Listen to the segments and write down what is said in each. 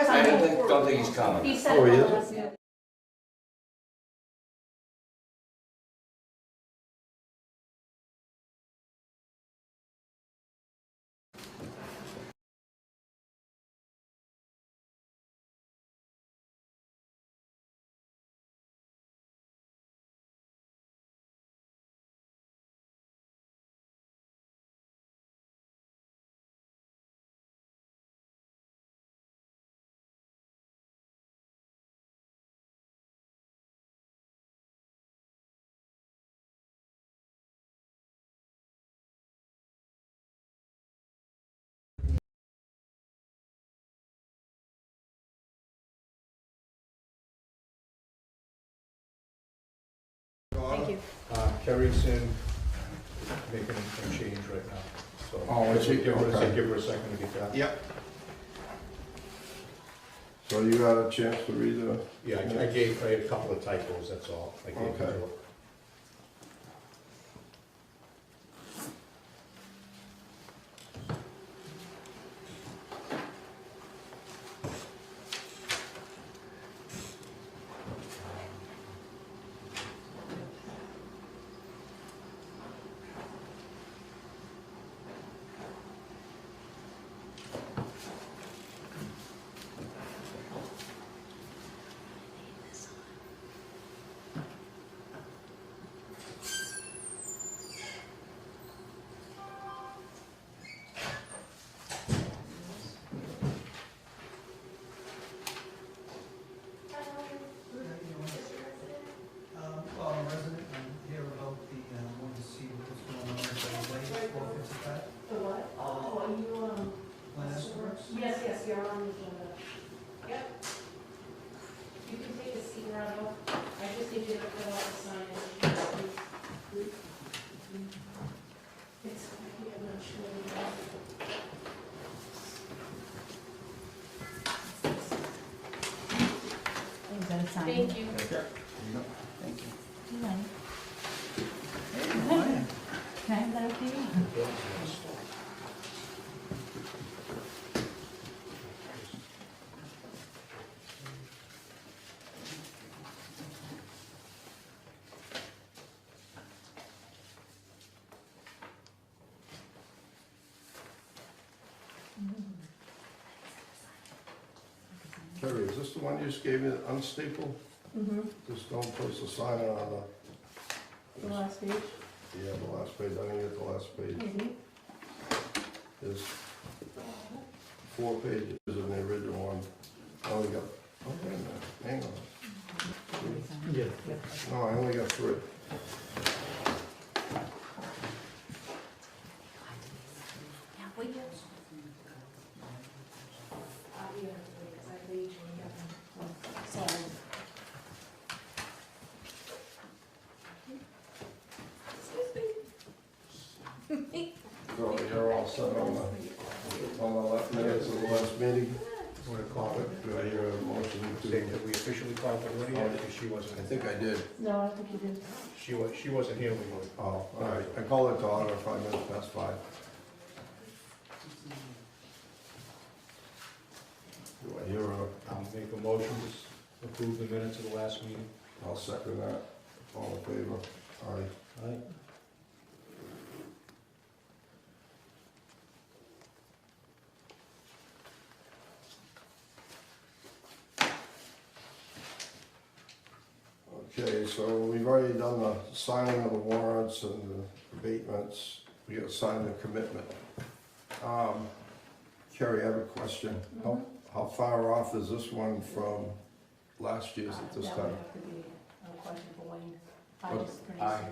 don't think he's coming. He said Oh, he that is? last year. Thank you. Kerry's in making a change right now, so. Oh, is she? Give her Okay. give her a second to get that. Yep. So you had a chance to read the? Yeah, I had a couple of typos, that's all. I gave her Okay. to her. Well, I'm a resident, I'm here about the, wanted to see what's going on with the lake, or if it's a fact, The what? Oh, are you, last works. yes, you're on the agenda. Yep. You can take a seat right off. I just need you to fill out the sign. It's, I'm not sure. Thank you. Thank you. Can I have that for you? Kerry, is this the one you just gave me, the unstapled? Mm-hmm. Just don't place a sign on The last page. yeah, the last page, I didn't get the last page. Mm-hmm. There's 4 pages in the original one. I only got, oh, wait a minute, hang on. Yeah. No, I only got 3. So you're all set on the minutes of the last meeting? Want to call it? Do I hear a motion Say to? that we officially called it already, because she I wasn't, think I did. No, I think you did. she wasn't here, we were. Oh, all right. I called it to order 5 minutes past 5. Do I hear a, I'll make a motion to approve the minutes of the last meeting. I'll second that. All in favor? Aye. Aye. Okay, so we've already done the signing of the warrants and the abatements. We got to sign the commitment. Kerry, I have a question. How far off is this one from last year's at this That would time? have to be a question for Wayne. I What? just pretty I- sure.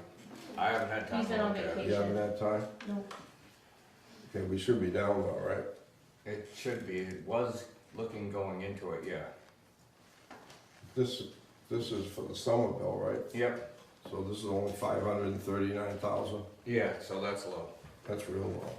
I haven't had time He's to been on look at it. vacation. You haven't had time? No. Okay, we should be down though, right? It should be, it was looking going into it, yeah. This is for the summer bill, right? Yep. So this is only 539,000. Yeah, so that's low. That's real low.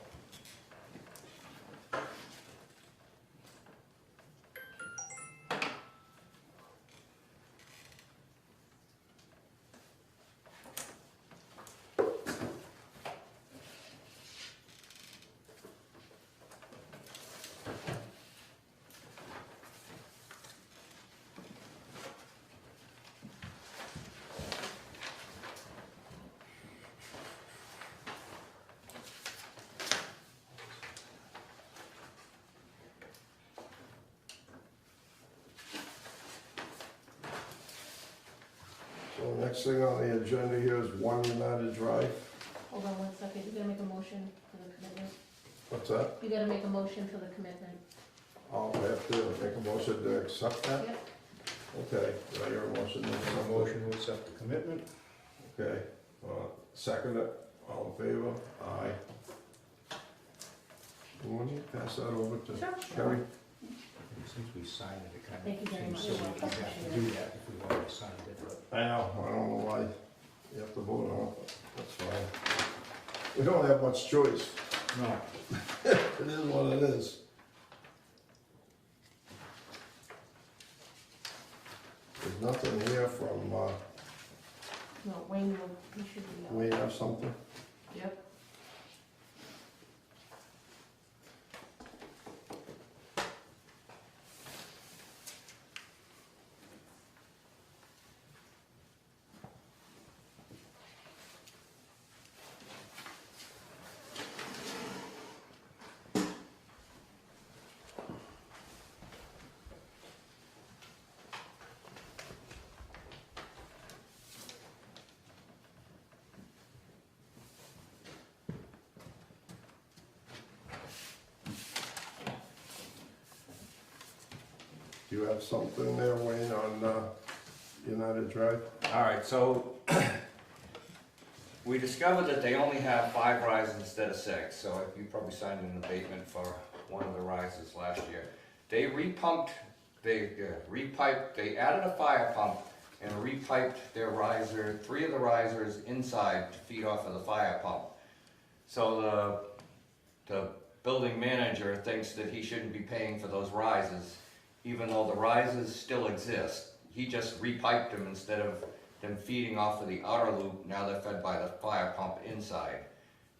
So next thing on the agenda here is One United Drive. Hold on 1 second, you gotta make a motion for the commitment. What's that? You gotta make a motion for the commitment. I'll have to make a motion to accept that? Yep. Okay, do I hear a motion to Make accept a motion to accept the commitment. Okay, second it, all in favor? Aye. Will you pass that over to Sure. Kerry? Since we signed it, it kind of Thank you very seems much. silly You're to welcome. have to do that if we've already signed it, but I know, I don't know why you have to vote on it, but that's fine. We don't have much choice. no. It is what it is. There's nothing here from, No, Wayne, you should be. we have something? Yep. Do you have something there, Wayne, on, United Drive? All right, so we discovered that they only have 5 rises instead of 6, so you probably signed an abatement for one of the rises last year. They repiped, they added a fire pump and repiped their riser, 3 of the risers inside to feed off of the fire pump. So the building manager thinks that he shouldn't be paying for those rises, even though the rises still exist. He just repiped them instead of them feeding off of the outer loop. Now they're fed by the fire pump inside.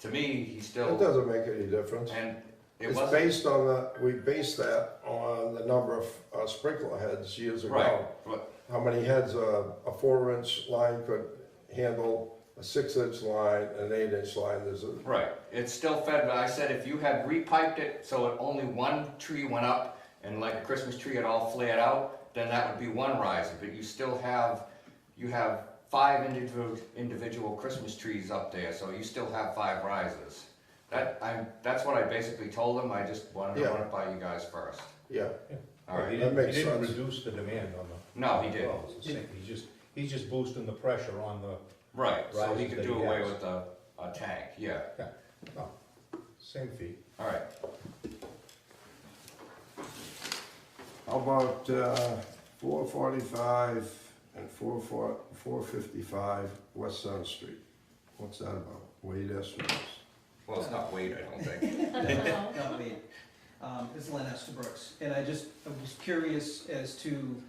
To me, he It still, doesn't make any difference. and it It's wasn't, based on we based that on the number of sprinkler heads years ago. right, but, How many heads a 4-inch line could handle, a 6-inch line, an 8-inch line, there's a, right. It's still fed, but I said if you had repiped it so it only one tree went up and like a Christmas tree it all flared out, then that would be one riser, but you still have, you have 5 individual Christmas trees up there, so you still have 5 risers. That's what I basically told him, I just wanted to Yeah. run it by you guys first. yeah. All right, He that makes didn't sense. reduce the demand on the no, he didn't, wells. He's just boosting the pressure on the, right, so he Risers could that do he away has. with a tank, yeah, same fee. all right. How about 445 and 455 West Center Street? What's that about? Wade Estimates. Well, it's not weight, I don't think. Not me. It's Len Estabrooks, and I was curious as to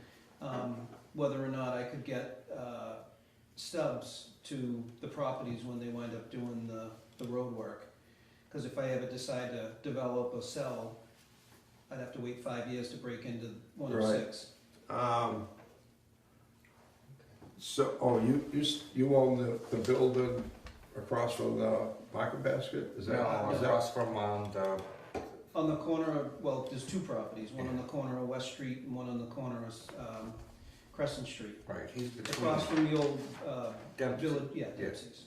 whether or not I could get stubs to the properties when they wind up doing the road work. Because if I ever decide to develop or sell, I'd have to wait 5 years to break into 106. So, you own the building across from the market basket? Is that? No, is that- across from the, On the corner of, well, there's 2 properties, one on the corner of West Street and one on the corner of Crescent Street. right, he's between Across from the old Dempsey. village, yeah, Yeah. Dempsey's.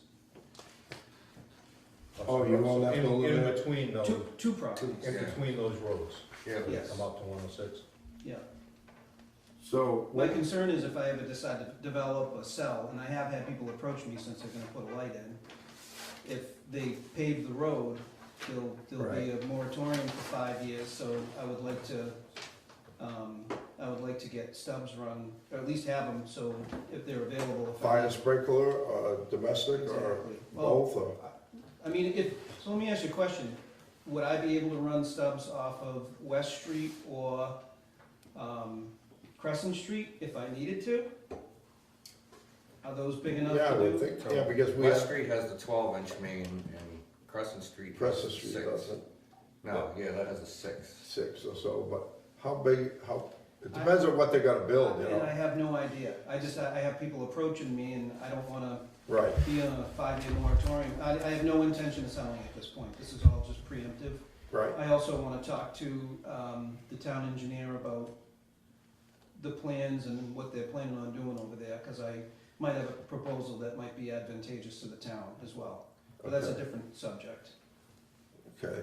Oh, you own that In- building In there? between those, Two properties, in between those roads, Yeah, yes, come up to 106. yeah. So, My concern is if I ever decide to develop or sell, and I have had people approach me since they're gonna put a light in, if they pave the road, there'll be a moratorium for 5 years, so I would like to get stubs run, or at least have them, so if they're available. if I fire have- sprinkler, or domestic, or Exactly. Well, both, or? I mean, so let me ask you a question. Would I be able to run stubs off of West Street or Crescent Street if I needed to? Are those big enough Yeah, I to would do? think, So, yeah, because we West have, Street has the 12-inch main and Crescent Street has Crescent the Street 6. doesn't, No, yeah, that has a 6. 6 or so, but how big, it depends on what they're gonna build, you And I know? have no idea. I have people approaching me and I don't wanna Right, be on a 5-year moratorium. I have no intention of selling at this point. This is all just preemptive. right. I also wanna talk to the town engineer about the plans and what they're planning on doing over there, cause might have a proposal that might be advantageous to the town as well. But that's a Okay. different subject. Okay,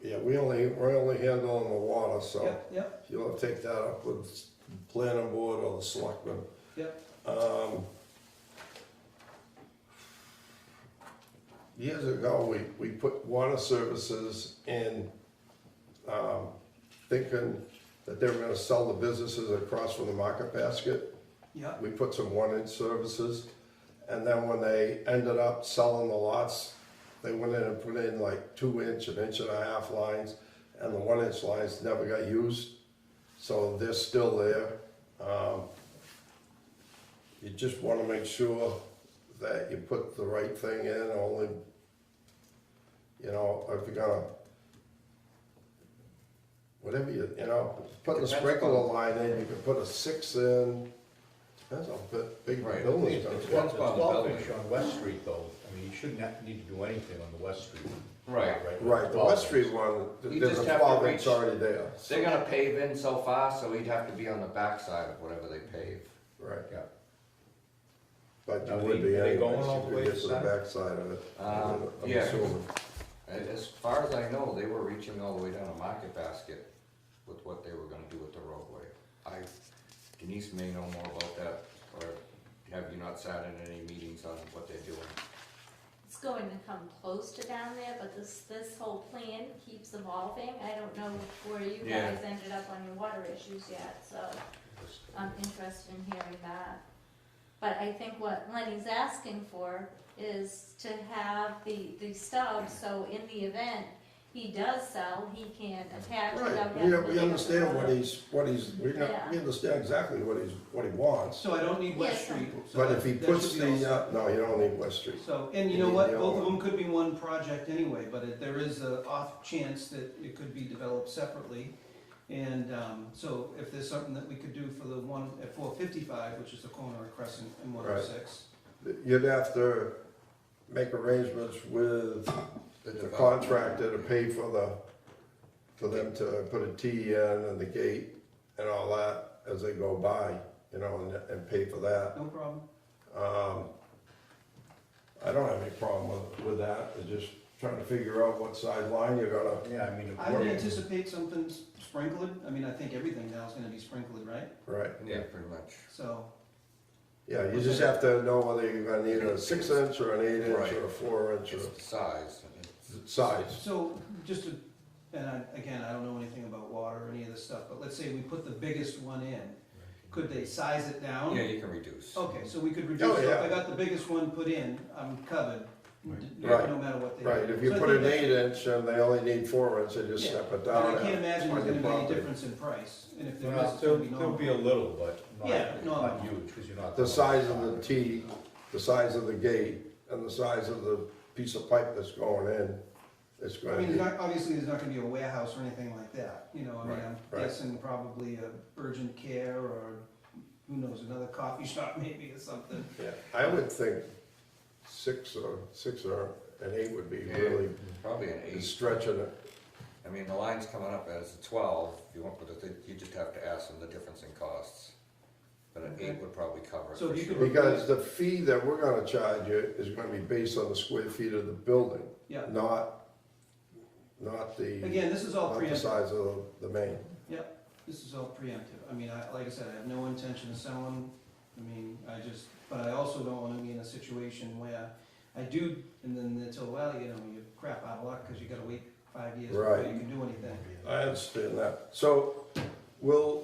yeah, we're only handling the water, so Yep, yep, you'll have to take that up with planning board or the selectmen. yep. Years ago, we put water services in, thinking that they were gonna sell the businesses across from the market basket. Yep, We put some 1-inch services, and then when they ended up selling the lots, they went in and put in like 2-inch and 1.5-inch lines, and the 1-inch lines never got used, so they're still there. You just wanna make sure that you put the right thing in, only, you know, if you're gonna, whatever you know, put the Depends sprinkler upon- line in, you can put a 6 in, depends how big the Right. building's gonna It's be. Depends upon the 12 inch building. on West Street though, I mean, you shouldn't need to do anything on the West Street. Right. Right, the 12 West Street inch. one, You there's just a have to 12 inch reach- already there. They're gonna pave in so far, so he'd have to be on the backside of whatever they pave. Right, Yeah. but you Are would they- be are they anyways, going all you the could way get to to the Sun? backside of it. I'm Yeah. assuming. As far as I know, they were reaching all the way down to Market Basket with what they were gonna do with the roadway. Denise may know more about that, or have you not sat in any meetings on what they're doing? It's going to come close to down there, but this whole plan keeps evolving. I don't know where you Yeah. guys ended up on your water issues yet, so I'm interested in hearing that. But I think what Lenny's asking for is to have the stubs, so in the event he does sell, he can attach without Right, having to we get understand the- we understand exactly what he wants. so I don't need West Yes. Street. so But if he that puts should be all the, set. no, you don't need West Street. So, and you You know need what, the both other of them could be one project anyway, but there is a off chance that it could be developed separately. And, so if there's something that we could do for the one at 455, which is the corner of Crescent and 106. You'd have to make arrangements with the development. contractor to pay for them to put a T in and the gate and all that as they go by, you know, and pay for that. No problem. I don't have any problem with that, it's just trying to figure out what side line you're gonna, Yeah, I mean, I would anticipate something sprinkled. I mean, I think everything now is gonna be sprinkled, right? right? Yeah, pretty much. So, Yeah, you just have to know whether you're gonna need a 6-inch or an 8-inch Right. or a 4-inch It's or the size. size. so just to, and again, I don't know anything about water or any of this stuff, but let's say we put the biggest one in. Could they size it down? Yeah, you can reduce. Okay, so we could reduce, Oh, so if yeah. I got the biggest one put in, I'm covered, Right. no matter what they. Right, if you So I put think an that's- 8-inch and they only need 4-inch, they just Yeah. step it And down. I can't imagine there's gonna be any property. difference in price, and if there is, Well, it's gonna be there'll normal. be a little, but Yeah, not normal. huge, because you're not. The size of the T, the size of the gate, and the size of the piece of pipe that's going in, it's I gonna mean, be, there's not, obviously, there's not gonna be a warehouse or anything like that, you know, I mean, Right, I'm right. guessing probably a urgent care, or who knows, another coffee shop maybe or something. yeah, I would think 6 or an 8 would be Yeah. really Probably an 8. stretching it. I mean, the line's coming up as a 12, if you want, but you just have to ask them the difference in costs. But an Okay. 8 would probably cover it So for if you sure. could- Because the fee that we're gonna charge you is gonna be based on the square feet of the building, Yeah, not the, again, this is all not the preemptive, size of the main. this is all preemptive, I mean, like I said, I have no intention of selling, I mean, but I also don't wanna be in a situation where I do, and then until, well, you know, you crap out of luck, cause you gotta wait 5 years before Right. you can do anything. I understand that. So we'll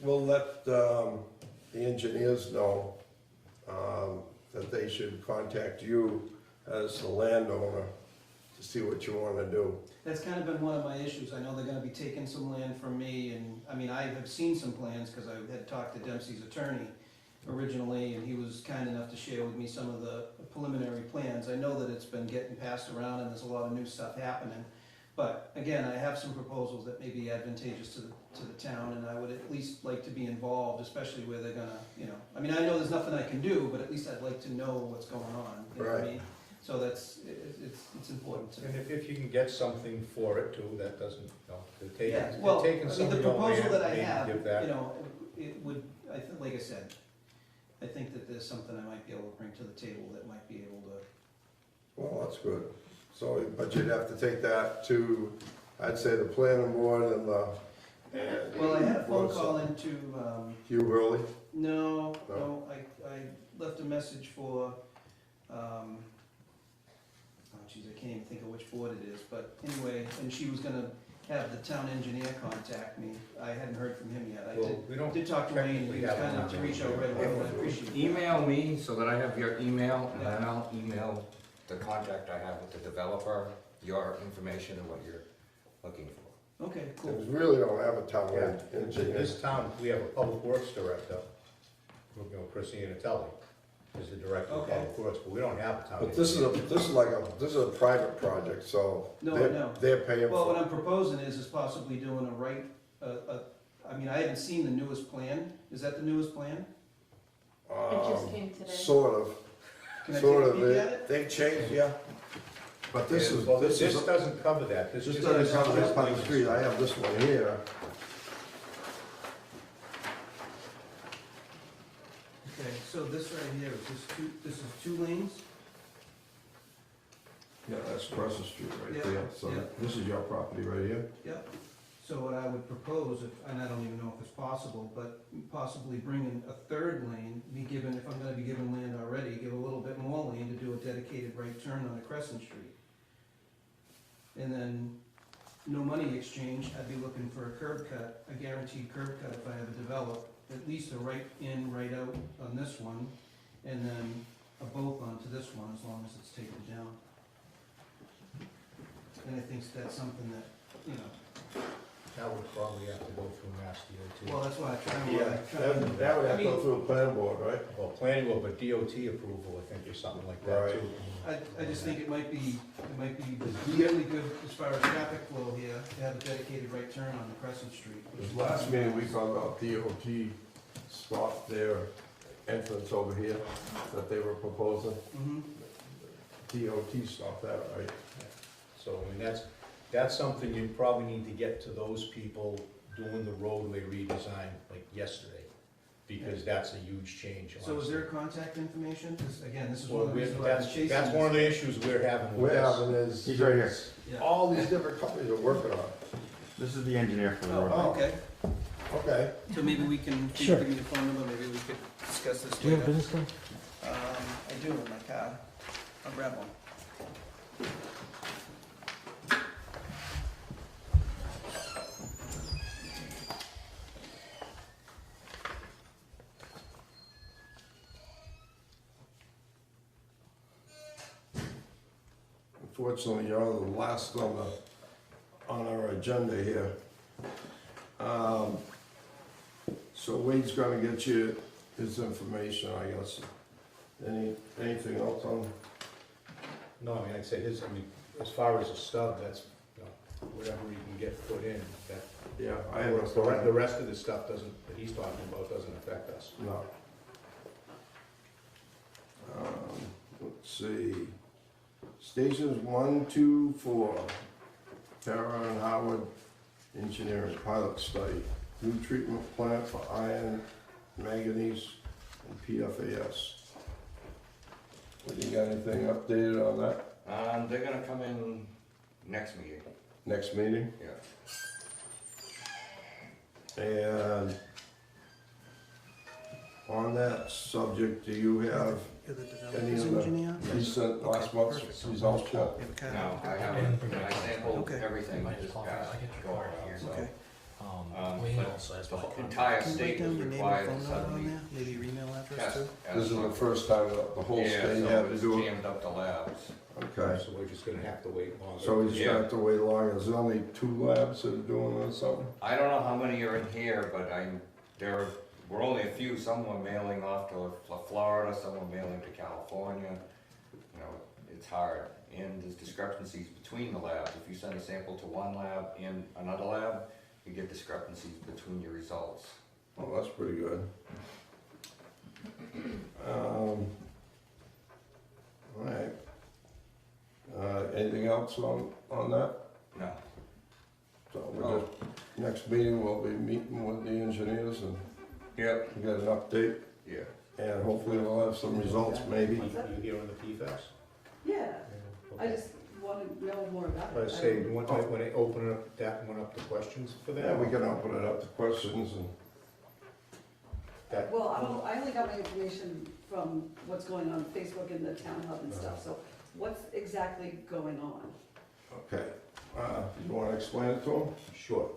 let the engineers know that they should contact you as the landowner to see what you wanna do. That's kind of been one of my issues. I know they're gonna be taking some land from me, and, I mean, I have seen some plans, because I had talked to Dempsey's attorney originally, and he was kind enough to share with me some of the preliminary plans. I know that it's been getting passed around, and there's a lot of new stuff happening. But, again, I have some proposals that may be advantageous to the town, and I would at least like to be involved, especially where they're gonna, you know, I mean, I know there's nothing I can do, but at least I'd like to know what's going on, you know what I Right. mean? So it's important to. And if you can get something for it too, that doesn't, you know, Yeah, well, they're I taking mean, some the of your proposal land, that I maybe have, give that. you know, it would, like I said, I think that there's something I might be able to bring to the table that might be able to. Well, that's good. So, but you'd have to take that to, I'd say, the planning board and the. Well, I had a phone call into, Hugh Hurley? no, No. I left a message for, oh geez, I can't even think of which board it is, but anyway, and she was gonna have the town engineer contact me. I hadn't heard from him yet. I Well, we don't did talk to Wayne, and he was technically have kind enough to reach out right away, and I appreciate it. Email me so that I have your email, and then I'll email the contact I have with the developer, your information and what you're looking for. Okay, We cool. really don't have a town Yeah, in engineer. this town, we have a public works director, you know, Christine Nattelli is the director of Okay. public works, but we don't have a town. But this is a private project, so. No, I they're- know. They're paying Well, what for I'm proposing is possibly doing I mean, I haven't seen the newest plan. Is that the newest plan? It just came today. Sort of, Can I take sort a of. peek at it? They've changed, yeah. But this is, Well, this is, doesn't cover that. this doesn't cover this part of the street. I have this one here. Okay, so this right here, this is two lanes? Yeah, that's across the street right Yeah, there. So yeah. this is your property right here. Yep. So what I would propose, and I don't even know if it's possible, but possibly bring in a third lane, if I'm gonna be given land already, give a little bit more lane to do a dedicated right turn on the Crescent Street. And then, no money exchange, I'd be looking for a curb cut, a guaranteed curb cut if I ever develop, at least a right in, right out on this one, and then a both onto this one, as long as it's taken down. And I think that's something that, you know, That would probably have to go through Mass DOT. well, that's why I try Yeah, that would have to go through a plan board, right? Well, planning board, but DOT approval, I think, or something like that Right. too. I just think it might be really good as far as traffic flow here, to have a dedicated right turn on the Crescent Street. This last meeting, we found out DOT stopped their entrance over here that they were proposing. Mm-hmm. DOT stopped that, right? So, I mean, that's something you probably need to get to those people doing the roadway redesign like yesterday, because that's a huge change. So is there contact information? 'Cause again, this is Well, one of the reasons why I was chasing. that's one of the issues we're having with We're this. having is. He's right here. Yeah. All these different companies are working on it. This is the engineer for the Oh, road. okay. Okay. So maybe we can, can you Sure. give me the phone number, maybe we could discuss this Do you have a later. business card? I do in my car. I'll grab one. Unfortunately, you're the last on our agenda here. So Wade's gonna get you his information, I guess. Anything else on? No, I mean, I'd say as far as a stub, that's, you know, whatever you can get put in, that, Yeah, the rest of the stuff that he's talking about doesn't affect us. No. Let's see. Stations 1, 2, 4. Tara and Howard Engineering Pilot Study. New treatment plant for iron, manganese, and PFAS. You got anything updated on that? They're gonna come in next meeting, Next meeting? yeah. And on that subject, do you have You're the any developer's of engineer? the recent last month's results yet? You have a card? No, I haven't, I sampled Okay. everything Might this as well, past I get your go card around, here. so. Okay. Wayne but also has The my whole contact. entire Can you state write down was your name and required phone to number on suddenly there? Maybe your email address test. too? This is the first time that the whole Yeah, state so had to it's do it. jammed up the labs. Okay, So we're just gonna have to wait longer. so we just Yeah. have to wait long, there's only 2 labs that are doing it or something? I don't know how many are in here, but there were only a few, some were mailing off to Florida, some were mailing to California. You know, it's hard, and there's discrepancies between the labs. If you send a sample to one lab and another lab, you get discrepancies between your results. Oh, that's pretty good. Alright. Anything else on that? No, So we're just, next meeting, we'll be meeting with the engineers and yep, get an update. yeah. and hopefully we'll have some results maybe. You hear on the PFAS? Yeah, I Okay. just want to know more about it. Let's say, you want, when I open up that one up to questions for that? Yeah, we can open it up to questions and, Well, I only got my information from what's going on Facebook and the town hub and stuff, so what's exactly going on? okay. You wanna explain it to them? Sure.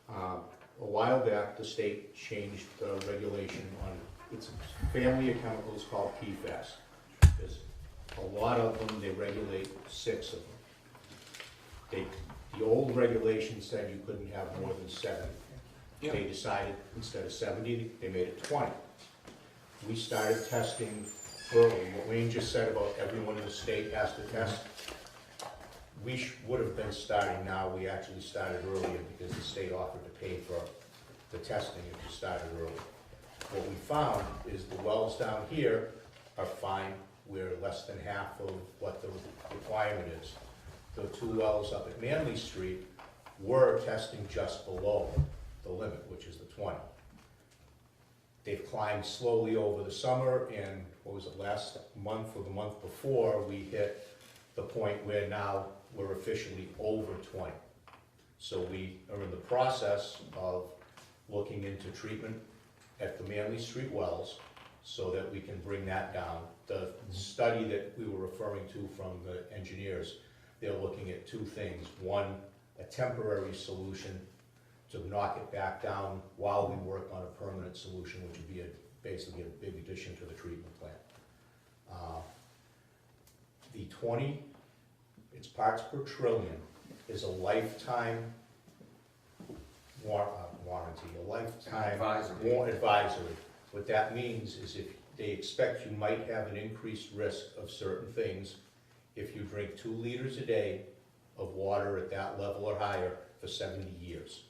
A while back, the state changed the regulation on, it's a family of chemicals called PFAS. There's a lot of them, they regulate 6 of them. The old regulation said you couldn't have more than 7. Yeah. They decided, instead of 70, they made it 20. We started testing early, what Wayne just said about everyone in the state has to test. We would have been starting now, we actually started earlier because the state offered to pay for the testing if you started early. What we found is the wells down here are fine, we're less than half of what the requirement is. The 2 wells up at Manley Street were testing just below the limit, which is the 20. They've climbed slowly over the summer, and what was it, last month or the month before, we hit the point where now we're officially over 20. So we are in the process of looking into treatment at the Manley Street wells so that we can bring that down. The study that we were referring to from the engineers, they're looking at 2 things. One, a temporary solution to knock it back down while we work on a permanent solution, which would be basically a big addition to the treatment plant. The 20, its parts per trillion, is a lifetime warranty, a lifetime advisory. What that means is if they expect you might have an increased risk of certain things if you drink 2 liters a day of water at that level or higher for 70 years.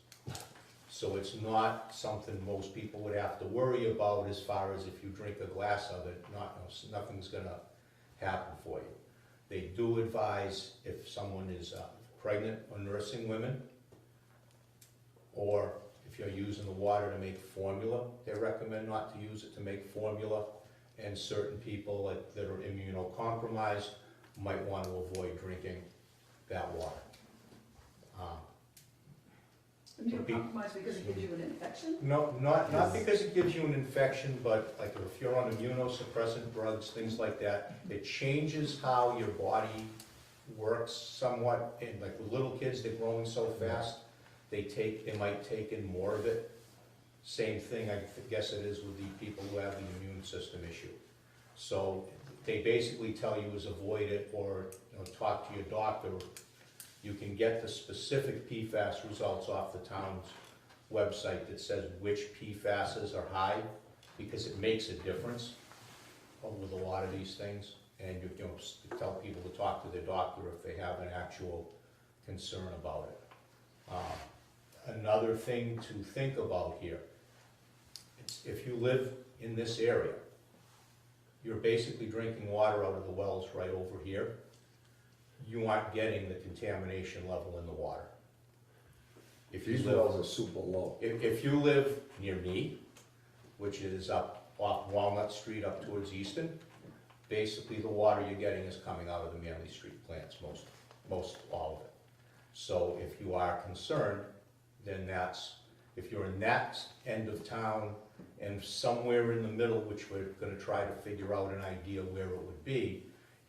So it's not something most people would have to worry about as far as if you drink a glass of it, nothing's gonna happen for you. They do advise if someone is pregnant or nursing women, or if you're using the water to make formula, they recommend not to use it to make formula. And certain people that are immunocompromised might want to avoid drinking that water. Immunocompromised because it gives you an infection? No, not because it gives you an infection, but like if you're on immunosuppressant drugs, things like that, it changes how your body works somewhat. And like with little kids, they're growing so fast, they might take in more of it. Same thing, I guess it is with the people who have the immune system issue. So they basically tell you is avoid it or talk to your doctor. You can get the specific PFAS results off the town's website that says which PFASs are high, because it makes a difference with a lot of these things. And you tell people to talk to their doctor if they have an actual concern about it. Another thing to think about here, if you live in this area, you're basically drinking water out of the wells right over here. You aren't getting the contamination level in the water. If you These live, wells are super low. if you live near me, which is up off Walnut Street up towards Easton, basically the water you're getting is coming out of the Manley Street plants, most all of it. So if you are concerned, then if you're in that end of town and somewhere in the middle, which we're gonna try to figure out an idea where it would be,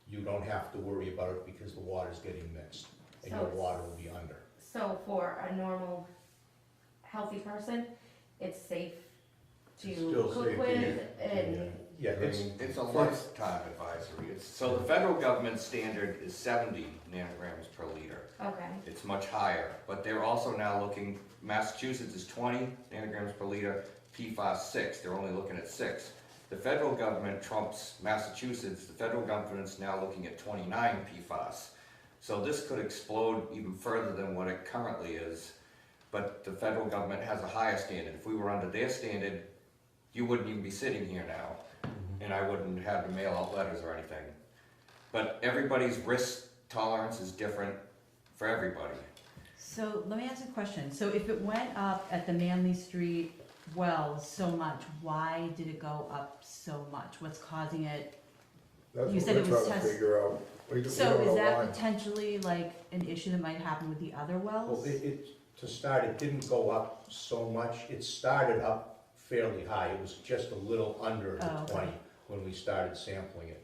you don't have to worry about it because the water's getting mixed and your water will be under. So for a normal, healthy person, it's safe to Still cook safe, with and, Yeah, It's a lifetime advisory. So the federal government standard is 70 nanograms per liter. okay, It's much higher, but they're also now looking, Massachusetts is 20 nanograms per liter, PFAS 6, they're only looking at 6. The federal government trumps Massachusetts, the federal government's now looking at 29 PFAS. So this could explode even further than what it currently is, but the federal government has a higher standard. If we were under their standard, you wouldn't even be sitting here now, and I wouldn't have to mail out letters or anything. But everybody's risk tolerance is different for everybody. So let me ask a question. So if it went up at the Manley Street wells so much? Why did it go up so much? What's causing it? That's You what said we're it was trying to test- figure out. We So don't is know that why. potentially like an issue that might happen with the other Well, wells? to start, it didn't go up so much. It started up fairly high. It was just a little under the Oh, okay. 20 when we started sampling it.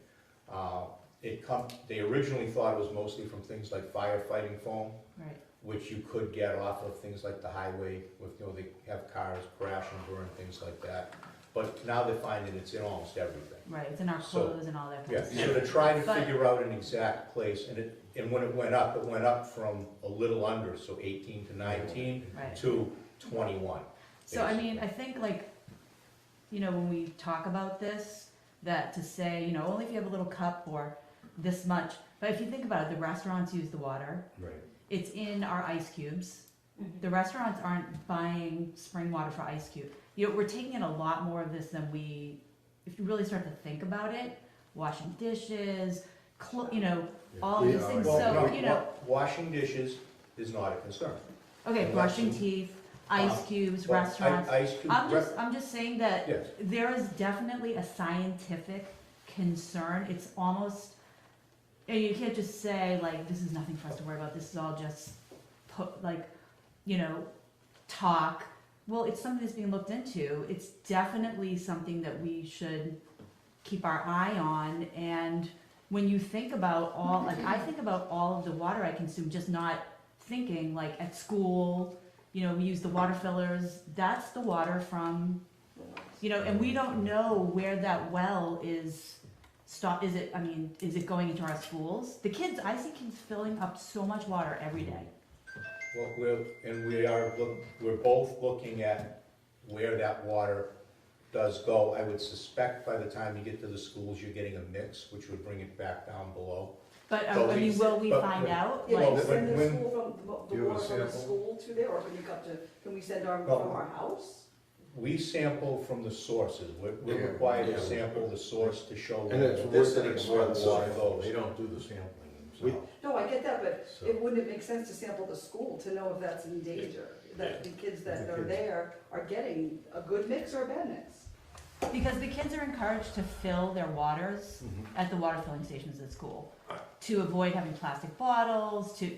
They originally thought it was mostly from things like firefighting foam, Right, which you could get off of things like the highway, with, they have cars crash and burn, things like that. But now they're finding it's in almost everything. right, it's in our So- clothes and all that kind Yeah, of stuff. so to try to But- figure out an exact place, and when it went up from a little under, so 18 to 19, Right. to 21. So I mean, I think like, when we talk about this, that to say, only if you have a little cup or this much, but if you think about it, the restaurants use the water, Right. it's in our ice cubes. The restaurants aren't buying spring water for ice cube. We're taking in a lot more of this than if you really start to think about it, washing dishes, all We these are. things, Well, so, no, washing dishes is not a concern. okay, and brushing washing- teeth, ice cubes, Well, restaurants. Ice cube, I'm just saying that yes, there is definitely a scientific concern. It's almost, and you can't just say like, this is nothing for us to worry about. This is all just talk. Well, it's something that's being looked into. It's definitely something that we should keep our eye on. And when you think about I think about all of the water I consume, just not thinking like at school, we use the water fillers. That's the water from, and we don't know where that well is. Is it going into our schools? I see kids filling up so much water every day. well, we're both looking at where that water does go. I would suspect by the time you get to the schools, you're getting a mix, which would bring it back down below. But But will we but- find out? Yeah, Well, can we send the when- school from, Do the you have a water from the sample? school to there, or can we send our, No. from our house? We sample from the sources. We're Yeah. required to Yeah. sample the source to show And where it's the worth where it the water expensive. goes. They don't do the sampling We- themselves. No, I get that, but So- wouldn't it make sense to sample the school to know if that's in danger? That the kids that The are kids. there are getting a good mix or a bad mix? Because the kids are encouraged to fill their waters at the water filling stations at school to avoid having plastic bottles, Sure.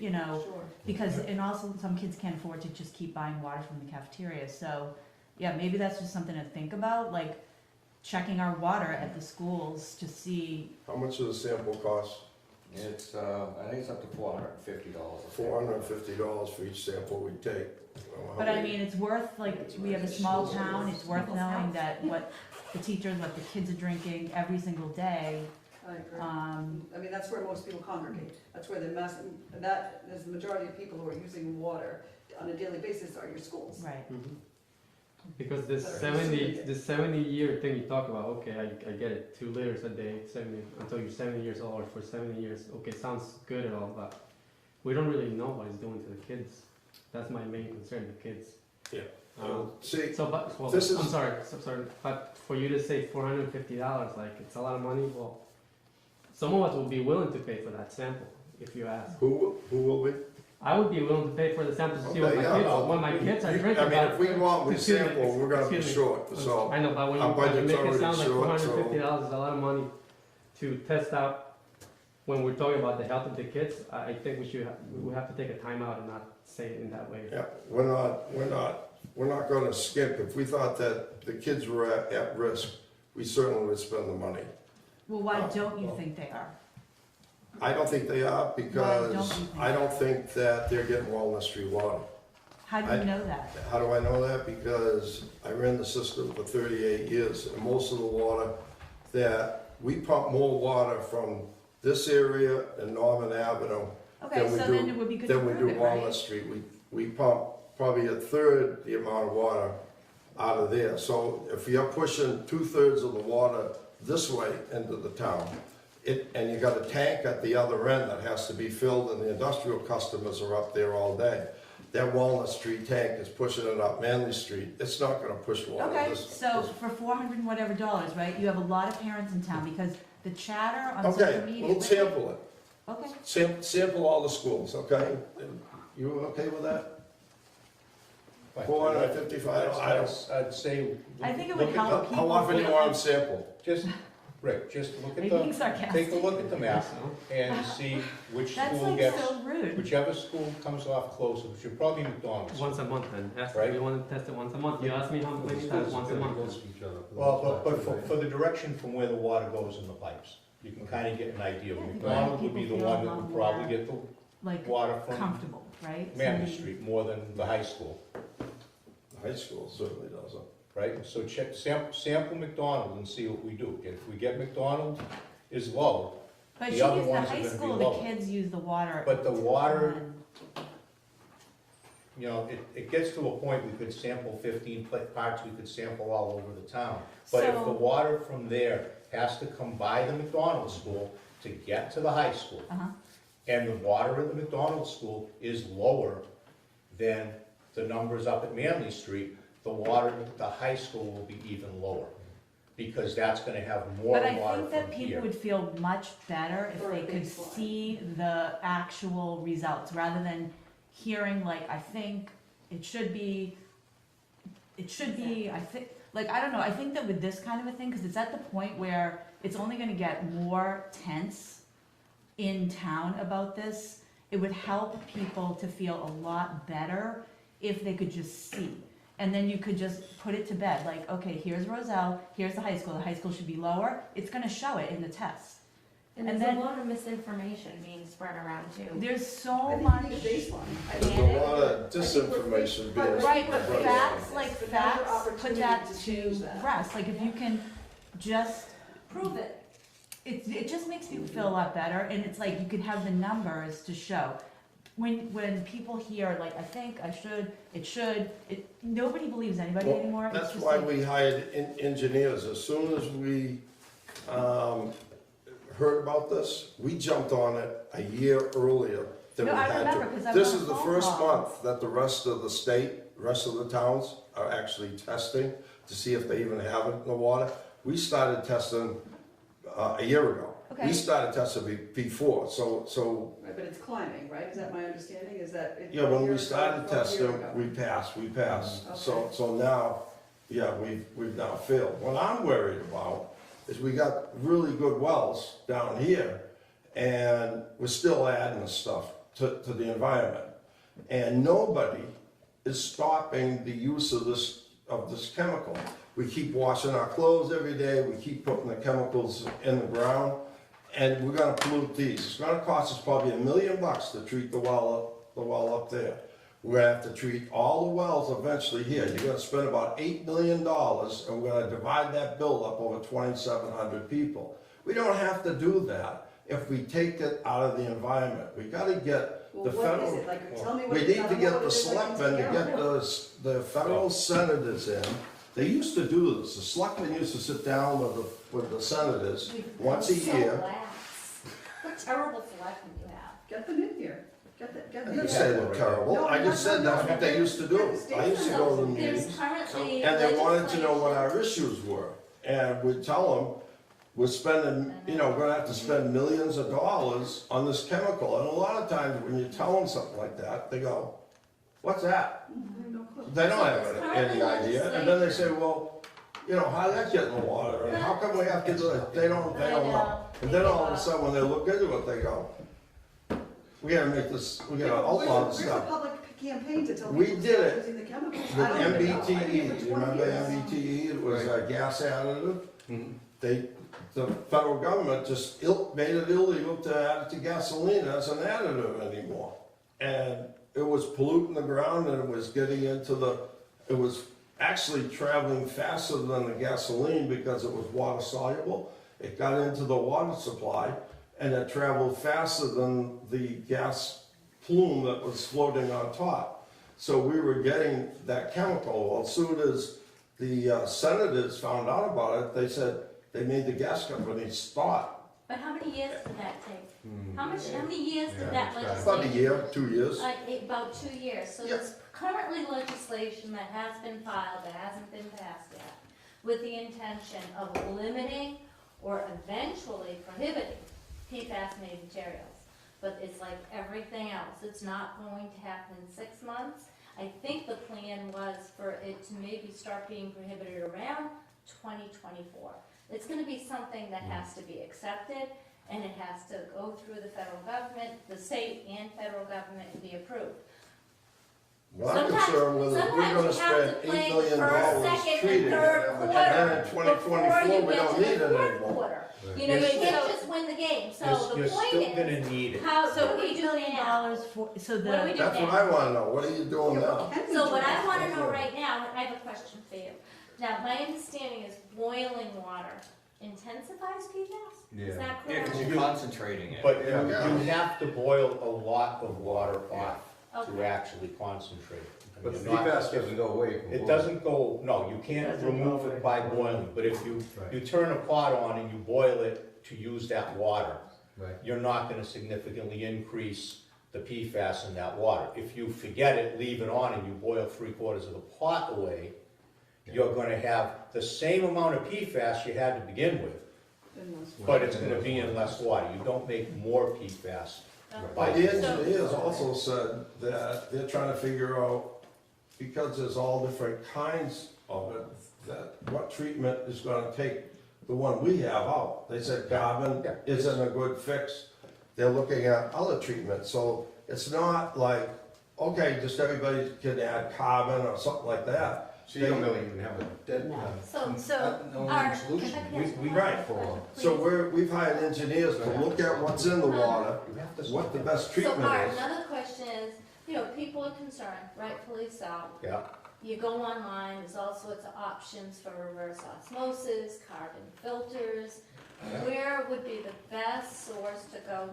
because, and also some kids can't afford to just keep buying water from the cafeteria. So, yeah, maybe that's just something to think about, like checking our water at the schools to see. How much does the sample cost? It's, I think it's up to $450. $450 for each sample we take. But I mean, it's worth, we have a small town, it's worth knowing that what the teachers, what the kids are drinking every single day. I agree. I mean, that's where most people congregate. That's where there's the majority of people who are using water on a daily basis are your schools. Right. Because this That are consuming it. 70-year thing you talk about, okay, I get it, 2 liters a day, 70 until you're 70 years old, or for 70 years, okay, sounds good and all, but we don't really know what it's doing to the kids. That's my main concern, the kids. Yeah. Um, See, well, this is- I'm sorry, but for you to say $450, like, it's a lot of money, well, some of us will be willing to pay for that sample, if you ask. who will we? I would be willing to pay for the sample to see Okay, yeah, what my kids are drinking. I mean, if we but- want, we excuse me, sample, we're gonna be excuse me. short, so. I know, but when our you budget's make it already sound like short, so- $450 is a lot of money to test out, when we're talking about the health of the kids, I think we have to take a time out and not say it in that way. Yeah, we're not gonna skip. If we thought that the kids were at risk, we certainly would spend the money. Well, why don't you think they are? I don't think they are Why don't because you think I don't think that they're getting Walnut Street water. How do you know that? How do I know that? Because I ran the system for 38 years, and most of the water that, we pump more water from this area and Norman Avenue Okay, Then we so do- then it would be good to than we prove do it, Walnut right? Street. We pump probably a third the amount of water out of there. So if you're pushing 2/3 of the water this way into the town, and you got a tank at the other end that has to be filled, and the industrial customers are up there all day. That Walnut Street tank is pushing it up Manley Street. It's not gonna push water Okay, this. so for $400 and whatever dollars, right, you have a lot of parents in town, because the chatter on social Okay, media. we'll sample it. Okay, Sample all the schools, okay? You okay with that? Right. 455, I don't. I'd say. I think it would look at help the- people. How often do you feel- want them sampled? Just, Rick, just look Are at you being take a sarcastic? look at the map and see which That's school like gets, so rude. whichever school comes off closer, which should probably be McDonald's. Once a month then. Ask Right. You want to test it once a month. You ask me how many times once a month. Well, but for the direction from where the water goes in the pipes, you can kind of get an idea. Yeah, I think McDonald would be the people feel a one that lot would probably more, get the Like water from comfortable, right? Mandy Somebody- Street more than the high school, The high school certainly doesn't. right? So check, sample McDonald and see what we do. If we get McDonald is low, But the she other used the ones are high gonna be school, the lower. kids use the water. But the a water- ton. you know, it gets to a point we could sample 15 parts, we could sample all over the town. But if the So- water from there has to come by the McDonald school to get to the high school, Uh-huh. and the water in the McDonald school is lower than the numbers up at Manley Street, the water at the high school will be even lower, because that's gonna have more But I water think that from people here. would feel much better if For a they could baseline. see the actual results, rather than hearing like, I think it should be, I think, like, I don't know, I think that with this kind of a thing, cause it's at the point where it's only gonna get more tense in town about this, it would help people to feel a lot better if they could just see. And then you could just put it to bed, like, okay, here's Roselle, here's the high school should be lower, it's gonna show it in the test. And And there's then- a lot of misinformation being spread around too. There's I so think much. we need a baseline. I There's think- a lot of disinformation being. Right, but spread. facts, like But now there's facts, put opportunity that to to change that. rest, like if you can just, Prove it. it just makes people feel a lot better, and it's like you can have the numbers to show. When people hear like, I think, I should, nobody believes anybody Well, anymore. It's That's just why like- we hired engineers. As soon as we heard about this, we jumped on it a year earlier than we No, I had remember, 'cause I to. This was is the on first phone calls. month that the rest of the state, rest of the towns are actually testing to see if they even have it in the water. We started testing a year ago. Okay. We started testing before, so, Right, but it's climbing, right? Is that my understanding? Is that? it- yeah, when year we ago, started a year testing, ago? we passed. Okay. So now, yeah, we've now failed. What I'm worried about is we got really good wells down here, and we're still adding the stuff to the environment. And nobody is stopping the use of this chemical. We keep washing our clothes every day, we keep putting the chemicals in the ground, and we're gonna pollute these. It's gonna cost us probably $1 million to treat the well up there. We're gonna have to treat all the wells eventually here. You're gonna spend about $8 million, and we're gonna divide that bill up over 2,700 people. We don't have to do that if we take it out of the environment. We gotta get Well, the what is federal. it? Like, tell me what We it is. need I to don't know get what the it is like in selectmen to Sierra. get the federal senators in. They used to do this. The selectmen used to sit down with the senators once a year. What terrible selection you have. Get them in here. Get I them. didn't say they're terrible. No, I just said that's what they used to do. I used to go to the There's meetings, currently and they wanted to know what legislation- our issues were. And we'd tell them, we're spending, we're gonna have to spend millions of dollars on this chemical. And a lot of times when you tell them something like that, they go, what's that? I have no clue. They don't have There's any currently idea, and then they say, well, how did that get in the water, and how come we have to do it? They don't know. And then all of a sudden, when they look into it, they go, we gotta make this, we gotta outlaw this Where's the stuff. public campaign to tell We people to did stop it using the chemicals? With I don't even know. I've been MBTE, here for do you 20 remember years. MBTE, it was a gas additive? Mhm. The federal government just made it illegal to add it to gasoline as an additive anymore. And it was polluting the ground, and it was getting into it was actually traveling faster than the gasoline because it was water soluble. It got into the water supply, and it traveled faster than the gas plume that was floating on top. So we were getting that chemical. Well, as soon as the senators found out about it, they said they made the gas companies stop. But how many years did that take? How many years Yeah, did that it's legislation? About a year, 2 years. About 2 years. So Yep. there's currently legislation that has been filed, that hasn't been passed yet, with the intention of limiting or eventually prohibiting PFAS-made materials. But it's like everything else, it's not going to happen in 6 months. I think the plan was for it to maybe start being prohibited around 2024. It's gonna be something that has to be accepted, and it has to go through the federal government, the state and federal government, and be approved. Well, I'm concerned with if we're Sometimes gonna you have spend to $8 plan million first, second, treating and it, third and quarter then in before 2024, you we get don't to need the it fourth anymore. quarter. Right. You know, you You're can't just win the game, so the You're point still is, gonna need it. how, So what do we $8 do million now? for, so What do we the, do That's what now? I wanna know, what are you doing Yeah, now? what can we So do? what I wanna know right now, I have a question for you. Now, my understanding is boiling water intensifies PFAS? Is that Yeah, correct? because you're concentrating it. But you Yeah. you have to boil a lot of water off to Okay. actually concentrate. I But mean, the you're not- PFAS doesn't go away. from It boiling. doesn't go, no, you can't Doesn't remove go it by boiling, but if you turn a pot on and you boil it to use that water, Right. you're not gonna significantly increase the PFAS in that water. If you forget it, leave it on, and you boil 3/4 of the pot away, you're gonna have the same amount of PFAS you had to begin with, but it's gonna be in less water. You don't make more PFAS. But the engineers also said that they're trying to figure out, because there's all different kinds of it, that what treatment is gonna take the one we have out. They said carbon Yeah. isn't a good fix. They're looking at other treatments, so it's not like, okay, just everybody can add carbon or something like that. So you don't really even have a dead. So no our. solution. can I ask We- one right. question, So please? we've hired engineers to look at what's in the water, You have to. what the best So treatment Art, is. another question is, you know, people are concerned, rightfully so. Yeah. You go online, there's all sorts of options for reverse osmosis, carbon filters. Where would be the best source to go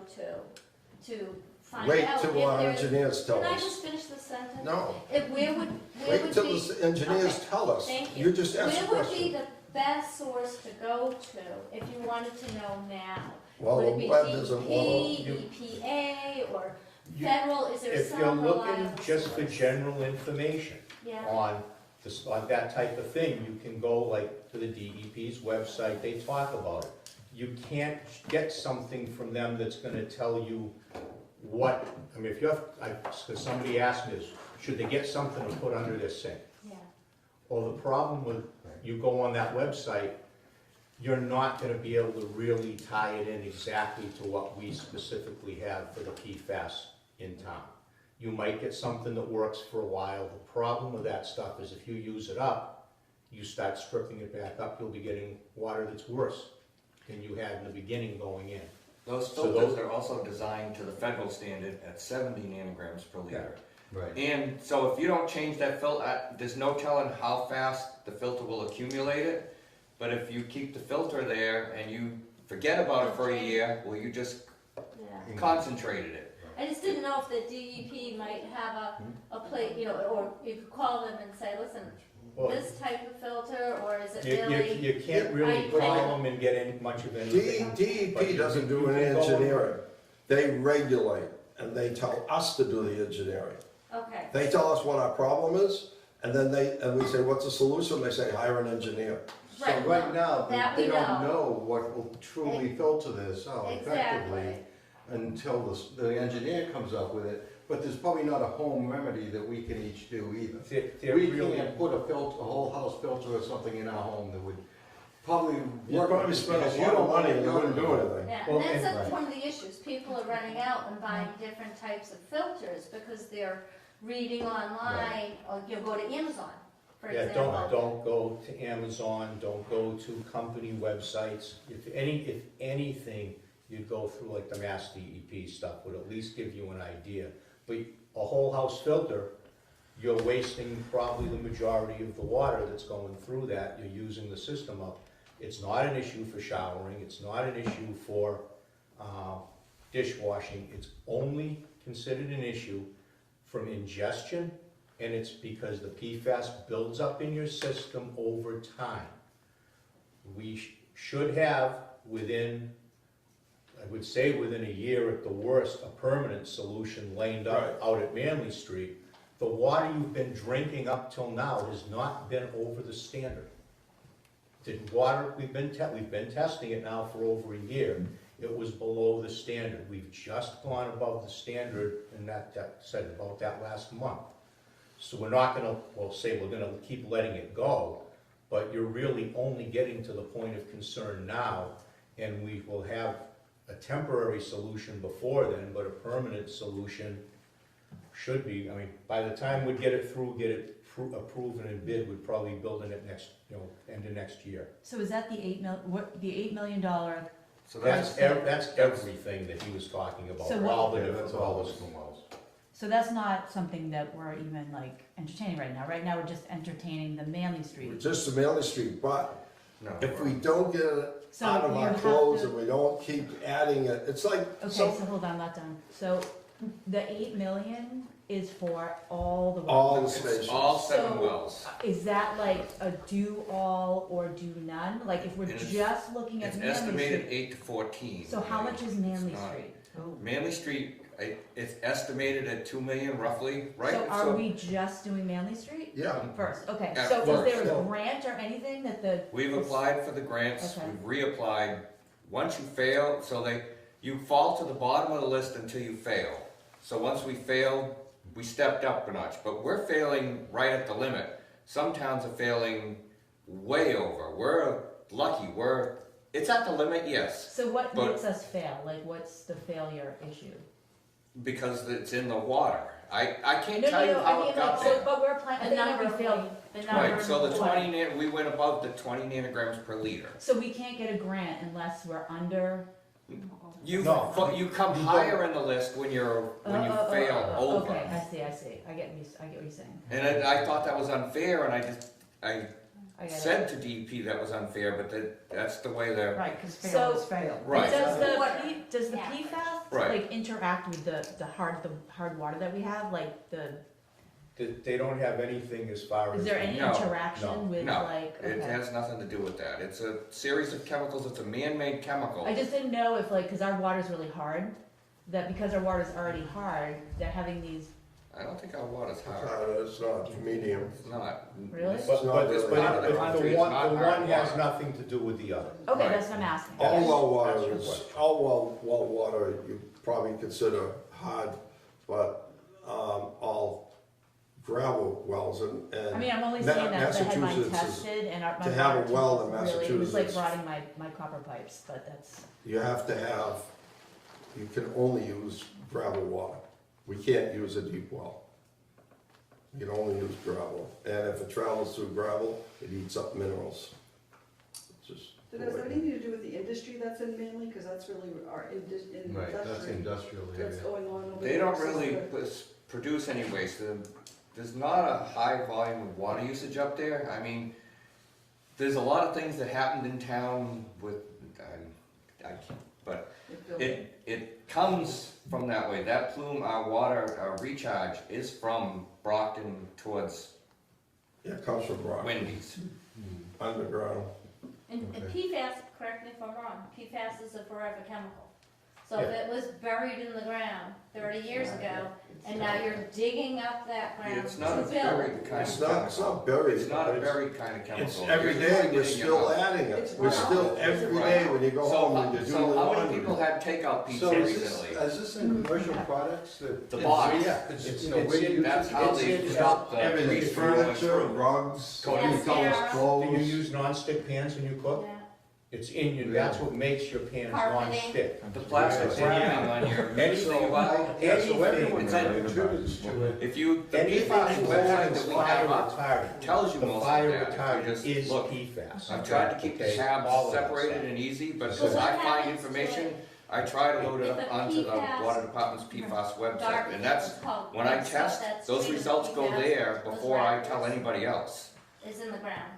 to find Wait out till if our there's? engineers tell Can I us. just finish the sentence? No, Where would wait till be, the engineers okay, tell us. thank you. You just asked a where would be question. the best source to go to if you wanted to know now? Well, Would the it be web isn't well. DEP, EPA, or You- federal, is there If you're some looking reliable just for source? general information Yeah, on this, on that type of thing, you can go like to the DEP's website, they talk about it. You can't get something from them that's gonna tell you what, I mean, if you're, cause somebody asked me this, should they get something to put under their sink? yeah. Well, the problem with, you go on that website, you're not gonna be able to really tie it in exactly to what we specifically have for the PFAS in town. You might get something that works for a while. The problem with that stuff is if you use it up, you start stripping it back up, you'll be getting water that's worse than you had in the beginning going in. Those So filters those- are also designed to the federal standard at 70 nanograms per liter. Right. And so if you don't change that filter, there's no telling how fast the filter will accumulate it. But if you keep the filter there and you forget about it for a year, well, you just Yeah. concentrated it. I just didn't know if the DEP might have a plate, you know, or you could call them and say, listen, Well, this type of filter, or is it you, really? you can't really I- call them and get in much of anything. But DEP you doesn't can- do you any can go on- engineering. They regulate, and they tell us to do the engineering. Okay, They tell us what our problem is, and then and we say, what's the solution? They say, hire an engineer. So Right, right now, that they we don't know. know what will truly filter this out effectively exactly. until the engineer comes up with it. But there's probably not a home remedy that we can each do either. They're We really- can't put a whole house filter or something in our home that would probably You'd work. probably spend because a you lot of don't money and you know wouldn't do anything. anything. Yeah, Well, and that's and- one of the issues, people are running out and buying different types of filters because they're reading online, or you know, go to Amazon, for Yeah, example. don't go to Amazon, don't go to company websites. If anything, you'd go through like the Mass DEP stuff, would at least give you an idea. But a whole house filter, you're wasting probably the majority of the water that's going through that, you're using the system up. It's not an issue for showering, it's not an issue for dishwashing, it's only considered an issue from ingestion, and it's because the PFAS builds up in your system over time. We should have within, I would say within a year at the worst, a permanent solution laid out at Manley Street. The water you've been drinking up till now has not been over the standard. The water, we've been testing it now for over a year. It was below the standard. We've just gone above the standard, and that said about that last month. So we're not gonna, well, say we're gonna keep letting it go, but you're really only getting to the point of concern now, and we will have a temporary solution before then, but a permanent solution should be, I mean, by the time we'd get it through, get it approved and bid, we'd probably be building it next, end of next year. So is that the the $8 million? So That's everything that he was talking about, So all what- the, Yeah, that's all those wells. So that's not something that we're even like entertaining right now. Right now, we're just entertaining the Manley Street. Just the Manley Street, but no. if we don't get it So out of you our have clothes to- and we don't keep adding it, it's like, Okay, some, so hold on, I'm not done. So the 8 million is for all the wells. all the It's stations. all 7 So- wells. Is that like a do all or do none? Like if we're It is- just looking at It's Manley estimated Street? 8 to 14. So how much is Manley It's not- Street? Manley Street, it's estimated at 2 million roughly, right? So are we just doing Manley Street Yeah, first? Okay, At so is there first. a grant or anything that the? We've applied for the grants, Okay. we've reapplied. Once you fail, you fall to the bottom of the list until you fail. So once we failed, we stepped up a notch, but we're failing right at the limit. Some towns are failing way over. We're lucky, it's at the limit, yes, So what But- makes us fail? Like what's the failure issue? because it's in the water. I can't No, tell you no, how I it mean, got like, there. so, but we're planning, The I think number we of failed. the number Right, so the of 20, we went above the 20 nanograms per liter. So we can't get a grant unless we're under? You, No. you come You higher in the list when you fail over. Okay, I see, I get what you're saying. And I thought that was unfair, and I I get it. said to DEP that was unfair, but that's the way they're, Right, because fail is fail. Right. Does the Water. does the Yeah. PFAS Right. like interact with the hard water that we have? Like They don't have anything as far as. is there any No, interaction with no, like? it Okay. has nothing to do with that. It's a series of chemicals, it's a man-made chemical. I just didn't know if like, because our water's really hard, that because our water's already hard, they're having these, I don't think our water's hard. it's not medium. It's not. Really? This- It's not this really part of the But country the is one, not the hard one has water. nothing to do with the other. okay, Right. that's what I'm asking. All well water That's your is, question. all well water you probably consider hard, but, all gravel wells I mean, I'm only Ma- saying that 'cause I had mine Massachusetts is- tested and my to have a water well in really, it was like Massachusetts. rotting my copper pipes, but that's, you have to have, you can only use gravel water. We can't use a deep well. You can only use gravel, and if it travels through gravel, it eats up minerals. It's just. So does that have anything to do with the industry that's in Manly, because that's really our industry Right, that's industrial area. that's going on over there. They don't So really the- produce any waste. There's not a high volume of water usage up there. I mean, there's a lot of things that happened in town with, I can't, but it comes from that way. That plume, our water, our recharge is from Brockton towards Yeah, it comes from rock, Wendy's. underground. And PFAS, correct me if I'm wrong, PFAS is a forever chemical. So if it was buried in the ground 30 years ago, and now you're digging up that ground It's not a to buried build. kind It's of not, it's chemical. not buried. It's not a buried kind of chemical. It's every day, we're still adding it. It's We're raw. still, every day when you go home and you do the So how many laundry. people had takeout pizza So recently? is this in commercial products that? The box. Yeah, It's, it's, where you use That's it? how they it's- stop the Everything, grease from going furniture, through. rugs, Coating any colors, mascara. do you clothes. use non-stick pans when you cook? Yeah. It's in you, that's what makes your pans Carbonated. non-stick. The plastic's wrapping on your meat that you buy. Yeah, so everyone It's in- contributes to it. If you, the Anything PFAS that's website that we have up retardant tells you the most of fire that. If retardant you just is look. PFAS. I've tried to keep the Okay, tabs all of that separated stuff. and easy, but So as what I find happens to information, it? I try to load it If up a onto the PFAS water department's PFAS website, Garbage and that's, is called when I red stuff test, that's those treated results go PFAS there was before I tell wrapped. anybody else. Is in the ground.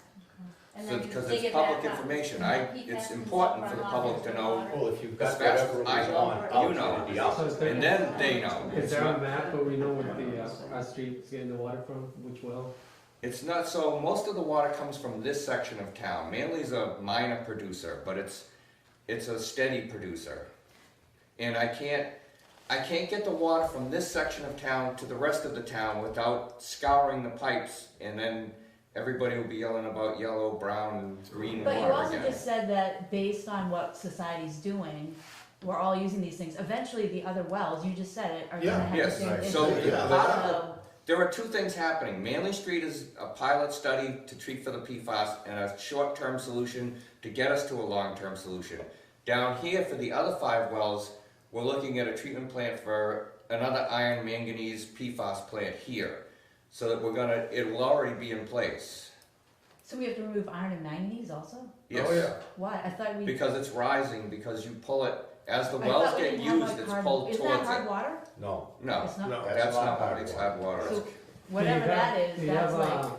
And So, then you because dig it's it public back up. information, And it's PFAS can important still for the run public off to into know. water. Well, if you've got As fast whatever as I was know, on, you know. outside the outside. So is there, And then they know. is It's there a not, map where we know what the our street's getting the water from, which well? it's not, so most of the water comes from this section of town. Manly's a minor producer, but it's a steady producer. And I can't get the water from this section of town to the rest of the town without scouring the pipes, and then everybody will be yelling about yellow, brown, and green but you water also again. just said that based on what society's doing, we're all using these things. Eventually, the other wells, you just said it, are Yeah, gonna have yes, the same right. issue. So, yeah, So, there are two things happening. Manley Street is a pilot study to treat for the PFAS and a short-term solution to get us to a long-term solution. Down here for the other 5 wells, we're looking at a treatment plant for another iron manganese PFAS plant here. So that it will already be in place. So we have to remove iron and manganese also? Yes. Oh, yeah. Why? I thought we. Because it's rising, because you pull it, as the I wells thought we get didn't have, used, like, it's hard- pulled Isn't towards that hard it. water? No. No, It's not? No. that's not hard what makes hot water. So whatever that is, Do you that's have, like,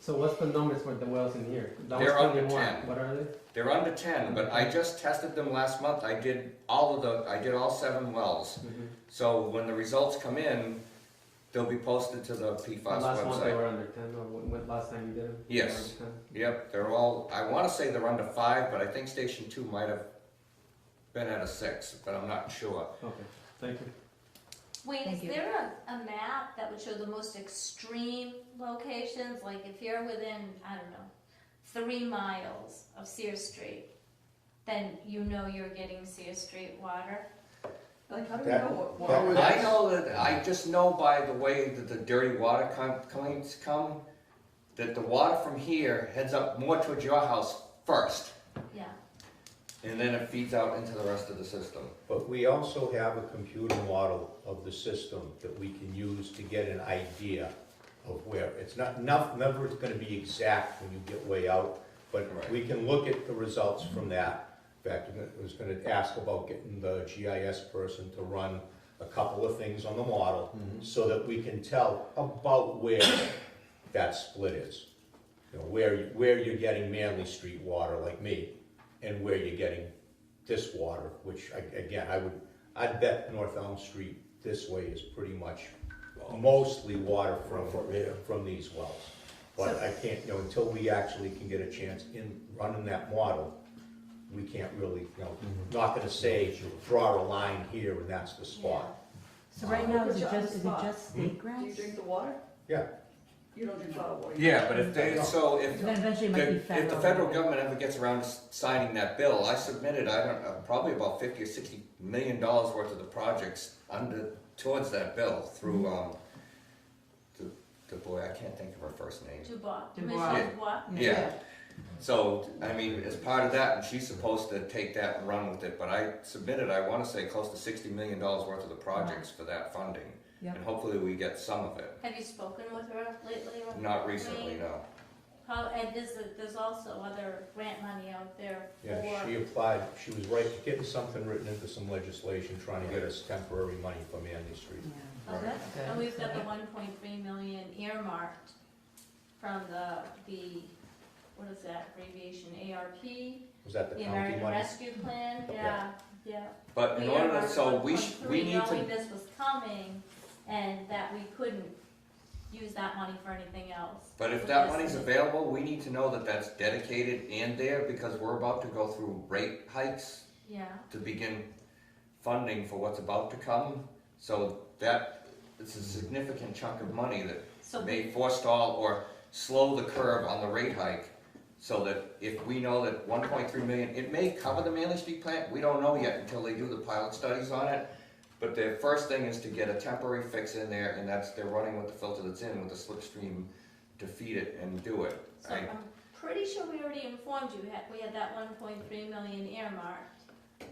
so what's the numbers for the wells in here? That They're was under 21. 10. What are they? They're under 10, but I just tested them last month. I did all 7 wells. So when the results come in, they'll be posted to the PFAS Last month they website. were under 10, or when last time you did them? Yes. They were under 10? Yep, they're all, I wanna say they're under 5, but I think Station 2 might have been at a 6, but I'm not sure. Okay, thank you. Wayne, Thank is you. there a map that would show the most extreme locations? Like if you're within, I don't know, 3 miles of Sears Street, then you know you're getting Sears Street water? Like, how do we That- know what? that was- I know that, I just know by the way that the dirty water claims come, that the water from here heads up more towards your house first, Yeah. and then it feeds out into the rest of the system. But we also have a computer model of the system that we can use to get an idea of where, it's never it's gonna be exact when you get way out, but Right. we can look at the results from that. In fact, I was gonna ask about getting the GIS person to run a couple of things on the model, so that we can tell about where that split is. You know, where you're getting Manley Street water, like me, and where you're getting this water, which, I'd bet North Elm Street this way is pretty much mostly water From here. from these wells. But I can't, until we actually can get a chance in running that model, we can't really, not gonna say, draw a line here and that's the spot. so right now, Put is it you on the just spot. state Do you grants? drink the water? Yeah. You don't drink bottled water? Yeah, but if they, so if, Then eventually it might be if federal. the federal government ever gets around to signing that bill, I submitted, I don't know, probably about $50 or $60 million worth of the projects towards that bill through, the boy, I can't think of her first name. Dubois. Dubois. Commissioner Dubois. Yeah. So, I mean, as part of that, and she's supposed to take that and run with it, but I submitted, I wanna say, close to $60 million worth of the projects for that funding. Yep. And hopefully we get some of it. Have you spoken with her lately? Or Not recently, no. And there's also other grant money out there Yeah, for, she applied, she was getting something written into some legislation, trying to get us temporary money for Manley Street. Yeah. Oh, that's good. and we've got the 1.3 million earmarked from the, what is that abbreviation, ARP? Was that the The county American money? Rescue Plan, yeah, yeah. But in order to, so we We need knowing to, this was coming and that we couldn't use that money for anything else. but if that money's available, we need to know that that's dedicated and there, because we're about to go through rate hikes Yeah, to begin funding for what's about to come. So that, it's a significant chunk of money that so may forestall or slow the curve on the rate hike. So that if we know that 1.3 million, it may cover the Manley Street plant, we don't know yet until they do the pilot studies on it. But the first thing is to get a temporary fix in there, and that's, they're running with the filter that's in with the slipstream to feed it and do it. So I'm pretty sure we already informed you, we had that 1.3 million earmarked.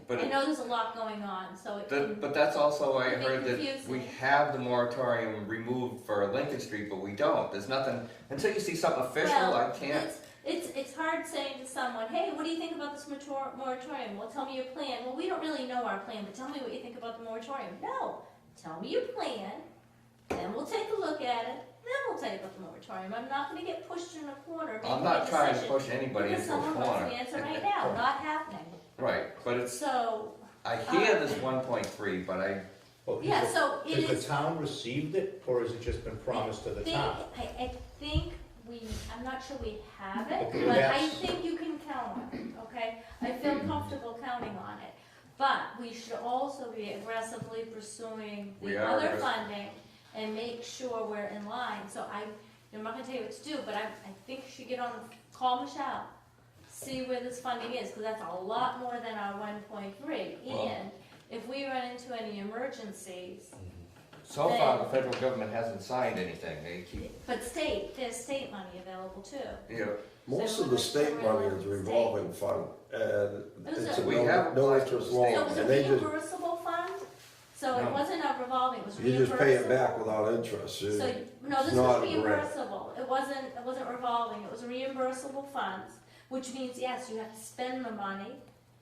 But I know there's a lot going on, so it can, but that's also, I It'd be heard that confusing. we have the moratorium removed for Lincoln Street, but we don't. There's nothing, until you see something official, well, I can't. it's hard saying to someone, hey, what do you think about this moratorium? Well, tell me your plan. Well, we don't really know our plan, but tell me what you think about the moratorium. No, tell me your plan, then we'll take a look at it, then we'll tell you about the moratorium. I'm not gonna get pushed in a corner making I'm not a trying to decision, push anybody because into a someone wants corner. the answer right now, not happening. Right, but it's, So, I hear this 1.3 but I, Well, yeah, so it has is. the town received it, or has it just been promised to the town? I think I'm not sure we have it, Okay, but I that's- think you can count on it, okay? I feel comfortable counting on it. But we should also be aggressively pursuing We the are other aggress- funding and make sure we're in line. So I'm not gonna tell you what to do, but I think you should get on, call Michelle, see where this funding is, because that's a lot more than our 1.3. Well- And if we run into any emergencies, So far, the federal government hasn't signed anything, they keep, But there's state money available too. you know, Most of the state money is revolving fund, and it's a We have no applied to interest the loan, So it was a and they just, reimbursable fund, so it No. wasn't a revolving, it was reimbursable. you just pay it back without interest. So, no, it's this not was a grant. reimbursable, it wasn't revolving, it was reimbursable funds, which means, yes, you have to spend the money,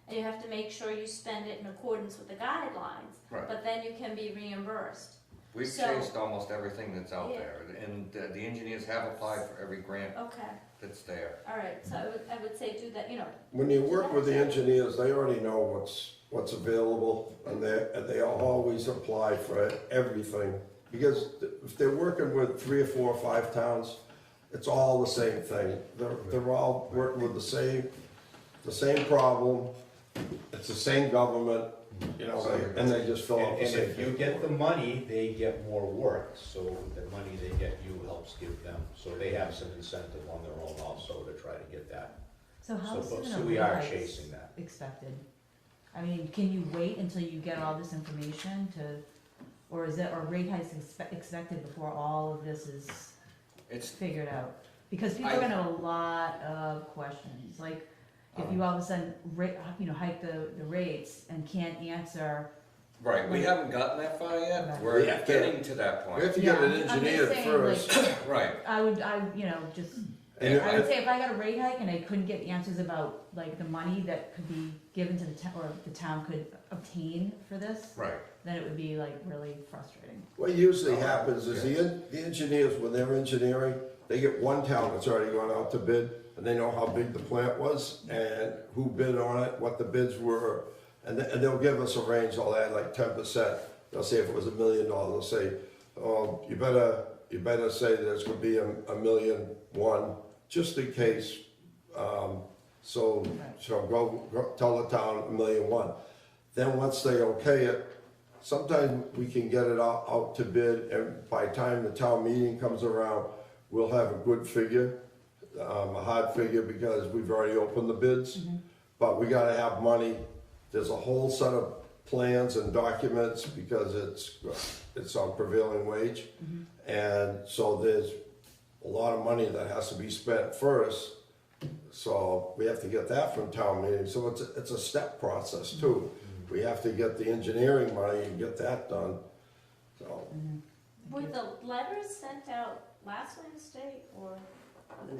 and you have to make sure you spend it in accordance with the guidelines, right. but then you can be reimbursed. We've So- chased almost everything that's out Yeah. there, and the engineers have applied for every grant Okay, that's there. all right, so I would say do that, When you work with the engineers, they already know what's available, and they always apply for everything. Because if they're working with 3 or 4 or 5 towns, it's all the same thing. They're all working with the same problem, it's the same government, and they just fill out the And same if you get the money, they get more work, so the money they get you helps give them, so they have some incentive on their own also to try to get that. So how So, soon so are we rate are hikes chasing that. expected? I mean, can you wait until you get all this information or are rate hikes expected before all of this is It's, figured out? Because people are gonna have a lot of questions, like, if you all of a sudden, hike the rates and can't answer. right, we haven't gotten that far yet, Right. we're We have to- getting to that We point. have to get it Yeah, I'm just engineered saying, first. Right, I would And I would say if I got a rate hike and I couldn't get answers about, like, the money that could be given to the town, or the town could obtain for this, right. then it would be like really frustrating. What usually happens is the engineers, when they're engineering, they get one town that's already gone out to bid, and they know how big the plant was, and who bid on it, what the bids were, and they'll give us a range, they'll add like 10%. They'll say if it was $1 million, they'll say, oh, you better say that it's gonna be $1.1 million, just in case. So go tell the town $1.1 million. Then once they okay it, sometimes we can get it out to bid, and by the time the town meeting comes around, we'll have a good figure, a hard figure, because we've already opened the bids. But we gotta have money, there's a whole set of plans and documents, because it's on prevailing wage. And so there's a lot of money that has to be spent first, so we have to get that from town meeting, so it's a step process too. We have to get the engineering money and get that done, so. Were the letters sent out last Wednesday, or?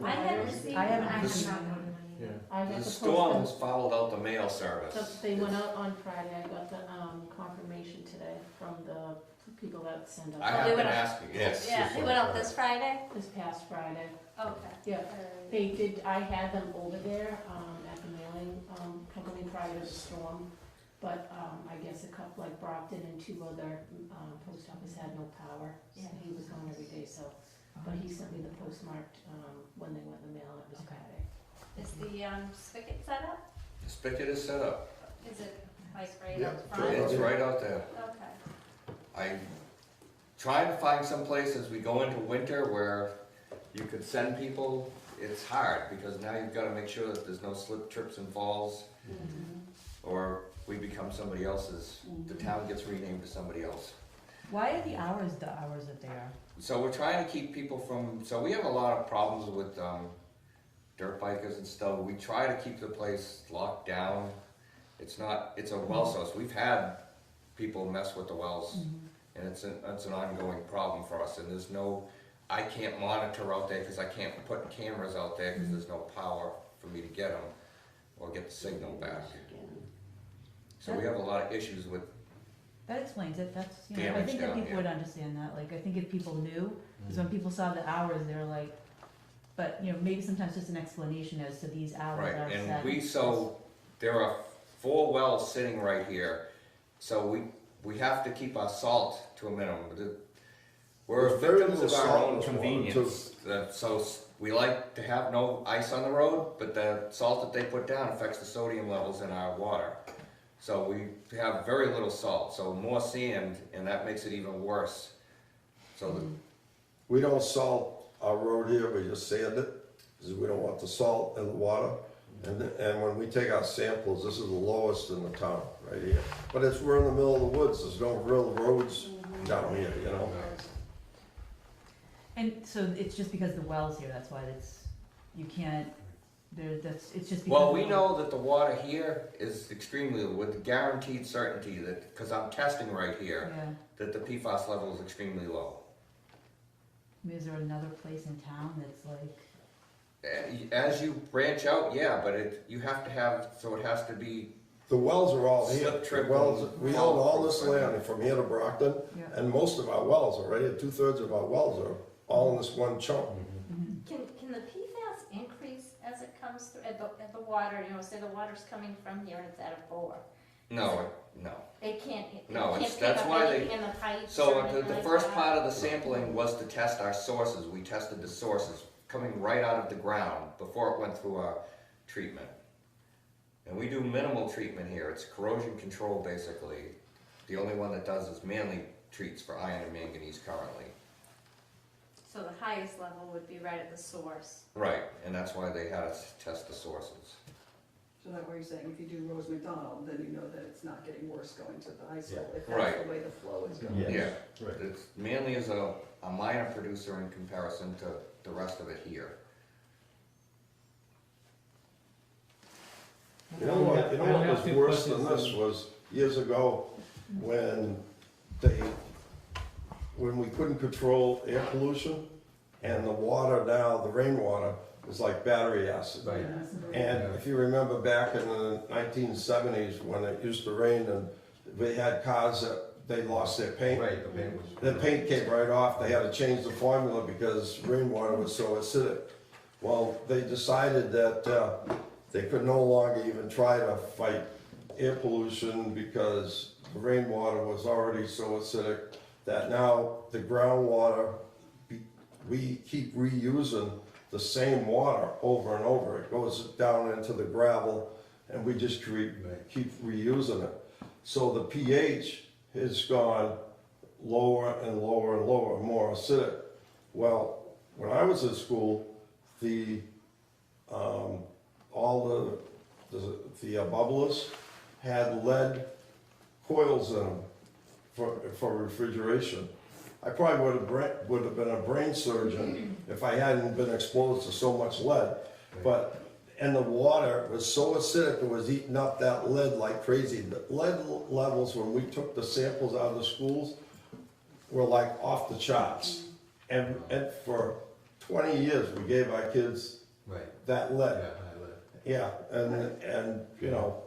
I haven't received. I haven't them. actually- Yeah. I got The the post storms followed out the mail service. They went out on Friday, I got the confirmation today from the people that send I out have they been went out- asking, yes. Yeah, they went out this Friday? this past Friday. Okay. Yeah, they did, I had them over there, at the mailing, company prior to the storm. But, I guess a couple, like Brockton and 2 other, post office had no power. So Yeah. he was gone every day, so, but he sent me the postmarked, when they went in the mail, it was Okay. Friday. Is the spigot set up? The spigot is set up, Is it like right Yeah, out front? it's right out there. Okay. I'm trying to find some place as we go into winter where you could send people. It's hard, because now you've gotta make sure that there's no slip, trips and falls, or we become somebody else's, the town gets renamed to somebody else. Why are the hours that they are? So we're trying to keep people from, so we have a lot of problems with, dirt bikers and stuff. We try to keep the place locked down. It's a well source. We've had people mess with the wells, and it's an ongoing problem for us, and I can't monitor out there, because I can't put cameras out there, because there's no power for me to get them, or get the signal back. So we have a lot of issues with, That explains it, that's, I Damage think that down people here. would understand that, like, I think if people knew, because when people saw the hours, they were like, but, maybe sometimes just an explanation as to these hours right, are set. and there are 4 wells sitting right here, so we have to keep our salt to a minimum. We're There's very victims of little our salt own in this water, convenience. So we like to have no ice on the road, but the salt that they put down affects the sodium levels in our water. So we have very little salt, so more sand, and that makes it even worse. So We don't salt our road here, we just sand it, because we don't want the salt in the water. And when we take our samples, this is the lowest in the town, right here. But we're in the middle of the woods, there's no real roads down here, you know? And so it's just because the well's here, that's why you can't, it's just because. Well, we know that the water here is extremely, with guaranteed certainty that, because I'm testing right here, Yeah, that the PFAS level is extremely low. I mean, is there another place in town that's like, As you branch out, yeah, but you have to have, so it has to be, The wells are all here. Slip, trip, The wells, we own all this fall. land from here to Brockton, yeah. and most of our wells are right here, 2/3 of our wells are all in this one chunk. Can the PFAS increase as it comes through, at the water, you know, say the water's coming from here and it's at a bore? no. It can't, No, it it's- can't pick that's up why anything in the pipes So or anything the like first that? part of the sampling was to test our sources. We tested the sources coming right out of the ground before it went through our treatment. And we do minimal treatment here. It's corrosion control basically. The only one that does is Manly treats for iron and manganese currently. So the highest level would be right at the source. Right, and that's why they had us test the sources. So that way you're saying if you do Rose McDonald, then you know that it's not getting worse going to the high school, if Right. that's the way the flow is going. Yeah. Yeah, Right. it's, Manly is a minor producer in comparison to the rest of it here. You know what, I only have was two worse than questions, this was years ago when we couldn't control air pollution and the water now, the rainwater, was like battery acid. Right. And if you remember back in the 1970s when it used to rain and we had cars that they lost their paint. Right, the paint was. The paint came right off, they had to change the formula because rainwater was so acidic. Well, they decided that they could no longer even try to fight air pollution because the rainwater was already so acidic that now the groundwater, we keep reusing the same water over and over. It goes down into the gravel and we just keep reusing it. So the pH has gone lower and lower and lower, more acidic. Well, when I was at school, all the bubblers had lead coils in them for refrigeration. I probably would have been a brain surgeon if I hadn't been exposed to so much lead. And the water was so acidic, it was eating up that lead like crazy. The lead levels, when we took the samples out of the schools, were like off the charts. And for 20 years, we gave our kids that lead. Yeah, and you know,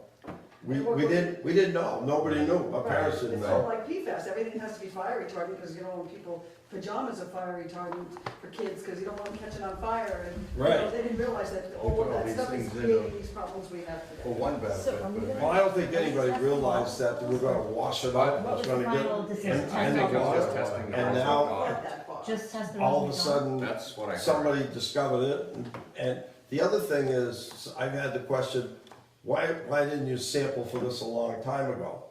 we didn't know, nobody knew, our parents didn't It's sort of know. like PFAS, everything has to be fire retardant, because you know, when people, pajamas are fire retardant for kids, because you don't want them catching on fire, and you know, Right. they didn't realize that put all all that these stuff is things in creating them. these problems we have For today. one benefit. So, are we gonna- Well, I don't think anybody realized that we were gonna wash it out, it What was was the gonna final get decision? in I think the it was just water. testing the And Rose now- McDonald. Not that far. Just test the All of a Rose sudden, That's what I heard. somebody discovered it, and the other thing is, I've had the question, why didn't you sample for this a long time ago?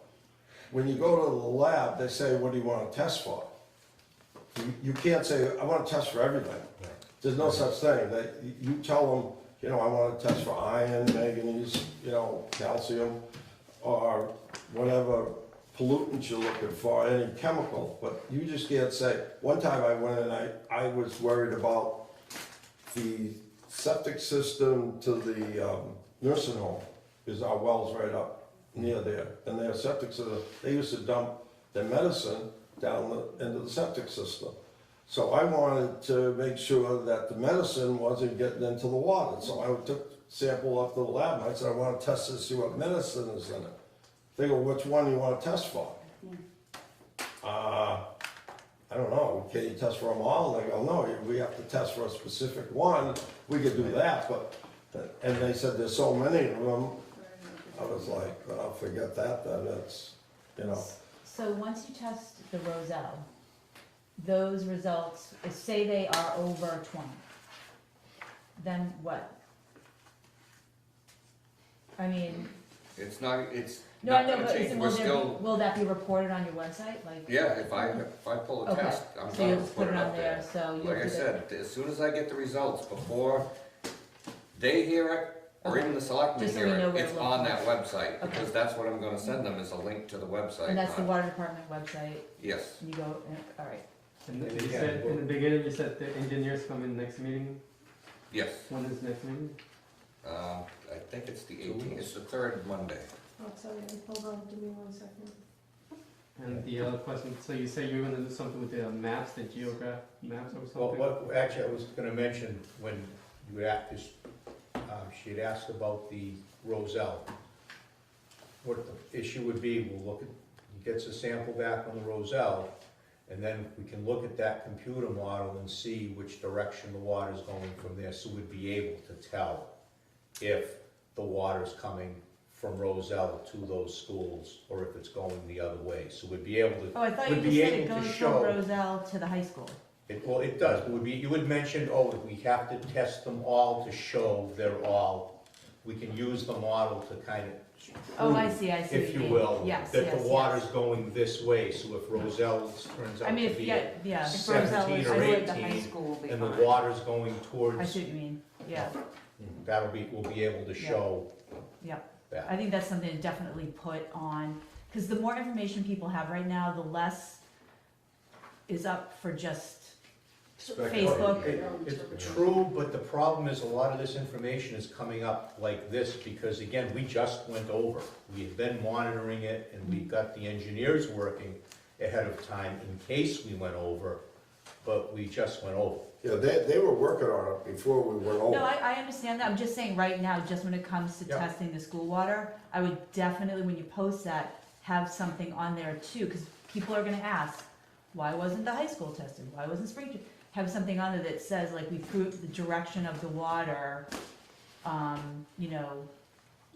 When you go to the lab, they say, what do you wanna test for? You can't say, I wanna test for everything. There's no such thing, you tell them, you know, I wanna test for iron, manganese, you know, calcium, or whatever pollutant you're looking for, any chemical, but you just can't say, one time I went and I was worried about the septic system to the nursing home, is our wells right up near there, and their septic system, they used to dump their medicine down into the septic system. So I wanted to make sure that the medicine wasn't getting into the water, so I took sample up to the lab, and I said, I wanna test to see what medicine is in it. They go, which one do you wanna test for? I don't know, can you test for them all? And they go, no, we have to test for a specific one, we could do that, but, and they said, there's so many of them. I was like, well, forget that then, that's, you know. So once you test the Roselle, those results, say they are over 20, then what? I mean, It's not, it's no, I not know, gonna but change, will we're still, will that be reported on your website, like? yeah, if I pull a Okay, test, I'm so gonna you'll just put it up there. so you'll Like I do said, as soon as I get the results, before they hear it, or even the selectmen Just so we know here, where it's to on look. that website, Okay. because that's what I'm gonna send them, is a link to the website. And that's the not- water department website, Yes, you go, all right. And And you again, said, in the beginning, you said the engineers come in next meeting. yes. When is next meeting? I think it's the 18th, it's the third Monday. Oh, sorry, hold on, give me 1 second. And the other question, so you say you're gonna do something with the maps, the geograph maps or Well, something? actually, I was gonna mention, when you had asked, she had asked about the Roselle. What the issue would be, we'll look at, he gets a sample back on the Roselle, and then we can look at that computer model and see which direction the water's going from there, so we'd be able to tell if the water's coming from Roselle to those schools, or if it's going the other way, so we'd be able to. Oh, I thought Would you be just said it able to goes show- from Roselle to the high school. Well, it does, but you would mention, oh, we have to test them all to show they're all, we can use the model to kind of Oh, I prove, see what if you mean. will, Yes, that yes, the yes. water's going this way, so if Roselle turns I out mean, to if, be yeah, at yeah, If Roselle 17 is or like the high 18, school will be and the fine. water's going I towards, see what you mean, yeah, we'll be able to show yeah. that. I think that's something to definitely put on, because the more information people have right now, the less is up for just Facebook. It's true, but the problem is a lot of this information is coming up like this, because again, we just went over. We have been monitoring it, and we got the engineers working ahead of time in case we went over, but we just went over. Yeah, they were working on it before we went over. No, I understand that, I'm just saying right now, just when it comes to Yeah. testing the school water, I would definitely, when you post that, have something on there too, because people are gonna ask, why wasn't the high school tested, why wasn't Springfield? Have something on there that says, like, we proved the direction of the water, you know,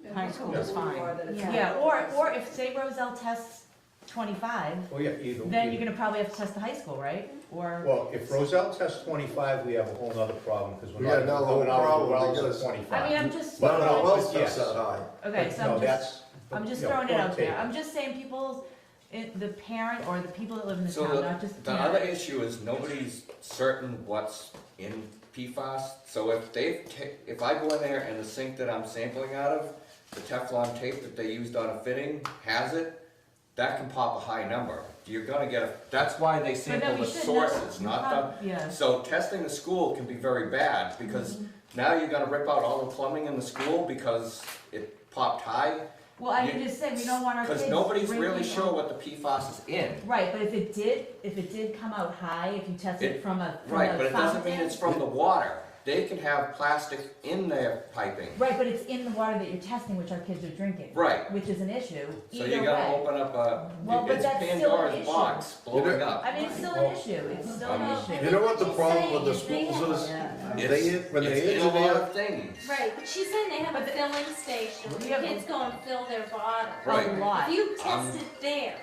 And High we school know is who you fine. are, that it's yeah, not- or if, say Roselle tests 25, Oh, yeah, either. then you're gonna probably have to test the high school, right? Or, Well, if Roselle tests 25, we have a whole nother problem, because we're Yeah, not now the coming whole out of the problem wells because- at 25. I mean, I'm just, Well, No, no, no, but wells yes. test that high. okay, But so no, I'm just, that's- I'm just you know, throwing it point out there, taken. I'm just saying people, the parent or the people that live in the So town, not just. the other issue is nobody's certain what's in PFAS, so if I go in there and the sink that I'm sampling out of, the Teflon tape that they used on a fitting has it, that can pop a high number. You're gonna get that's why they sample the sources, not the. Yeah. So testing the school can be very bad, because now you're gonna rip out all the plumbing in the school because it popped high. Well, I can just say, we don't want our kids. Because nobody's drinking really sure from- what the PFAS is in. Right, but if it did come out high, if you test it from a Right, but it doesn't mean fountain- it's from the water. They can have plastic in their piping. Right, but it's in the water that you're testing, which our kids are drinking. Right. Which is an issue, So either you're gonna way. open up a, Well, but it's that's still an Pandora's issue. box blowing up. I mean, it's still an issue, it's still an issue. You know what the problem with the They have- schools is? It's, When they it's in a lot engineer, of things. Right, but she's saying they have a But the- filling station, We the have- kids go and fill their bottle. Right. A lot. If you test it there,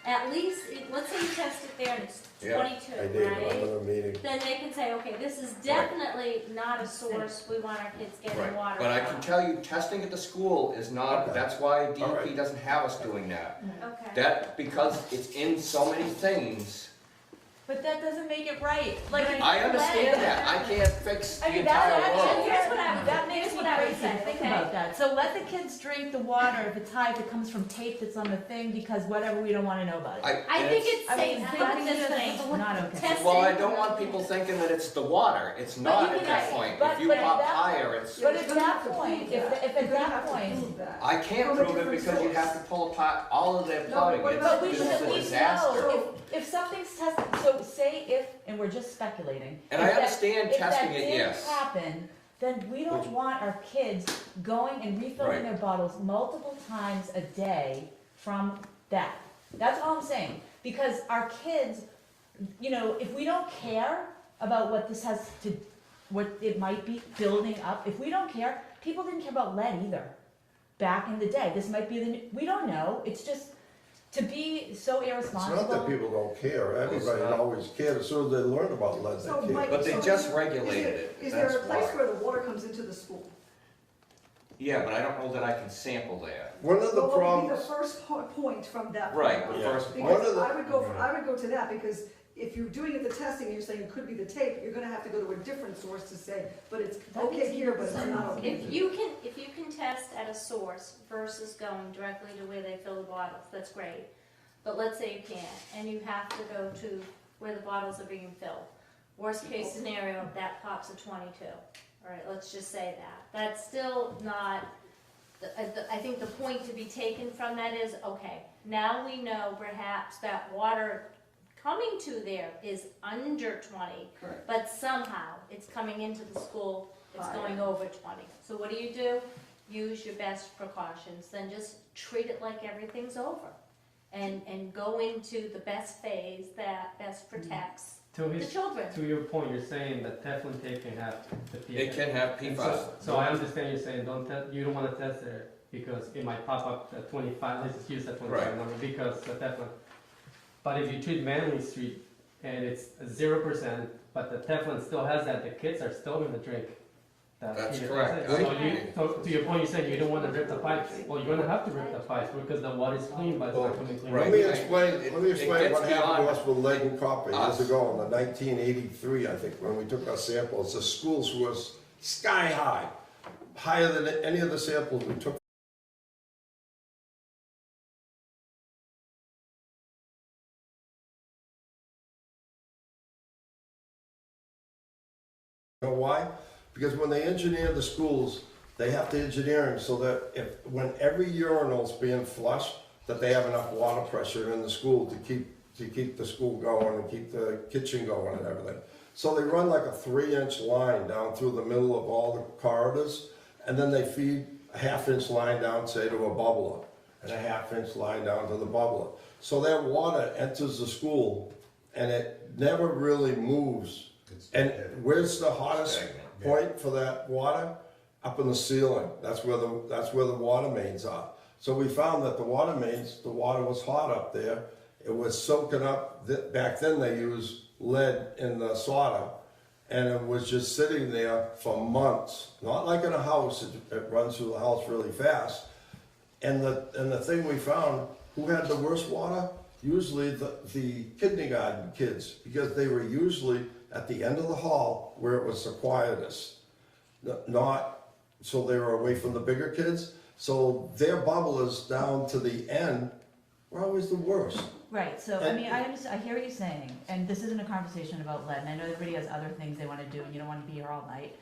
at least, let's say you test it there and it's Yeah, 22, I did, I'm right? in a meeting. Then they can say, okay, this is definitely not a source we want our kids getting Right, water but I from. can tell you, testing at the school is not, Okay. that's why All DEP right. doesn't have us doing that. Okay. That, because it's in so many things, But that doesn't make it right, like. I understand that, I can't fix the entire world. Here's what I would- That makes here's me what I would crazy say, to think okay? about that. So let the kids drink the water if it's high, if it comes from tape that's on the thing, because whatever, we don't wanna know about it. I think it's I mean, safe, that's think this just thing. not okay. Testing. Well, I don't want people thinking that it's the water, it's not you at can- that point. but- If you but at pop that- higher, it's, But You're at gonna that have to point, prove if that. at You're gonna that have to point, prove that. I can't From a prove it different because you source. have to pull apart all of their No, plumbing, but it's, but we this should is at a least disaster. know, if something's tested, so say if, and we're just speculating. And if I that- understand testing it, yes. If that did happen, then we don't want our kids going and refilling Right. their bottles multiple times a day from that. That's all I'm saying, because our kids, you know, if we don't care about what this has to, what it might be building up, if we don't care, people didn't care about lead either, back in the day. This might be the new, we don't know, it's just, to be so It's irresponsible. not that people don't care, everybody not. always cared, as soon as they learn about lead, So, they care. Mike, But they so just is regulated there- it, Is there that's a place why. where the water comes into the school? Yeah, but I don't know that I can sample there. One of the Well, what would be the problems, first point from that? Right, point? the Yeah. first One Because of the- I would go to that, because if you're doing the testing and you're saying it could be the tape, you're gonna have to go to a different source to say, but it's That okay makes here, but it's not okay. If you can test at a source versus going directly to where they fill the bottles, that's great. But let's say you can't, and you have to go to where the bottles are being filled. Worst case scenario, that pops a 22. All right, let's just say that. That's still not, I think the point to be taken from that is, okay, now we know perhaps that water coming to there is under 20, Correct. but somehow it's coming into the school, it's Higher. going over 20. So what do? Use your best precautions, then just treat it like everything's over. And go into the best phase that best protects To the children. to your point, you're saying that Teflon tape can have the PFAS. It can have And PFAS. so I understand you're saying you don't want to test there because it might pop up at 25. Let's just use that 25 Right. number because the Teflon. But if you treat Manley Street and it's 0%, but the Teflon still has that, the kids are still going to drink that. That's PFAS. correct. So to your point, you're saying you don't want to rip the pipes. Well, you're going to have to rip the pipes because the water's clean, but it's not coming clean. Right. Let me It explain gets what happened to beyond us with lead and copper years us. ago in the 1983, I think, when we took our samples. The schools was sky high, higher than any of the samples we took. You know why? Because when they engineer the schools, they have to engineer them so that when every urinal's being flushed, that they have enough water pressure in the school to keep the school going and keep the kitchen going and everything. So they run like a 3-inch line down through the middle of all the corridors, and then they feed a 1/2-inch line down, say, to a bubbler, and a 1/2-inch line down to the bubbler. So that water enters the school, and it never really moves. And where's the hottest Stagnant. point for that water? Up in the ceiling. That's where the water mains are. So we found that the water mains, the water was hot up there. It was soaking up. Back then they used lead in the solder, and it was just sitting there for months. Not like in a house; it runs through the house really fast. And the thing we found, who had the worst water? Usually the kindergarten kids, because they were usually at the end of the hall where it was the quietest. Not, so they were away from the bigger kids. So their bubblers down to the end were always the worst. Right, so, I And- mean, I hear what you're saying, and this isn't a conversation about lead, and I know everybody has other things they wanna do, and you don't wanna be here all night.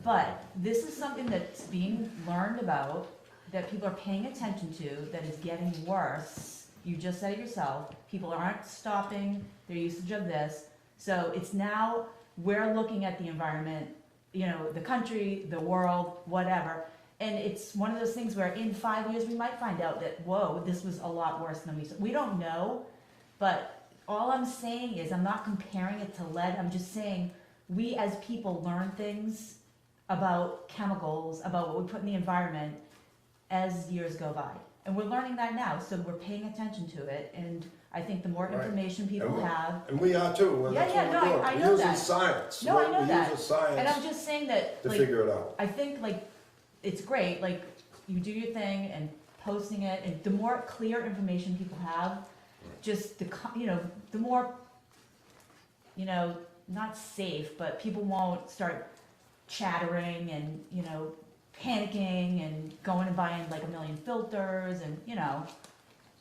But this is something that's being learned about, that people are paying attention to, that is getting worse. You just said it yourself, people aren't stopping their usage of this, so it's now, we're looking at the environment, you know, the country, the world, whatever, and it's one of those things where in 5 years, we might find out that, whoa, this was a lot worse than we don't know, but all I'm saying is, I'm not comparing it to lead, I'm just saying, we as people learn things about chemicals, about what we put in the environment as years go by. And we're learning that now, so we're paying attention to it, and I think the more Right. information people And we- have, And we are too. Well, Yeah, that's yeah, what no, we're doing. I We're know using that. science. No, I know that. We're using science and I'm just saying that, to like, figure it out. I think, like, it's great, like, you do your thing and posting it, and the more clear information people have, just you know, the more, you know, not safe, but people won't start chattering and, you know, panicking and going and buying like 1,000,000 filters and, you know,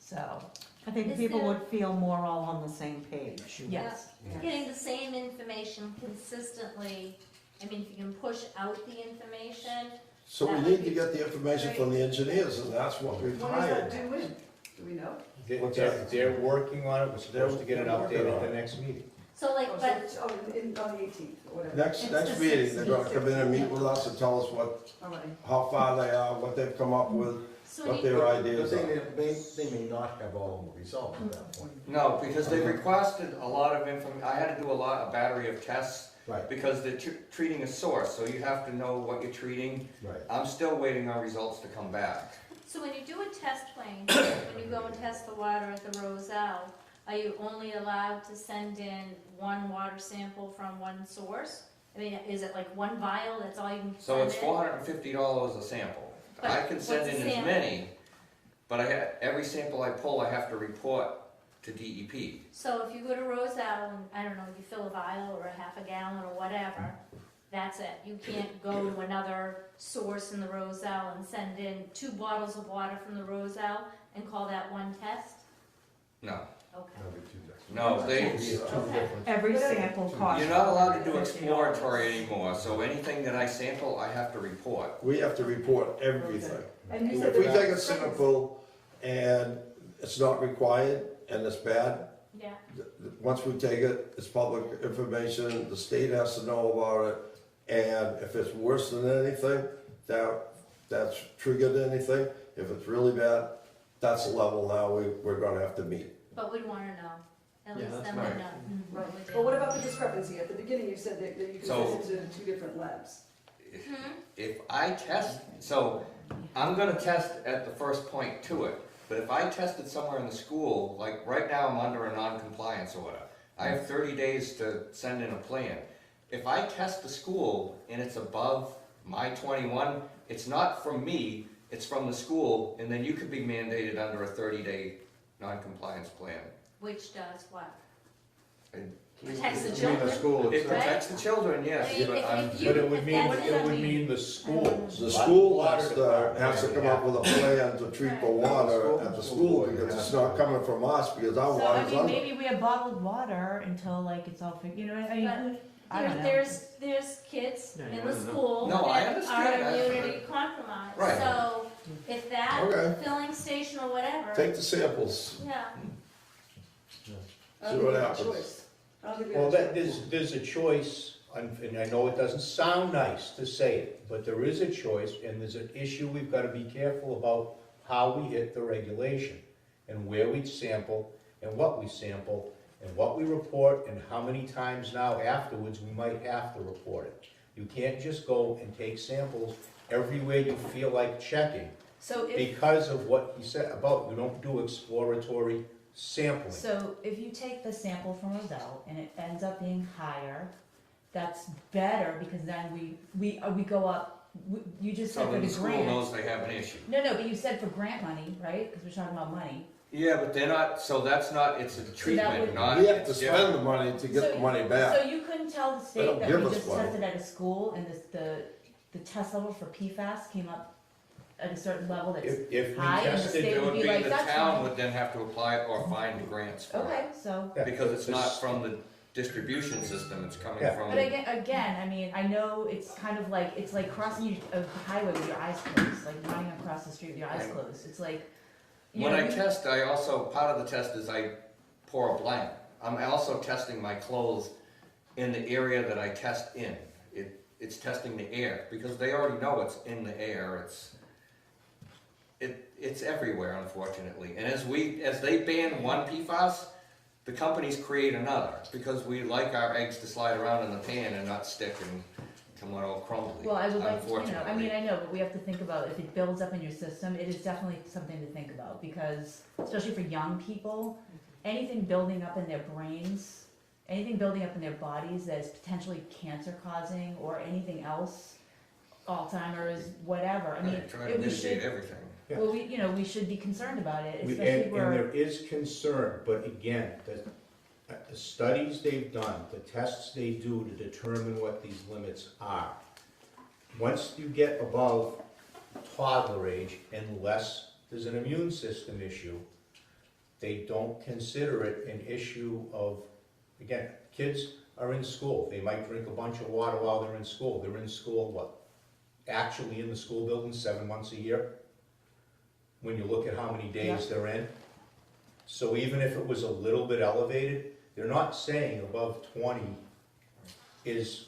so, I think Is people there- would feel more all on the same page. yes. Getting the same information consistently, I mean, if you can push out the information, So we That need would to be get the information from the engineers, and that's what we've When is that hired. due in? Do we know? They're working on it, we're supposed to get an They're working update on at the it. next meeting. so like, Oh, so but it's- on the 18th, or whatever. Next It's next the meeting, they're gonna 16th. come in and meet with us and tell us All right. how far they are, what they've come up with, so what you, their But ideas they are. they may not have all the results at that point. No, because they requested a lot of I had to do a battery of tests, Right, because they're treating a source, so you have to know what you're treating. right. I'm still waiting on results to come back. so when you do a test plane, when you go and test the water at the Roselle, are you only allowed to send in one water sample from one source? I mean, is it like one vial, that's all you can So send it's in? $450 a sample. But I can send what's in the as sample? many, but every sample I pull, I have to report to DEP. So if you go to Roselle and, I don't know, you fill a vial or a half a gallon or whatever, that's it. You can't go to another source in the Roselle and send in 2 bottles of water from the Roselle and call that one test? No, Okay. no, they, Okay. Every sample costs. you're not allowed to do exploratory anymore, so anything that I sample, I have to report. We have to report everything. And you If said we there's take a discrepancy. sample and it's not required and it's bad, Yeah. once we take it, it's public information, the state has to know about it. And if it's worse than anything, that's triggered anything. If it's really bad, that's a level now we're gonna have to meet. But we'd wanna know. At Yeah, least that's then we right. know. Right, what we're but what doing. about the discrepancy? At the beginning, you said that you could So- send it to 2 different labs. If I test, so I'm gonna test at the first point to it, but if I tested somewhere in the school, like right now I'm under a non-compliance order, I have 30 days to send in a plan. If I test the school and it's above my 21, it's not from me, it's from the school, and then you could be mandated under a 30-day non-compliance plan. Which does what? And Protects the You mean children? the school It itself? protects the children, yes, I mean, but I'm, if you- But it would mean, that's it would something- mean the schools. The school water has to department. come up with a plan to treat the water at the school because it's not coming from us because our So, I water's mean, under. maybe we have bottled water until like it's all figured, you know, I mean, I don't know. There's kids Yeah, you in the wouldn't know. school No, I that understand are that. immunity compromised. Right. So if that Okay. filling station or whatever, Take the samples, yeah, I See don't what think we have a happens. choice. I don't think we Well, have a that, choice. there's a choice, and I know it doesn't sound nice to say it, but there is a choice, and there's an issue we've gotta be careful about how we hit the regulation, and where we sample, and what we sample, and what we report, and how many times now afterwards we might have to report it. You can't just go and take samples everywhere you feel like checking, So if, because of what he said about, you don't do exploratory sampling. so if you take the sample from Roselle and it ends up being higher, that's better because then we go up, you just said so for then the the school grant. knows they have an issue. No, but you said for grant money, right? Because we're talking about money. Yeah, but they're not, so that's not, it's a treatment, would- not. we have to it's spend different. the money to get the So- money back. So you couldn't tell the They state don't that give we us just money. tested at a school and the test level for PFAS came up at a certain level that's If we high and the tested, state It would would be be like, the that's town fine. would then have to apply or find grants for it. Okay, so, yeah, Because it's this- not from the distribution system, it's coming Yeah. from. but again, I mean, I know it's kind of like, it's like crossing a highway with your eyes closed, like running across the street with your eyes Right. closed. It's like, you When know, I you- test, I also, part of the test is I pour a blank. I'm also testing my clothes in the area that I test in. It's testing the air, because they already know it's in the air, it's everywhere unfortunately. And as they ban one PFAS, the companies create another, because we like our eggs to slide around in the pan and not stick and come out all crumbly, well, I would like, you know, unfortunately. I mean, I know, but we have to think about if it builds up in your system, it is definitely something to think about because, especially for young people, anything building up in their brains, anything building up in their bodies that is potentially cancer causing or anything else, Alzheimer's, whatever, I mean, They try to we mitigate should, everything. Yeah. well, we should be concerned about it, We- especially And where, there is concern, but again, the studies they've done, the tests they do to determine what these limits are, once you get above toddler age, unless there's an immune system issue, they don't consider it an issue of, again, kids are in school, they might drink a bunch of water while they're in school, they're in school, what? Actually in the school building 7 months a year? When you look at how many days they're in. So even if it was a little bit elevated, they're not saying above 20 is,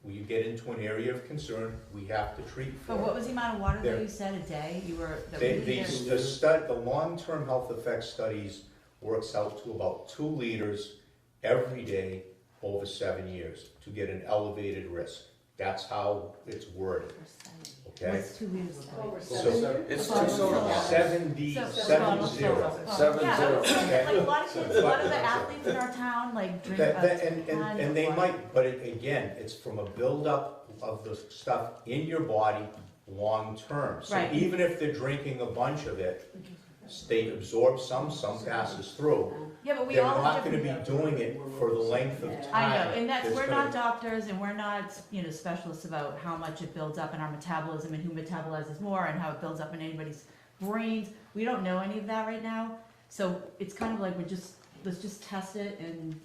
when you get into an area of concern, we have to treat for but what it. was the amount of water that There- you said a day, you were, that They, we did? the long-term health effects studies works out to about 2 liters every day over 7 years to get an elevated risk. That's how it's worded, okay? What's 2 liters of Over water? So- 7 years? It's About two soda soda. bottles. 70, So- 70. Yeah, I would say that, like a lot of kids, a lot of the Okay. athletes in our town, like drink And they might, but again, it's from a buildup of the stuff in your body long-term. So Right. even if they're drinking a bunch of it, They absorb some passes through. Yeah, but we They're all have not gonna different. be doing it for the length of time. I know, and that's, we're gonna- not doctors and we're not, specialists about how much it builds up in our metabolism and who metabolizes more and how it builds up in anybody's brains. We don't know any of that right now, so it's kind of like let's just test it and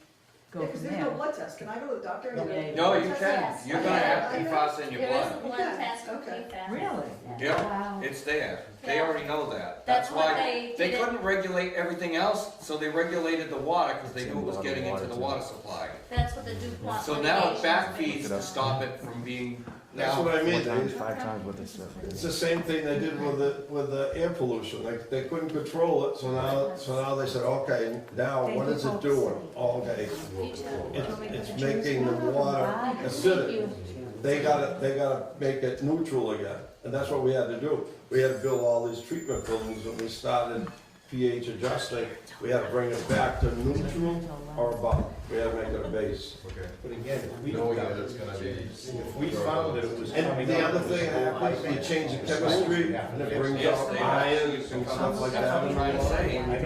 go Because from there's no there. blood test, can I go to the doctor and No. get a No, blood you test? can, Yes. you're gonna have PFAS in your There is a blood. blood Okay, test for okay. PFAS. Really? Yeah, Wow. it's there, they Yeah. already know that. That's what why they they did. couldn't regulate everything else, so they regulated the water, cause they knew it was getting into the water supply. That's what the DuPont So now it litigation back is feeds to stop it from being, That's now, what I mean, Five times what they said. it's the same thing they did with the air pollution, they couldn't control it, so now they said, okay, now what is it doing? Okay, it's making the water acidic. They gotta make it neutral again, and that's what we had to do. We had to build all these treatment buildings, and we started pH adjusting, we had to bring it back to neutral or above, we had to make it a base. Okay. But again, if we, Knowing that it's gonna be. if we found that it was And coming the up other with thing low happens, you change the chemistry, and it brings yes, out they ions have, and stuff like that. that's what I'm trying to say, You you bring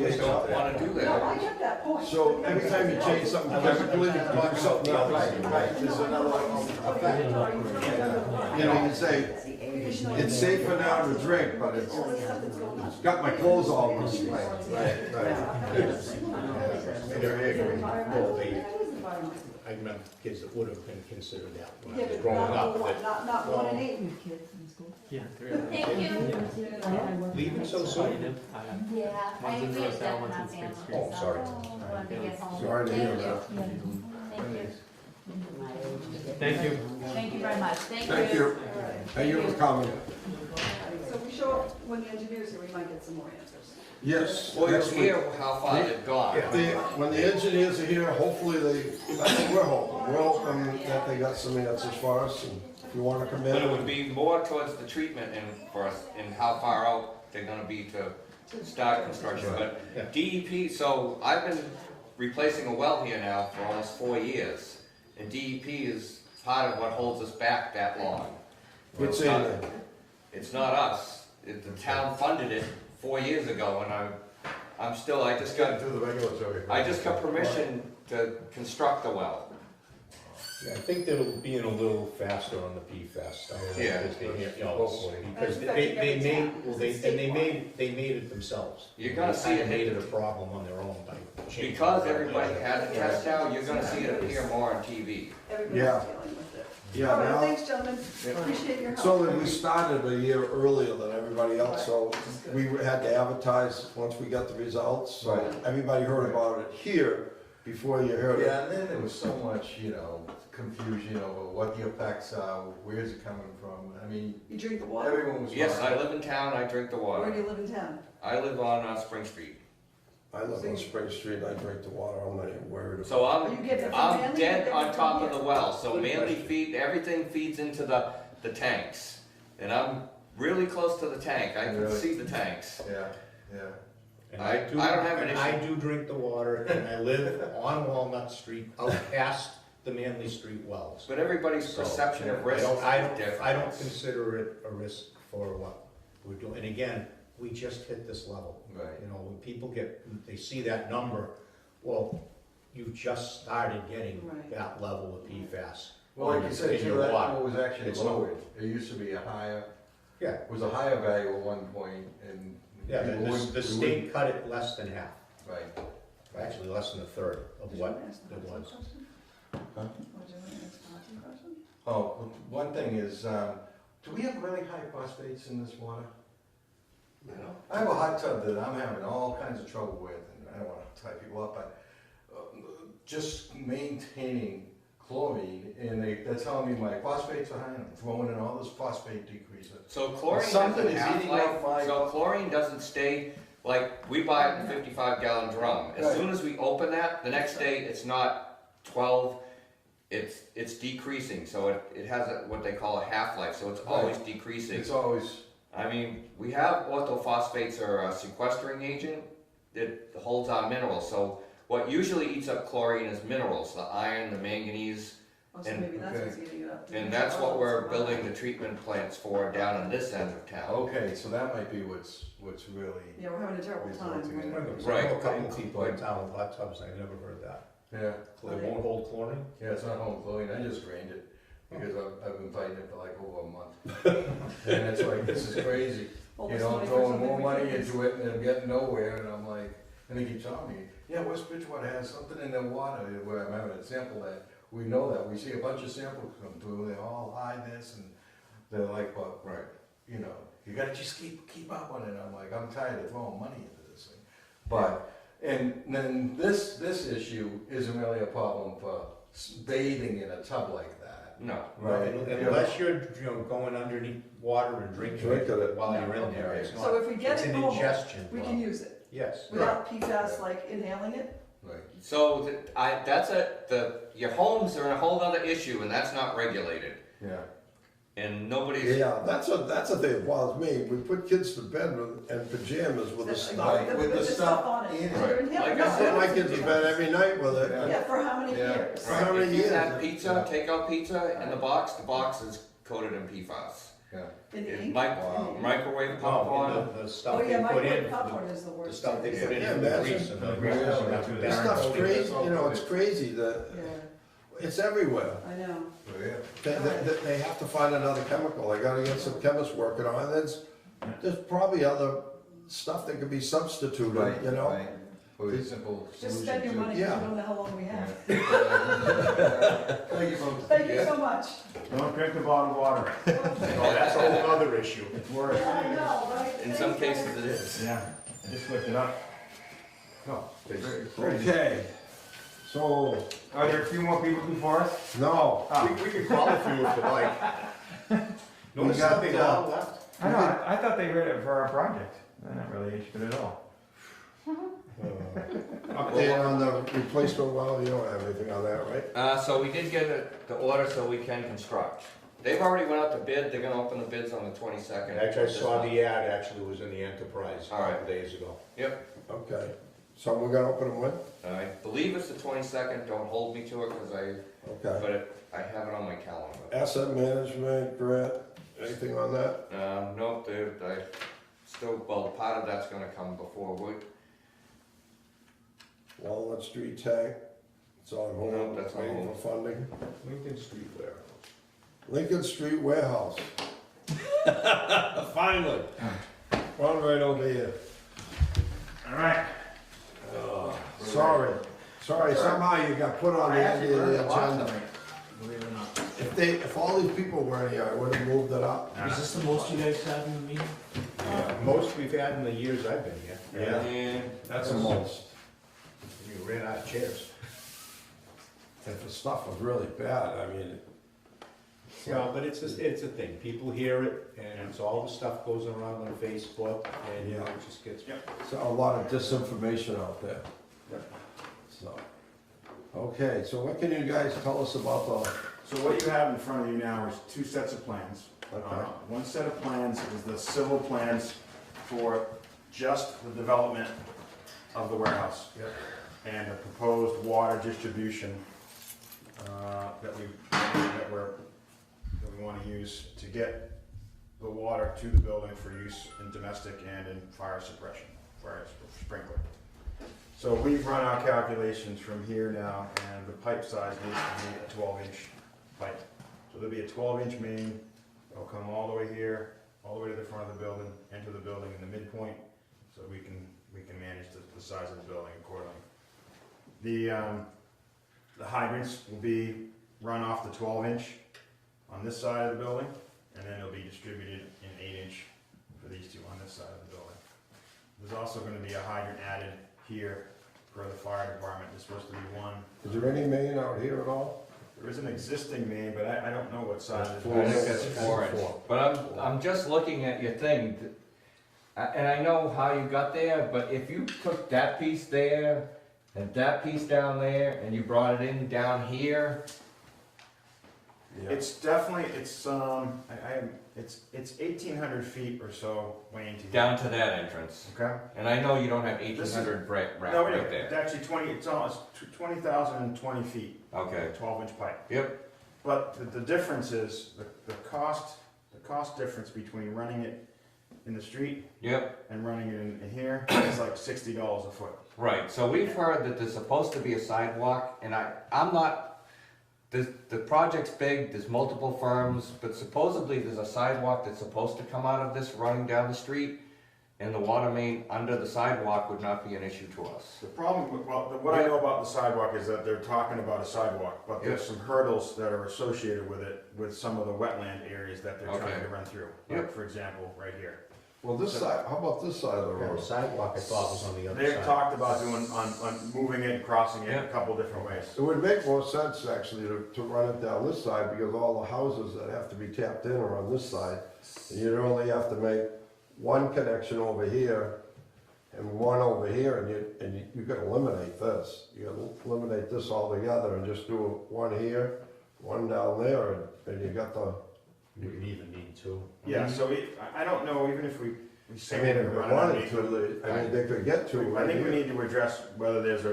the pH up. don't wanna do No, that. I get that point. So every time you change something chemically, you do something else. Right, there's another effect. You know, you say, it's safer now to drink, but it's got my clothes all messy. Well, I remember kids that would have been considered that when I Yeah, was but growing not up. one, not one in eight. Yeah, three of them. Thank you. Leaving so I soon? did. I have. Yeah, I One's in agree with Roselle, that in one's our in family. Sixth Street. Oh, sorry. Wanted to get home. Sorry to hear Thank you. that. Thank you. Thank you. Thank you very much. Thank you. Thank you for coming. So we show up when the engineer's here, we might get some more answers. Yes. Well, next you'll week. hear how far they've gone. When the engineers are here, hopefully that's what we're hoping that they got some answers for us, and if you wanna come But it in. would be more towards the treatment and for us, and how far out they're gonna be to start construction, Yeah. but DEP, so I've been replacing a well here now for almost 4 years, and DEP is part of what holds us back that long. Good It's seeing not- you. It's not us, the town funded it 4 years ago, and I just got Do the regulatory. permission to construct the well. Yeah, I think they'll be in a little faster on the PFAS stuff. Yeah. Because they, Hopefully. because they made it themselves. You're gonna see They it. made it a problem on their own by changing. Because the everybody regulation. has a test now, you're gonna see it appear more on TV. Everybody's Yeah. dealing with it. Yeah, All right, now, thanks, gentlemen, appreciate your help. so that we started a year earlier than everybody else, so we had to advertise once we got the results, so Right. everybody heard about it here before you heard it. Yeah, and then there was so much, confusion over what the effects are, where's it coming from, I mean, You drink the water? everyone was. Yes, I fine. live in town, I drink the Where do water. you live in town? I live on Spring Street. I live on Spring Street, I drink the water, I'm not even worried about it. So You get it from I'm Manly, dead you get on it top from of the here? well, so Good mainly question. everything feeds into the tanks. And I'm really close to the tank, I can Really? see the tanks. Yeah, yeah. And I don't have an and I do drink the water, and I live on Walnut Street, out past the Manley Street wells. But everybody's So, perception of I risk don't, I is don't, different. I don't consider it a risk for what we're doing. And again, we just hit this level. Right. When people they see that number, well, you've just started getting Right. that level of PFAS. Well, like you said, in your that water. number was actually It's lowered, it used to be a higher, Yeah, was a higher value at one point, and. yeah, people wouldn't- the we state cut it less than half, wouldn't- Right. actually less than a third of Did you what want to ask it Martin a was. question? Huh? Would you want to ask Martin a question? Oh, one thing is, do we have really high phosphates in this water? I have a hot tub that I'm having all kinds of trouble with, and I don't wanna tie people up, but just maintaining chlorine, and they're telling me my phosphates are high, and I'm throwing in all this phosphate decreaser. So chlorine Something doesn't is eating up half-life, my- so chlorine doesn't stay, like, we buy it in a 55-gallon drum. As Right. soon as we open that, the next day, it's not 12, it's decreasing, so it has what they call a half-life, so it's always decreasing. It's always, I mean, we have orthophosphates are a sequestering agent that holds our minerals, so what usually eats up chlorine is minerals, the iron, the manganese, Oh, so maybe that's what's eating it up. And that's what we're building the treatment plants for down in this end of town. Okay, so that might be what's really, Yeah, we're having a terrible time. Resulting in- right? Right. I know a couple of people in town with hot tubs, I've never heard that. yeah. They won't hold chlorine? Yeah, it's not home chlorine, I just drained it, because I've been fighting it for like over a month. And it's like, this is crazy, All you this know, I'm money for throwing something more money ridiculous. into it and I'm getting nowhere, and I'm like, and they keep telling me, yeah, West Bridgewater has something in their water, where I'm having a sample that, we know that, we see a bunch of samples come through, they all hide this, and they're like, well, Right. you know, you gotta just keep up on it, I'm like, I'm tired of throwing money into this thing. But, and then this issue isn't really a problem for bathing in a tub like that. No. Right. Unless you're, going underneath water and drinking it while you're in there, it's So not, if we get it's it an normal, ingestion we can problem. use it, Yes. without PFAS like inhaling it? Right. So your homes are a whole other issue, and that's not regulated. Yeah. And nobody's, Yeah, that's a thing that bothers me. We put kids to bed in pajamas with the That's stuff. With the stuff on it. in So you're it. inhaling- Like I I said, put my kids to bed every night with it. Yeah. Yeah, for how many Yeah. years? How many if you years? have pizza, takeout pizza in the box is coated in PFAS. Yeah. In the It ink? might- Wow. Microwave No, popcorn. the Oh, stuff they yeah, put microwave in, popcorn is the the worst. stuff they too. put in Yeah, for the imagine. grease and the Yeah. grease. This stuff's crazy, you know, it's crazy that Yeah, it's everywhere. I know. Oh, yeah. They have to find another chemical. I gotta get some chemists working on it. There's probably other stuff that could be substituted, you know? Right. For a simple Just solution spend your to- money, 'cause you Yeah. don't know how long we have. Thank you, folks. Thank you so much. Don't drink the bottled water. No, that's a whole other issue. It's worse. Yeah, I know, right? In some cases it is. Yeah, I just looked it up. No, it's Okay, so, Are there a few more people before us? no, We could call a few if you like. No, We there's got, nothing all left. I know, I thought they read it for our project. They're not really interested at all. update on the replacement well, you don't have anything on that, right? So we did get the order so we can construct. They've already went out to bid, they're gonna open the bids on the 22nd. Actually, I saw the ad, actually was in the Enterprise a All right. couple days ago. Yep, Okay, so we're gonna open them when? I believe it's the 22nd, don't hold me to it, Okay. but I have it on my calendar. Asset management, grant, anything on that? Nope, I still, well, part of that's gonna come before we, Walnut Street tank, it's on No, hold, that's on waiting hold. for funding. Lincoln Street Warehouse. Lincoln Street Warehouse. Finally. One right over here. All right. Sorry, somehow you got put on the end of the agenda. Believe it or not. If all these people weren't here, I would've moved it up. Is this the most you guys had in the meeting? Most we've had in the years I've been here. and That's the most. We ran out of chairs. If the stuff was really bad, I mean, Yeah, but it's a thing. People hear it, and it's all the stuff goes around on Facebook, and Yeah. it just gets. it's a lot of disinformation out there. So, okay, so what can you guys tell us about the, So what you have in front of you now is two sets of plans. Okay. One set of plans is the civil plans for just the development of the warehouse. Yep. And the proposed water distribution that we want to use to get the water to the building for use in domestic and in fire suppression, fire sprinkler. So we've run our calculations from here now, and the pipe size needs to be a 12-inch pipe. So there'll be a 12-inch main, it'll come all the way here, all the way to the front of the building, enter the building in the midpoint, so we can manage the size of the building accordingly. The hydrants will be run off the 12-inch on this side of the building, and then it'll be distributed in 8-inch for these two on this side of the building. There's also gonna be a hydrant added here for the fire department. There's supposed to be one. is there any main out here at all? There is an existing main, but I don't know what size it I think is. that's 4 inch. But I'm just looking at your thing, and I know how you got there, but if you took that piece there and that piece down there, and you brought it in down here, It's definitely, it's 1,800 feet or so, Wayne, to get. down to that entrance. Okay? And I know you don't have 1,800 wrap No, we right don't. It's there. actually 20,020 feet, Okay, 12-inch pipe. yep, but the difference is, the cost difference between running it in the street Yep, and running it in here is like $60 a foot. right, so we've heard that there's supposed to be a sidewalk, and I'm not, the project's big, there's multiple firms, but supposedly there's a sidewalk that's supposed to come out of this running down the street, and the water main under the sidewalk would not be an issue to us. The problem with, what I know about the sidewalk is that they're talking about a sidewalk, but there's some hurdles that are associated with it, with some of the wetland areas that they're trying to run through. Like, for example, right here. Well, this side, how about this side of the The road? sidewalk, I thought, was on the other They've side. talked about doing, on moving it and crossing it a couple different ways. It would make more sense actually to run it down this side because all the houses that have to be tapped in are on this side. And you'd only have to make one connection over here and one over here, and you gotta eliminate this. You gotta eliminate this altogether and just do one here, one down there, and you got the. We would even need two. Yeah, so I don't know, even if we I say mean, we're if we running wanted underneath it, to, I mean, they could get to. I right think we here. need to address whether there's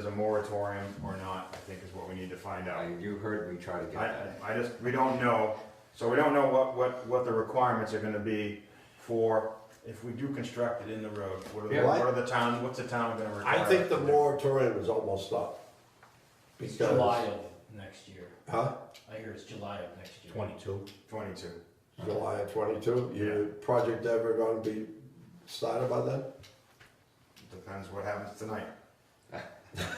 a moratorium or not, I think is what we need to find out. You heard me try to get that. We don't know, so we don't know what the requirements are gonna be for, if we do construct it in the road, what's the town gonna require? I think the moratorium is almost up. It's Because- July of next year. Huh? I hear it's July of next year. 22. 22. July of 22, your project ever gonna be started by then? Depends what happens tonight.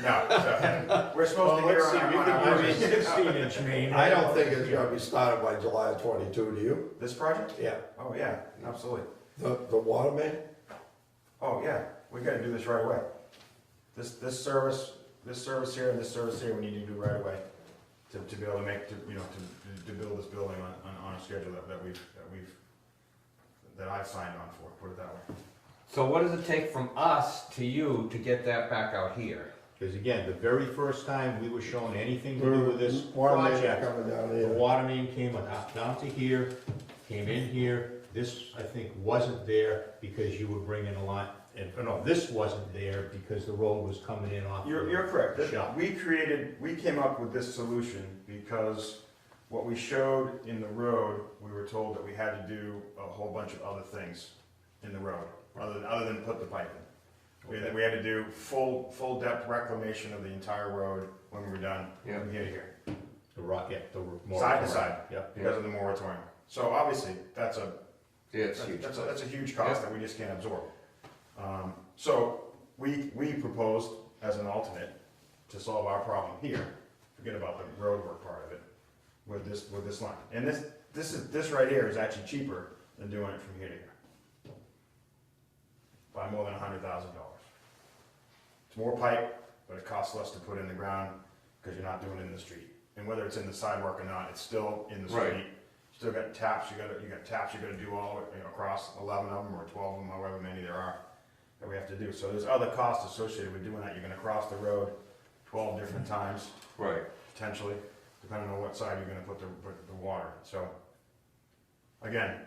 No, so, we're supposed to hear let's see, on we our. could use a 16-inch main. I don't think it's gonna be started by July of 22, do you? This project? Yeah. Oh, yeah, absolutely. The water main? Oh, yeah, we gotta do this right away. This service here and this service here, we need to do right away to be able to make, to build this building on a schedule that I've signed on for, put it that way. So what does it take from us to you to get that back out here? Because again, the very first time we were shown anything to do with this Water main project, coming down the here. water main came down to here, came in here. This, I think, wasn't there because you were bringing a lot, and, no, this wasn't there because the road was coming in off. You're correct. the shop. We came up with this solution because what we showed in the road, we were told that we had to do a whole bunch of other things in the road, other than put the pipe in. We had to do full depth reclamation of the entire road when we were done, from here to here. The rock, yeah, the Side to side, Yep. because of the moratorium. So obviously, that's a Huge. That's a huge cost that we just can't absorb. So we proposed as an alternate to solve our problem here, forget about the road work part of it, with this line. And this right here is actually cheaper than doing it from here to here. By more than $100,000. It's more pipe, but it costs less to put in the ground because you're not doing it in the street. And whether it's in the sidewalk or not, it's still in the street. Right. Still got taps, you got taps you gotta do all, across 11 of them or 12 of them, however many there are, that we have to do. So there's other costs associated with doing that. You're gonna cross the road 12 different times, Right. potentially, depending on what side you're gonna put the water. So, again,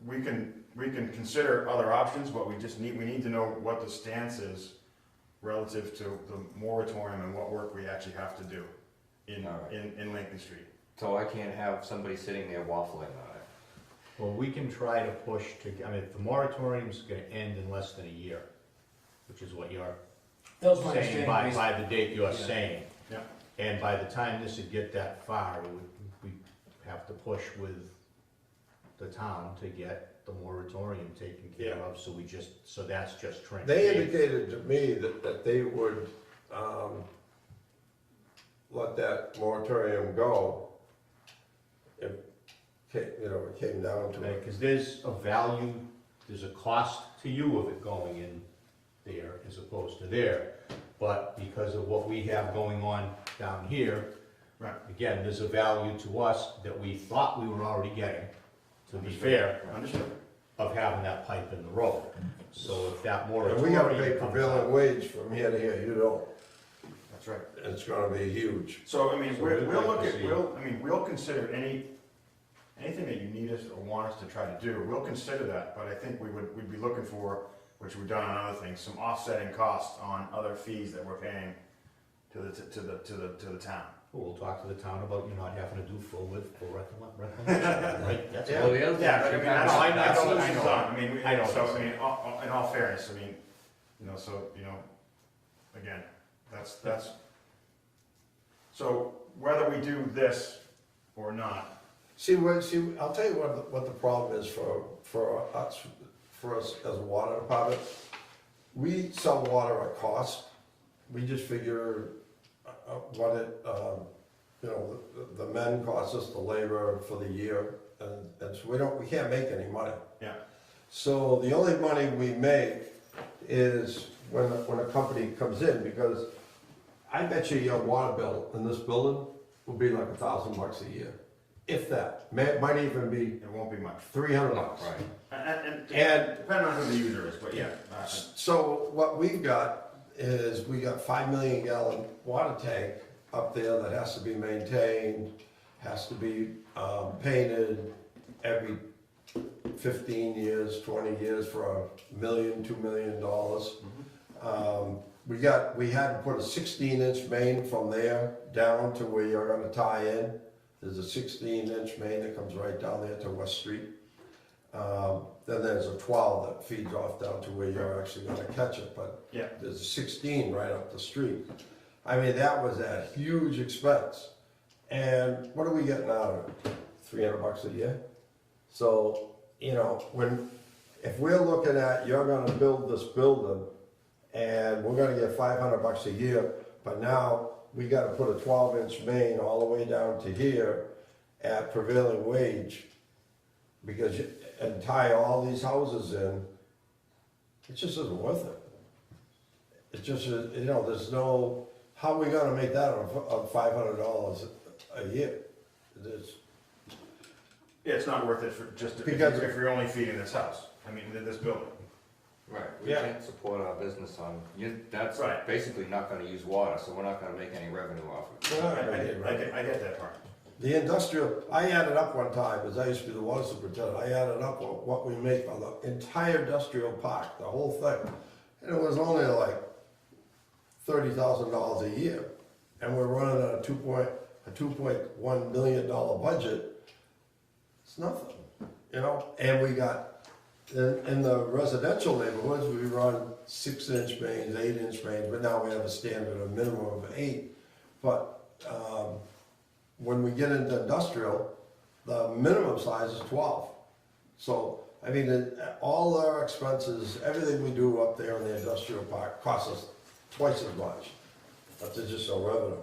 we can consider other options, but we need to know what the stance is relative to the moratorium and what work we actually have to do in Lincoln Street. So I can't have somebody sitting there waffling on it. Well, we can try to push to, I mean, the moratorium's gonna end in less than a year, which is what you're That was my saying understanding. by the date you're saying. Yeah. And by the time this would get that far, we'd have to push with the town to get the moratorium taken care of, so that's just trend. They indicated to me that they would, let that moratorium go if, it came down to it. Because there's a value, there's a cost to you of it going in there as opposed to there. But because of what we have going on down here, Right. again, there's a value to us that we thought we were already getting, to be fair, Understood. of having that pipe in the road. So if that And moratorium we gotta pay comes prevailing out- wage from here to here, you don't. That's right. It's gonna be huge. So, I mean, So we'll we'd like look to at, see- we'll consider anything that you need us or want us to try to do, we'll consider that, but I think we'd be looking for, which we've done on other things, some offsetting costs on other fees that we're paying to the town. We'll talk to the town about you not having to do full width, full reclamation, right? That's Well, the other thing. Yeah, but I mean, that's, No, I know, that's I know, what I this is know. on, I mean, I know so, this. I mean, in all fairness, I mean, you know, so, you know, again, that's, so whether we do this or not, See, I'll tell you what the problem is for us as a water department. We sell water at cost. We just figure what it, you know, the men cost us the labor for the year, and so we can't make any money. yeah, So the only money we make is when a company comes in, because I bet you your water bill in this building will be like $1,000 a year. If that, might even be it won't be much. $300. Right. And And depending on who the user is, but yeah. so what we've got is we got 5 million gallon water tank up there that has to be maintained, has to be painted every 15 years, 20 years for $1 million, $2 million. We had to put a 16-inch main from there down to where you're gonna tie in. There's a 16-inch main that comes right down there to West Street. Then there's a 12 that feeds off down to where you're actually gonna catch it, but Yeah. there's a 16 right up the street. I mean, that was a huge expense. And what are we getting out of it? $300 a year? So, you know, if we're looking at, you're gonna build this building and we're gonna get $500 a year, but now we gotta put a 12-inch main all the way down to here at prevailing wage, and tie all these houses in, it just isn't worth it. It just, you know, there's no, how are we gonna make that on $500 a year? Yeah, it's not worth it for just, if you're only feeding this house, I mean, this building. Right, we Yeah. can't support our business on, that's Right. basically not gonna use water, so we're not gonna make any revenue off of it. We're not gonna I make it, right? get that part. The industrial, I added up one time, as I used to be the water superintendent, I added up what we make on the entire industrial park, the whole thing. And it was only like $30,000 a year. And we're running a $2.1 million budget. It's nothing, you know? And we got, in the residential neighborhoods, we run 6-inch mains, 8-inch mains, but now we have a standard, a minimum of 8. But, when we get into industrial, the minimum size is 12. So, I mean, all our expenses, everything we do up there in the industrial park costs us twice as much. But there's just no revenue.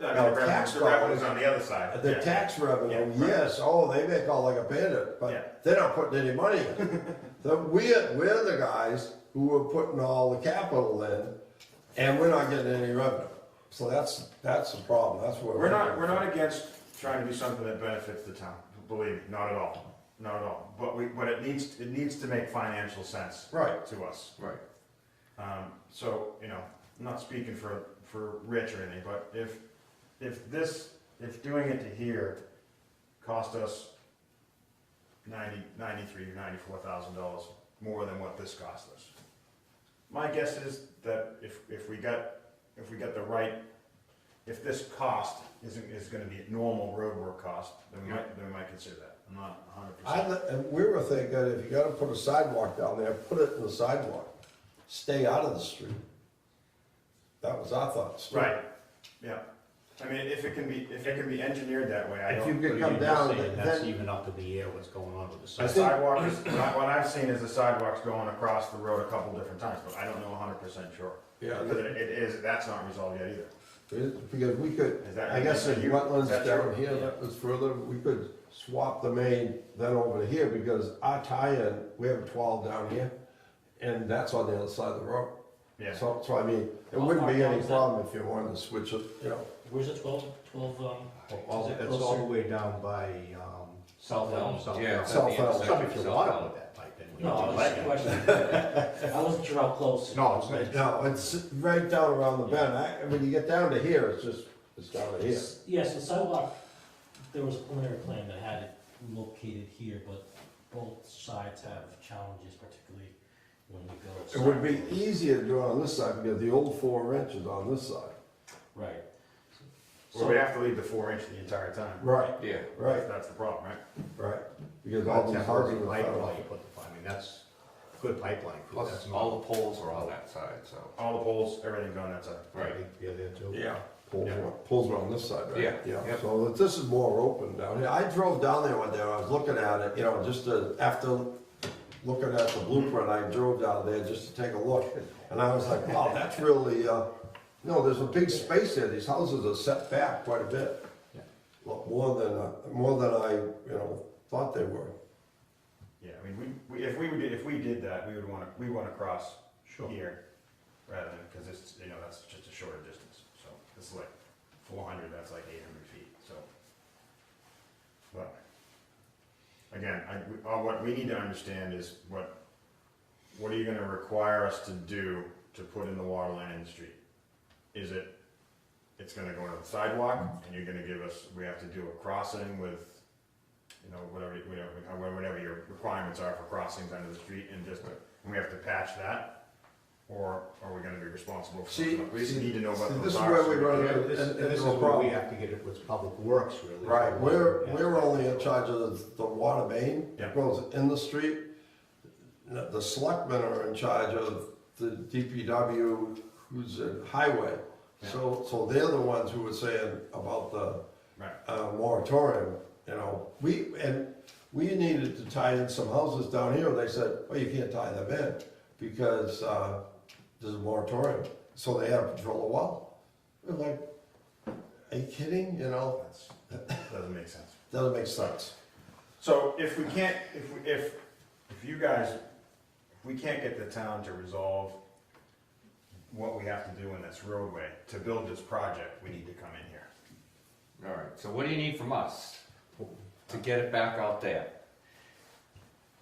Yeah, Now, I mean, tax the revenue's on the other side. The Yeah. tax revenue, Yeah, right. yes, oh, they make all like a bandit, Yeah. but they're not putting any money in. We're the guys who are putting all the capital in, and we're not getting any revenue. So that's the problem, that's where. We're not against trying to do something that benefits the town, believe me, not at all, not at all. But it needs to make financial sense. Right. To us. Right. So, you know, I'm not speaking for Rich or anything, but if doing it to here cost us $93,000, $94,000 more than what this cost us, my guess is that if we got the right, if this cost is gonna be normal roadwork cost, then we might consider that. I'm not 100%. And we were thinking, if you gotta put a sidewalk down there, put it in the sidewalk, stay out of the street. That was our thoughts. Right, yeah. I mean, if it can be engineered that way, I If don't. you could come down, That's then, even up to the air, what's going on with the The sidewalk. sidewalk is, what I've seen is the sidewalks going across the road a couple different times, but I don't know 100% sure. yeah, Because that's not resolved yet either. because we could, Is that? I guess there's wetlands is that down true? here that was further, we could swap the main then over to here, because our tie-in, we have a 12 down here, and that's on the other side of the road. Yeah. So I mean, it wouldn't be any problem if you wanted to switch it, you know. Where's the 12, It's all the way down by, South Elm? South Yeah, Elm. it's at the South Elm. intersection If of you South want to Elm. put that pipe in. No, that's the question. I wasn't sure how close. No, it's not. No, it's right down around the bend. When you get down to here, it's down to here. Yes, the sidewalk, there was a preliminary plan that had it located here, but both sides have challenges, particularly when we go. It would be easier to do it on this side, because the old 4 inch is on this side. Right. Well, we have to leave the 4-inch the entire time. Right, Yeah. right, That's the problem, right? right. Because all these houses are Pipe federal. while you put the, I mean, that's good pipeline. Plus, That's all the poles are on that side, so. All the poles, everything's on that side. Right. Yeah, there too. Yeah, Yeah. pulls are on this side, right? Yeah, yep. So this is more open down here. I drove down there one day, I was looking at it, you know, just to, after looking at the blueprint, I drove down there just to take a look. And I was like, wow, that's really, no, there's a big space there, these houses are set back quite a bit. Yeah. Lot more than I, you know, thought they were. Yeah, I mean, if we did that, we wanna cross here rather than, cause it's, you know, that's just a shorter distance. So it's like 400, that's like 800 feet, so. But, again, what we need to understand is what are you gonna require us to do to put in the water line in the street? Is it's gonna go to the sidewalk, and you're gonna give us, we have to do a crossing with, you know, whatever your requirements are for crossings under the street, and we have to patch that? Or are we gonna be responsible for something? We just need to know what those This is are. where so we can- run Yeah, into this into is a where we problem. have to get it with Public Works, really. Right, Yeah. we're only in charge of the water main Yeah. that goes in the street. The selectmen are in charge of the DPW, who's in highway. Yeah. So they're the ones who were saying about the Right. moratorium, you know. We needed to tie in some houses down here, and they said, well, you can't tie them in because there's a moratorium. So they had to patrol the wall. We're like, are you kidding, you know? That doesn't make sense. Doesn't make sense. So if we can't, if we can't get the town to resolve what we have to do in this roadway to build this project, we need to come in here. All right, so what do you need from us to get it back out there?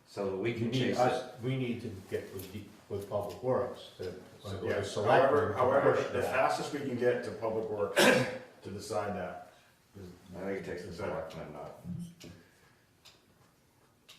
So that we can chase it? We need to get with Public Works to Yeah, select. however, the fastest we can get to Public Works to decide that. I think it takes the selectmen, not.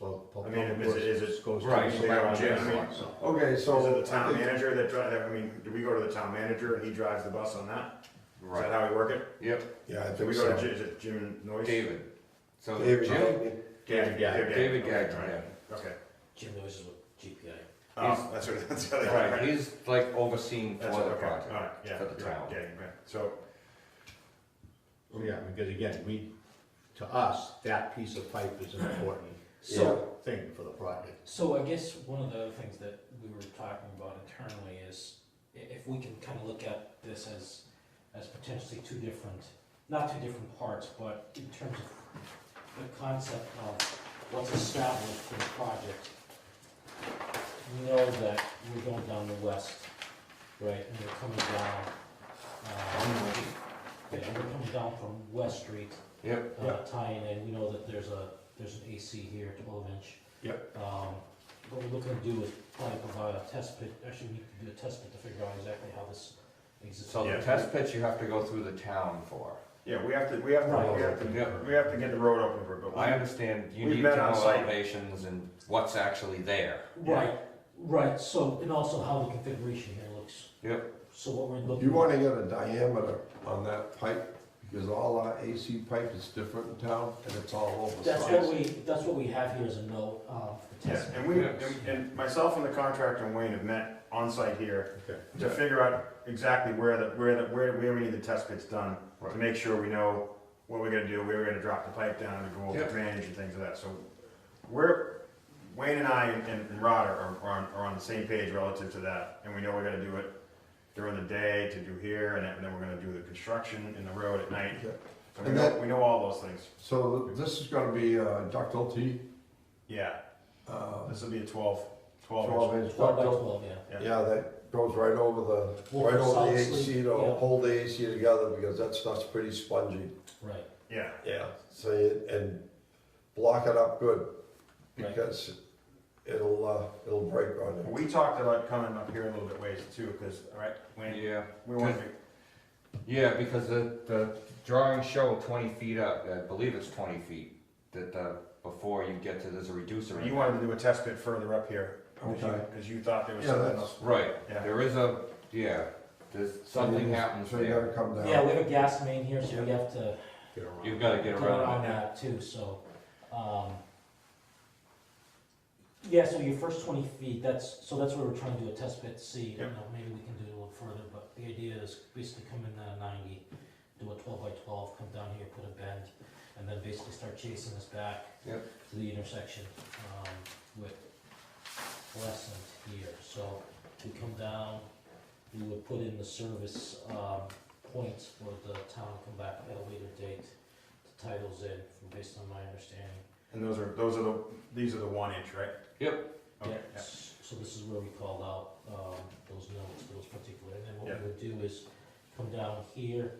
Well, I mean, Public is it- Works goes to Right, the so they don't select- Jim, I mean, so- Okay, so. Is it the I town think- manager that I mean, do we go to the town manager and he drives the bus on that? Is that Right, how we work it? yep, Yeah, I Do think we go to, so. is it Jim Noyce? David. So David, Jim, David Gagnon. David Okay, Gagnon, right. yeah. Okay. Jim Lewis is with GPI. Oh, that's what, that's the other Right, right. he's like overseeing That's for the okay. project. All right, yeah. for the right, town. yeah, right. So, Yeah, because again, to us, that piece of pipe is an important So, thing for the project. so I guess one of the other things that we were talking about internally is if we can kind of look at this as potentially not two different parts, but in terms of the concept of what's established for the project. We know that we're going down the west, right, and we're coming down, yeah, we're coming down from West Street. Yep, Tying in, we know that there's an AC here, 12-inch. Yep. What we're looking to do is probably provide a test pit, actually we need to do a test pit to figure out exactly how this exists. so the Yeah. test pits you have to go through the town for. yeah, we have to Yeah. get the road open for it, but I understand you We've need been on general site. elevations and what's actually there. Right, so, and also how the configuration here looks. Yep. So what we're looking. You wanna get a diameter on that pipe, because all our AC pipe is different in town, and it's all oversized. That's what we have here as a note, for Yeah, test. and myself and the contractor and Wayne have met on site here Okay. to figure out exactly where we need the test pits done, Right. to make sure we know what we're gonna do, where we're gonna drop the pipe down to go over Yep. drainage and things like that, so Wayne and I and Rod are on the same page relative to that, and we know we're gonna do it during the day to do here, and then we're gonna do the construction in the road at night. Yeah. So And we know all those things. So this is gonna be ductile T, Yeah, this will be a 12 12 inch. inch 12 by ductile. 12, yeah. Yeah, that goes right over the Solid AC sleeve, to yeah. hold the AC together, because that stuff's pretty spongy. Right, Yeah, Yeah. So, and block it up good, Right. because it'll break on you. we talked about coming up here a little bit ways too, because, all right, Wayne, Yeah. we want to, Yeah, because the drawings show 20 feet up, I believe it's 20 feet, that before you get to, there's a reducer. you wanted to do a test pit further up here, Okay. because you thought there was Yeah, something that's- else. Right, Yeah. there is a, yeah, there's something happens So you there. gotta come down. Yeah, we have a gas main here, so we have to Get around. You've gotta get around it. that too, so, yeah, so your first 20 feet, that's where we're trying to do a test pit to see, you know, maybe we can do it a little further, but the idea is basically come in at 90, do a 12 by 12, come down here, put a bend, and then basically start chasing us back Yep. to the intersection, with Crescent here, so we come down, we would put in the service, points for the town to come back at a later date to tie those in, based on my understanding. And these are the 1 inch, right? Yep. Okay, Yeah, yeah. so this is where we called out, those notes, those particular, and then what Yeah. we would do is come down here.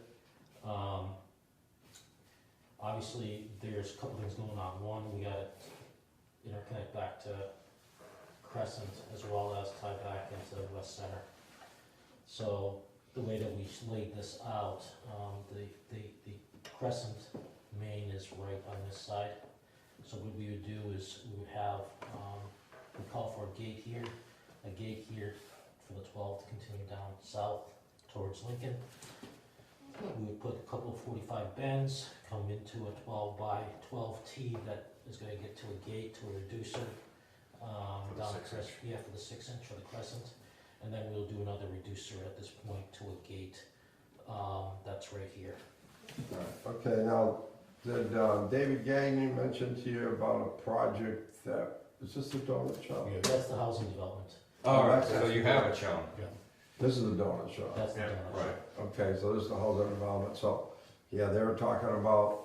Obviously, there's a couple things going on. One, we gotta interconnect back to Crescent as well as tie back into West Center. So the way that we laid this out, the Crescent main is right on this side. So what we would do is we would have, we call for a gate here for the 12 to continue down south towards Lincoln. We would put a couple of 45 bends, come into a 12 by 12 T that is gonna get to a gate, to a reducer. the Down 6 inch. Yeah, for the 6 inch for the Crescent. And then we'll do another reducer at this point to a gate, that's right here. Okay, now, did David Gagnon mention to you about a project that, is this the donut shop? Yeah. That's the housing development. Alright, so you have it shown. This is the donut shop. That's the Yeah, donut right. shop. Okay, so this is the housing development, so, yeah, they were talking about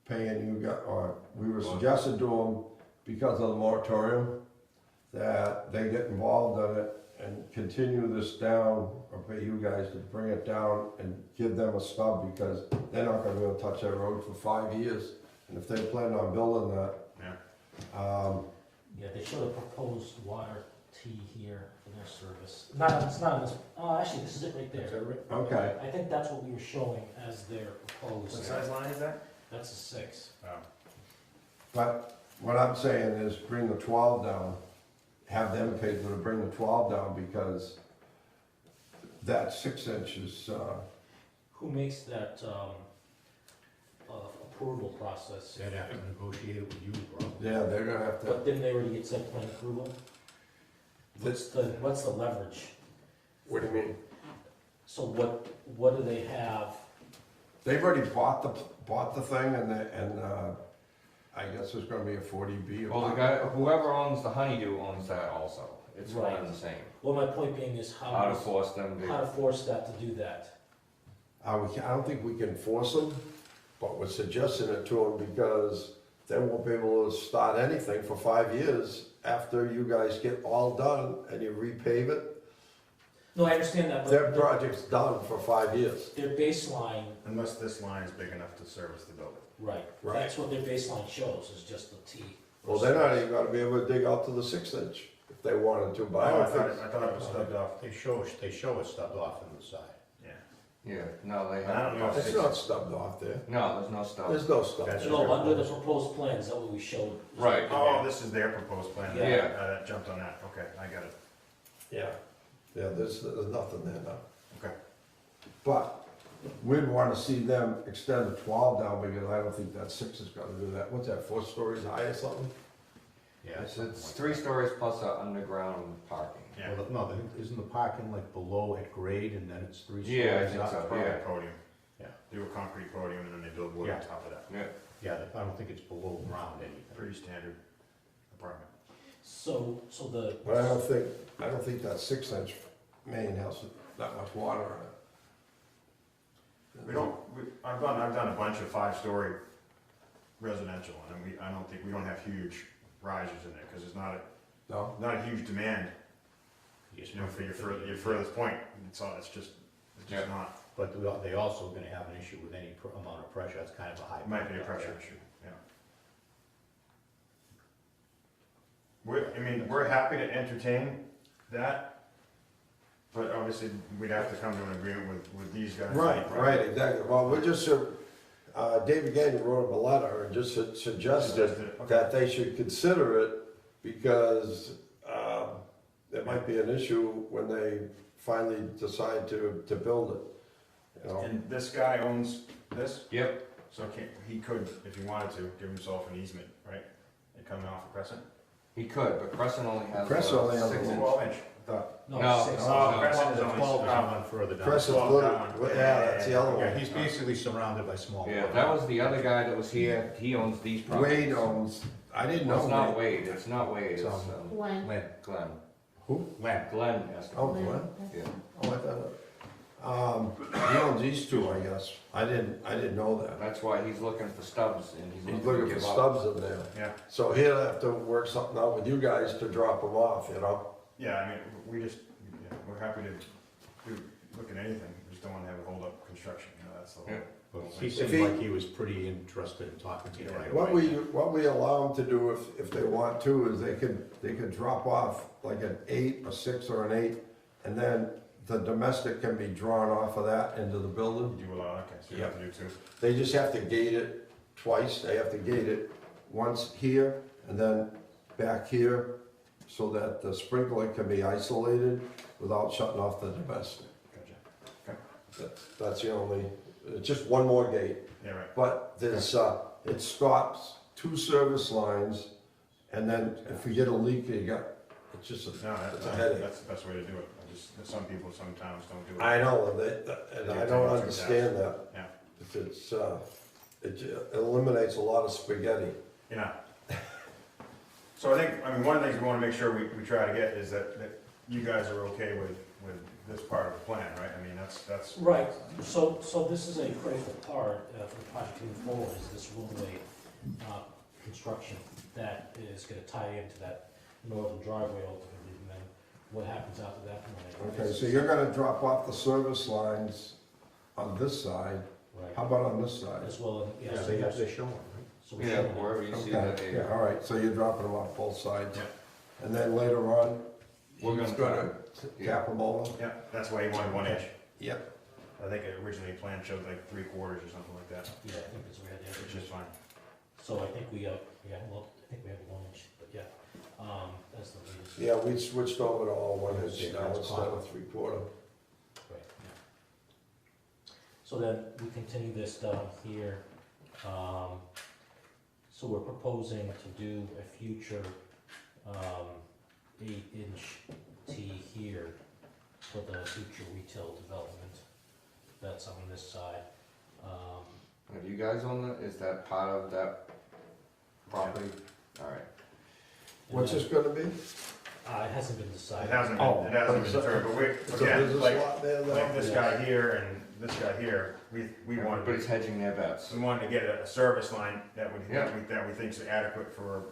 paying you guys, or we were suggested to them, because of the moratorium, that they get involved in it and continue this down, or pay you guys to bring it down and give them a stub, because they're not gonna be able to touch that road for 5 years. And if they plan on building that, Yeah, they showed a proposed water T here for their service. It's not in this, actually, this is it right there. okay, I think that's what we were showing as their proposed. What size line is that? That's a 6. but what I'm saying is bring the 12 down, have them pay to bring the 12 down, because that 6 inches, Who makes that, approval process? They'd have to negotiate it with you, probably. yeah, they're gonna have to, But didn't they already get site plan approval? What's the leverage? what do you mean? So what do they have? They've already bought the thing, and I guess there's gonna be a 40B. Well, the guy, whoever owns the Honeydew owns that also. It's one Right. and the same. Well, my point being is How to force them how to, to force that to do that. I don't think we can force them, but we're suggesting it to them because they won't be able to start anything for 5 years after you guys get all done and you repave it. No, I understand that, Their but project's done for 5 years. their baseline, Unless this line is big enough to service the building. right, Right. that's what their baseline shows, is just the T. Well, they're not even gonna be able to dig out to the 6 inch if they wanted to, but I Oh, don't think. I thought it was stubbed off. They show it stubbed off on the side. Yeah. yeah, no, they I don't know have. if It's not stubbed off there. No, there's no stuff. There's no stuff. That's No, under the proposed plans, that what we showed. Right. Oh, this is their proposed plan. Yeah. That jumped on that. Okay, I got it. Yeah, yeah, there's nothing there now. Okay. But we'd wanna see them extend the 12 down, because I don't think that 6 is gonna do that. What's that, 4 stories high or something? Yeah. It's 3 stories plus a underground parking. Yeah. Well, no, isn't the parking like below at grade and then it's 3 stories Yeah, I think up? so. Probably Yeah. a podium. Yeah. Do a concrete podium and then they build wood on Yeah. top of that. Yeah. Yeah, I don't think it's below ground anything. Pretty standard apartment. So But I don't think that 6 inch main has that much water in it. I've done a bunch of 5-story residential, and I don't have huge risers in there, because it's not No? a huge demand, Yes, you know, for your furthest point. It's just Yeah. not. But they also gonna have an issue with any amount of pressure, that's kind of a high. It might be a point up pressure there. issue, yeah. We're happy to entertain that, but obviously, we'd have to come to an agreement with these guys. Right, exactly. Well, we're just, David Gagnon wrote him a letter and just suggested Suggested, okay. that they should consider it, because, it might be an issue when they finally decide to build it, you know? And this guy owns this, Yep, so he could, if he wanted to, give himself an easement, right? And coming off of Crescent? he could, but Crescent only has. Crescent only has 6 a inch. 12 inch, I thought. No, six. Oh, no. Crescent is only 12 is the one further down. Crescent's 12 little, down. yeah, that's the other Yeah, one. he's basically surrounded by small. Yeah, that was the other guy that was here, he owns these properties. Wade owns, I didn't No, know. it's not Wade, it's not Wade, it's When, Len. Glenn. Who? Len. Glenn has Oh, to. Glenn? Yeah. Oh, I thought, he owns these two, I guess. I didn't know that. That's why he's looking for stubs and he's He's looking looking to for give up. stubs in there. Yeah, So he'll have to work something out with you guys to drop them off, you know? yeah, I mean, we're happy to look at anything, we just don't wanna have it hold up construction, you know, that's the whole. Yeah. whole He thing. seemed like he was pretty interested in talking to you right away. What we allow them to do if they want to is they could drop off like an 8, a 6 or an 8, and then the domestic can be drawn off of that into the building. You allow, okay, so you have to do two. They just have to gate it twice, they have to gate it once here and then back here so that the sprinkler can be isolated without shutting off the domestic. Gotcha. That's the only, just one more gate. Yeah, right. But there's, it stops 2 service lines, and then if we get a leak, it's just No, it's a headache. that's the best way to do it. Some people, some towns don't do it. I know, and I don't understand that. Yeah. It eliminates a lot of spaghetti. Yeah. So I mean, one of the things we wanna make sure we try to get is that you guys are okay with this part of the plan, right? I mean, that's. Right, so this is a critical part for the project moving forward, is this roadway construction that is gonna tie into that northern driveway ultimately, and then what happens after that point. Okay, so you're gonna drop off the service lines on this side. Right, How about on this side? as well, Yeah, they show him, right? so we're Yeah, showing that. wherever you see that. Okay, yeah, all right, so you're dropping them off both sides. Yeah. And then later on, We're he's gonna gonna cap them over? Yeah, that's why he wanted 1 inch. Yep. I think originally plan showed like 3/4 or something like that, Yeah, I think it's right there. which is fine. So I think we have, I think we have 1 inch, but yeah, that's the latest. Yeah, we switched over to all 1 inch Yeah, now that's instead fine. of 3/4. Right, yeah. So then we continue this down here. So we're proposing to do a future 8-inch T here for the future retail development. That's on this side. Have you guys own that? Is that part of that property? Alright. What's this gonna be? It hasn't been decided. It hasn't Oh, been, but it's a- determined, but It's a again, business like lot there now? this guy here and this guy here, we wanted, Everybody's hedging their bets. we wanted to get a service line that Yeah. we think is adequate for,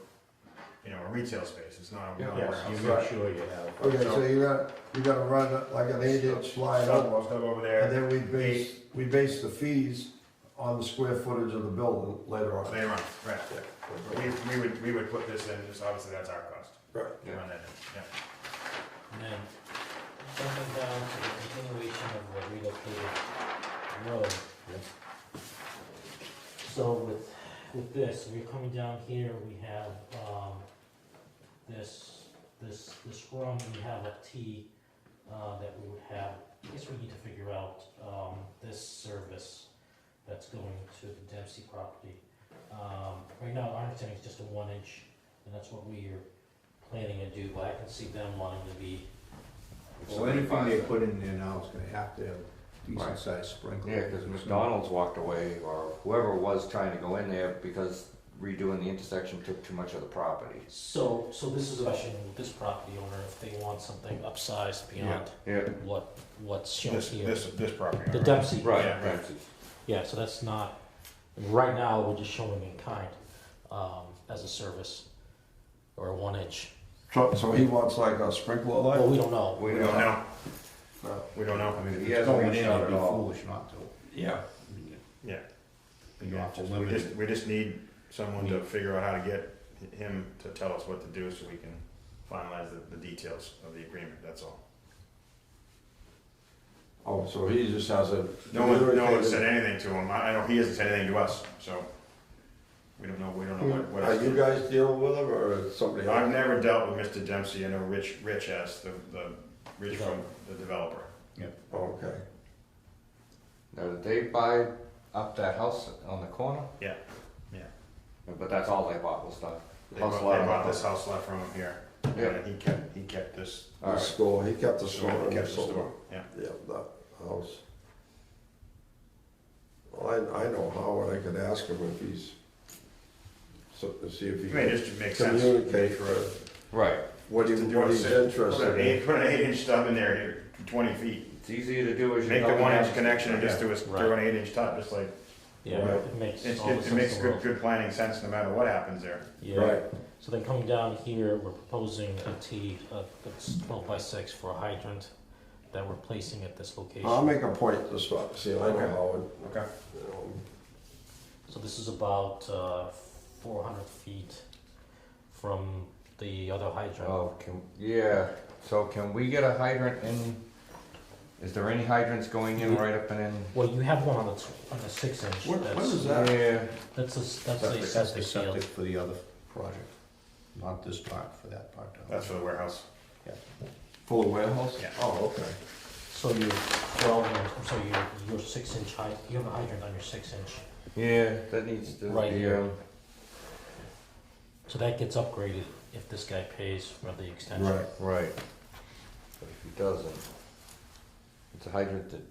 a retail space, it's not a Yeah. Yes, warehouse. you make sure you have. Okay, so you're gonna run it like an 8-inch line Stuff over, stuff over and there, then we base the fees on the square footage of the building later on. later on, right. We would put this in, just obviously that's our cost, Right. to run that in, yeah. And then jumping down to the continuation of the relocated road. So with this, we're coming down here, we have, this run, we have a T, that we would have. I guess we need to figure out, this service that's going to the Dempsey property. Right now, our understanding is just a 1 inch, and that's what we are planning to do, but I can see them wanting to be. Well, anything they put in there now is gonna have to have decent sized sprinkler. Yeah, because McDonald's walked away, or whoever was trying to go in there because redoing the intersection took too much of the property. So this is a question with this property owner, if they want something upsized beyond Yeah. what's shown This, here. this property. The right? Dempsey. Right, Yeah, right. Ramsey's. Yeah, so that's not, right now, we're just showing in kind, as a service, or a 1 inch. So he wants like a sprinkler Well, line? we don't know. We don't know, we don't know. I mean, if He it's hasn't going in, reached out it'd be at all. foolish not to. Yeah. Yeah. You're awful We limited. just need someone to figure out how to get him to tell us what to do so we can finalize the details of the agreement, that's all. Oh, so he just hasn't. No one said anything to him, I know he hasn't said anything to us, so We don't know what. Are you guys dealing with them or somebody else? I've never dealt with Mr. Dempsey. I know Rich has, Rich from the developer. Okay. Now, did they buy up that house on the corner? Yeah. But that's all they bought was the They house bought, lot. they bought this house lot from him here. Yeah. And he kept this. The Alright. store, he kept the store. He and kept the sold store, yeah. it. Yeah, that house. Well, I know Howard, I could ask him if he's, so, to see if he I mean, can just makes sense. communicate for Right. what To do he's interested in. Put an 8-inch stub in there, here, 20 feet. It's easier to do as you Make go the 1-inch down. connection and just do Right. an 8-inch tub, just like, Yeah, Right. it makes it all the sense in makes the world. good planning sense no matter what happens there. Yeah. Right. So then coming down here, we're proposing a T, that's 12 by 6 for a hydrant that we're placing at this location. I'll make a point to stop, see, I know Okay. Howard. Okay. You know, So this is about 400 feet from the other hydrant. Oh, so can we get a hydrant in? Is there any hydrants going in right up and in? Well, you have one on the 6-inch. What is that? Yeah, That's a That's septic the field. septic for the other project, not this part, for that part. That's for the warehouse. Full of warehouse? Yeah. Oh, okay. So your 12-inch, I'm sorry, your 6-inch height, you have a hydrant on your 6-inch. yeah, that needs to Right be, here. So that gets upgraded if this guy pays for the extension. right. But if he doesn't, it's a hydrant that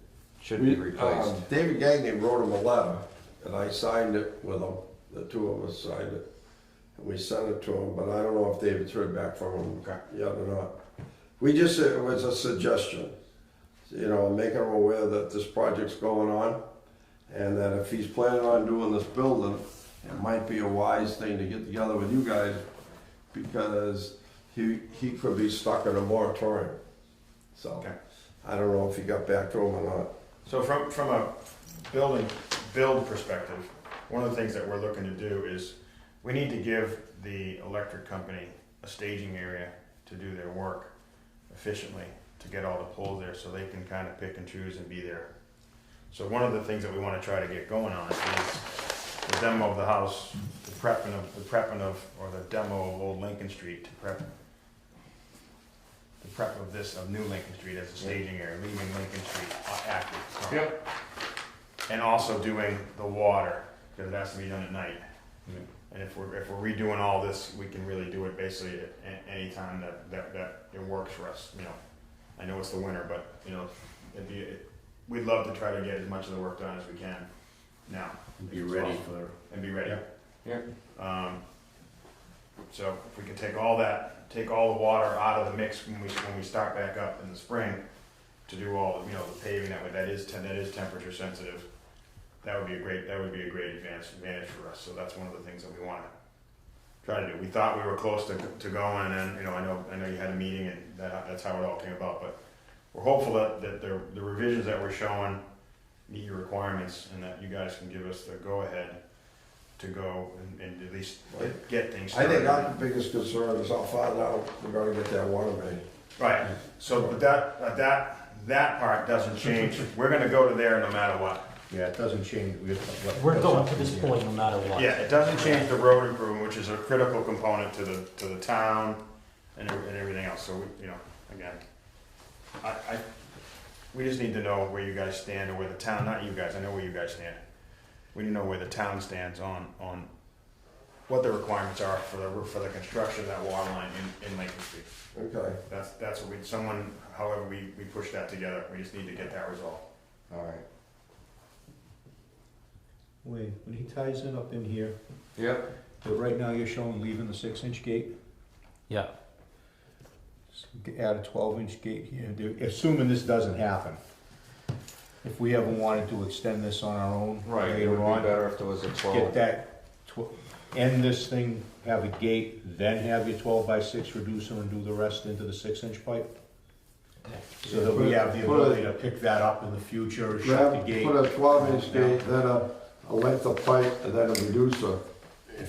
should be replaced. David Gagney wrote him a letter, and I signed it with him, the two of us signed it. And we sent it to him, but I don't know if David's heard back from him yet or not. We just, it was a suggestion, you know, making him aware that this project's going on, and that if he's planning on doing this building, it might be a wise thing to get together with you guys, because he could be stuck in a moratorium. So, Okay. I don't know if he got back to him or not. So from a build perspective, one of the things that we're looking to do is we need to give the electric company a staging area to do their work efficiently, to get all the poles there so they can kind of pick and choose and be there. So one of the things that we want to try to get going on is the demo of the house, the prepping of, or the demo of Old Lincoln Street, to prep of New Lincoln Street as a staging area, leaving Lincoln Street active. Yep. And also doing the water, because it has to be done at night. And if we're redoing all this, we can really do it basically at any time that it works for us, you know. I know it's the winter, but, you know, we'd love to try to get as much of the work done as we can now. Be ready for. And be ready. Yeah. So if we can take all the water out of the mix when we start back up in the spring to do all, you know, the paving that is temperature sensitive, that would be a great advantage for us. So that's one of the things that we want to try to do. We thought we were close to going, and then, you know, I know you had a meeting and that's how it all came about, but we're hopeful that the revisions that we're showing meet your requirements and that you guys can give us the go-ahead to go and at least get things I started. think our biggest concern is how far down we're gonna get that water main. Right, so but that part doesn't change. We're gonna go to there no matter what. Yeah, it doesn't change. We're going to this point no matter what. Yeah, it doesn't change the road improvement, which is a critical component to the town and everything else. So we, you know, again, we just need to know where you guys stand, or where the town, not you guys, I know where you guys stand. We need to know where the town stands on what the requirements are for the construction of that water line in Lincoln Street. Okay. That's what however we push that together, we just need to get that resolved. All right. When he ties it up in here, Yep. so right now you're showing leaving the 6-inch gate, Yeah. add a 12-inch gate here, assuming this doesn't happen. If we ever wanted to extend this on our own Right, it later would be on, better if there was a 12. get that, end this thing, have a gate, then have your 12 by 6 reducer and do the rest into the 6-inch pipe. So that we have the ability to pick that up in the future, shut the gate. Put a 12-inch gate, then a length of pipe, and then a reducer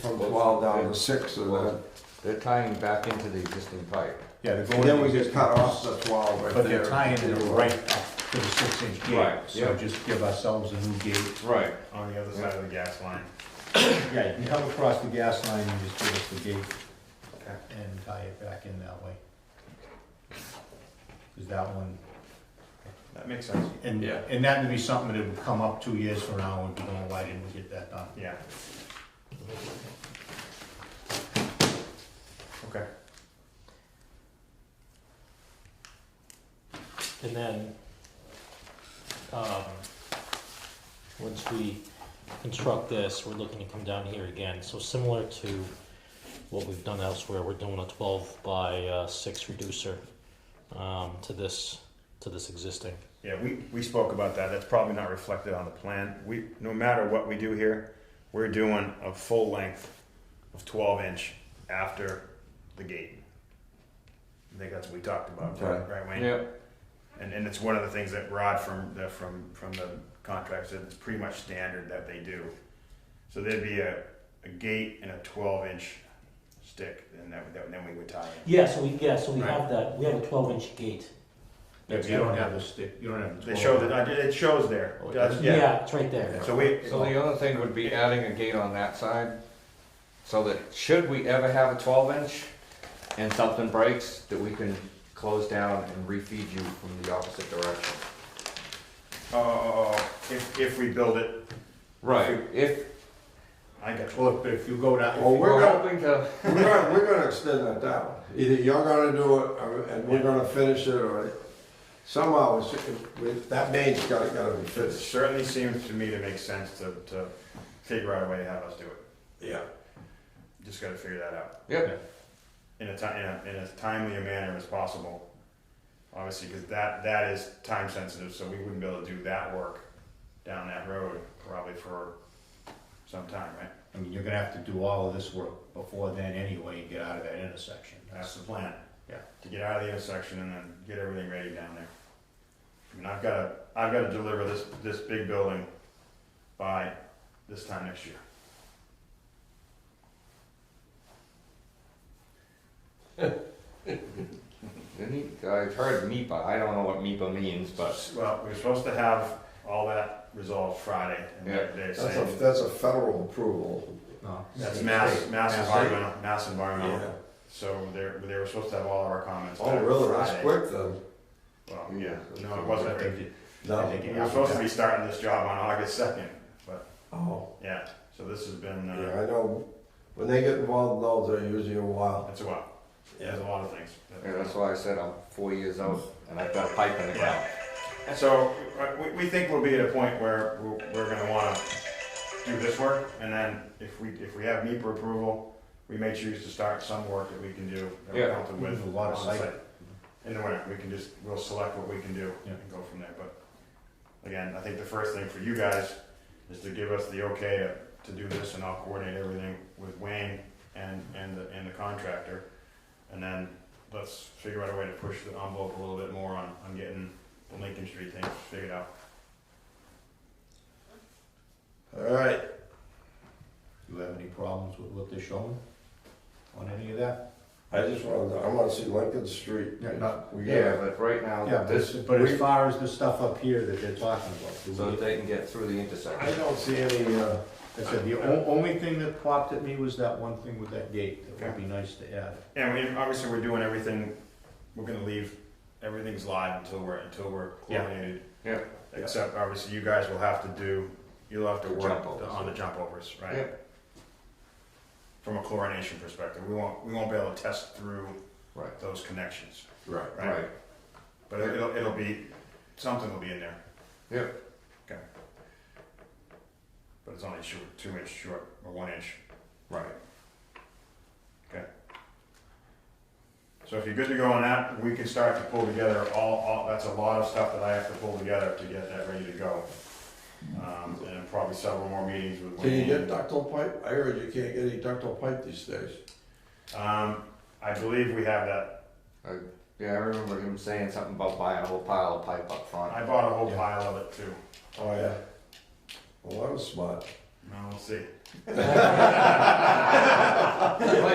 from 12 down to 6, and then, They're tying back into the existing pipe. Yeah, they're and going. then we just cut off the 12 right there. But they're tying it right up to the 6-inch gate, Right, so yeah. just give ourselves a new gate. Right. On the other side of the gas line. Yeah, you can come across the gas line and just give us the gate Okay. and tie it back in that way. Cause that one, That makes sense. and, Yeah. and that would be something that would come up 2 years from now and be going, why didn't we get that done? Yeah. Okay. And then, once we construct this, we're looking to come down here again. So similar to what we've done elsewhere, we're doing a 12 by 6 reducer to this existing. Yeah, we spoke about that. That's probably not reflected on the plan. No matter what we do here, we're doing a full length of 12-inch after the gate. I think that's what we talked about, Okay. right, Wayne? Yep. And it's one of the things that Rod from the contract said it's pretty much standard that they do. So there'd be a gate and a 12-inch stick, and then we would tie in. Yeah, so we Right. have that. We have a 12-inch gate. Yeah, but you don't have the stick, you don't have the. They show that, it shows there. Oh, it does? Yeah, it's right there. So we, So the other thing would be adding a gate on that side, so that should we ever have a 12-inch and something breaks, that we can close down and refeed you from the opposite direction. if we build it, Right, if, I got you. Well, but if you go down, Well, we're hoping to, we're gonna extend that down. Either you're gonna do it, and we're gonna finish it, or somehow, that main's gotta be It finished. certainly seems to me to make sense to figure out a way to have us do it. Yeah. Just gotta figure that out. yep, In as timely a manner as possible. Obviously, because that is time sensitive, so we wouldn't be able to do that work down that road probably for some time, right? I mean, you're gonna have to do all of this work before then anyway and get out of that intersection. That's the plan. Yeah. To get out of the intersection and then get everything ready down there. I mean, I've gotta deliver this big building by this time next year. I've heard MIPA, I don't know what MIPA means, but, Well, we're supposed to have all that resolved Friday, and they're saying, That's a federal approval. No. that's State. mass Yeah. environmental. So they were supposed to have all of our comments Oh, back really? That's Friday. quick then. Well, yeah, no, it wasn't. No. We were supposed to be starting this job on August 2nd, but, Oh, yeah, so this has been, yeah, I know. When they get involved in those, they're usually a while. it's a while. There's a lot of things. yeah, that's why I said I'm 4 years out, and I've got a pipe in the ground. So, we think we'll be at a point where we're gonna wanna do this work, and then if we have MEPA approval, we may choose to start some work that we can do, that we're Yeah. comfortable with. A lot of on site. site. In the winter, we'll select what we can do Yeah. and go from there, but again, I think the first thing for you guys is to give us the okay to do this, and I'll coordinate everything with Wayne and the contractor. And then let's figure out a way to push the envelope a little bit more on getting the Lincoln Street thing figured out. All right. Do you have any problems with what they're showing on any of that? I wanna see Lincoln Street. Yeah, not- We Yeah, got, but right now, Yeah, this, but as far as the stuff up here that they're talking about, do so we- that they can get through the I intersection. don't see any, I said, the only thing that popped at me was that one thing with that gate, that would be nice to add. And obviously, we're doing everything, we're gonna leave, everything's live until we're Yeah. chlorinated. Yeah. Except obviously, you guys will have you'll have to The work jump overs. on the jump overs, right? Yeah. From a chlorination perspective, we won't be able to test through Right. those connections, right. Right, but it'll be, something will be in there. Yep. Okay. But it's only 2 inch short, or 1 inch. right. So if you're good to go on that, we can start to pull together that's a lot of stuff that I have to pull together to get that ready to go. And probably several more meetings with Can you Wayne. get ductile pipe? I heard you can't get any ductile pipe these days. I believe we have that. Yeah, I remember him saying something about buying a whole pile of pipe up front. I bought a whole pile of it too. Oh, yeah. Well, that was smart. No, we'll see. Well,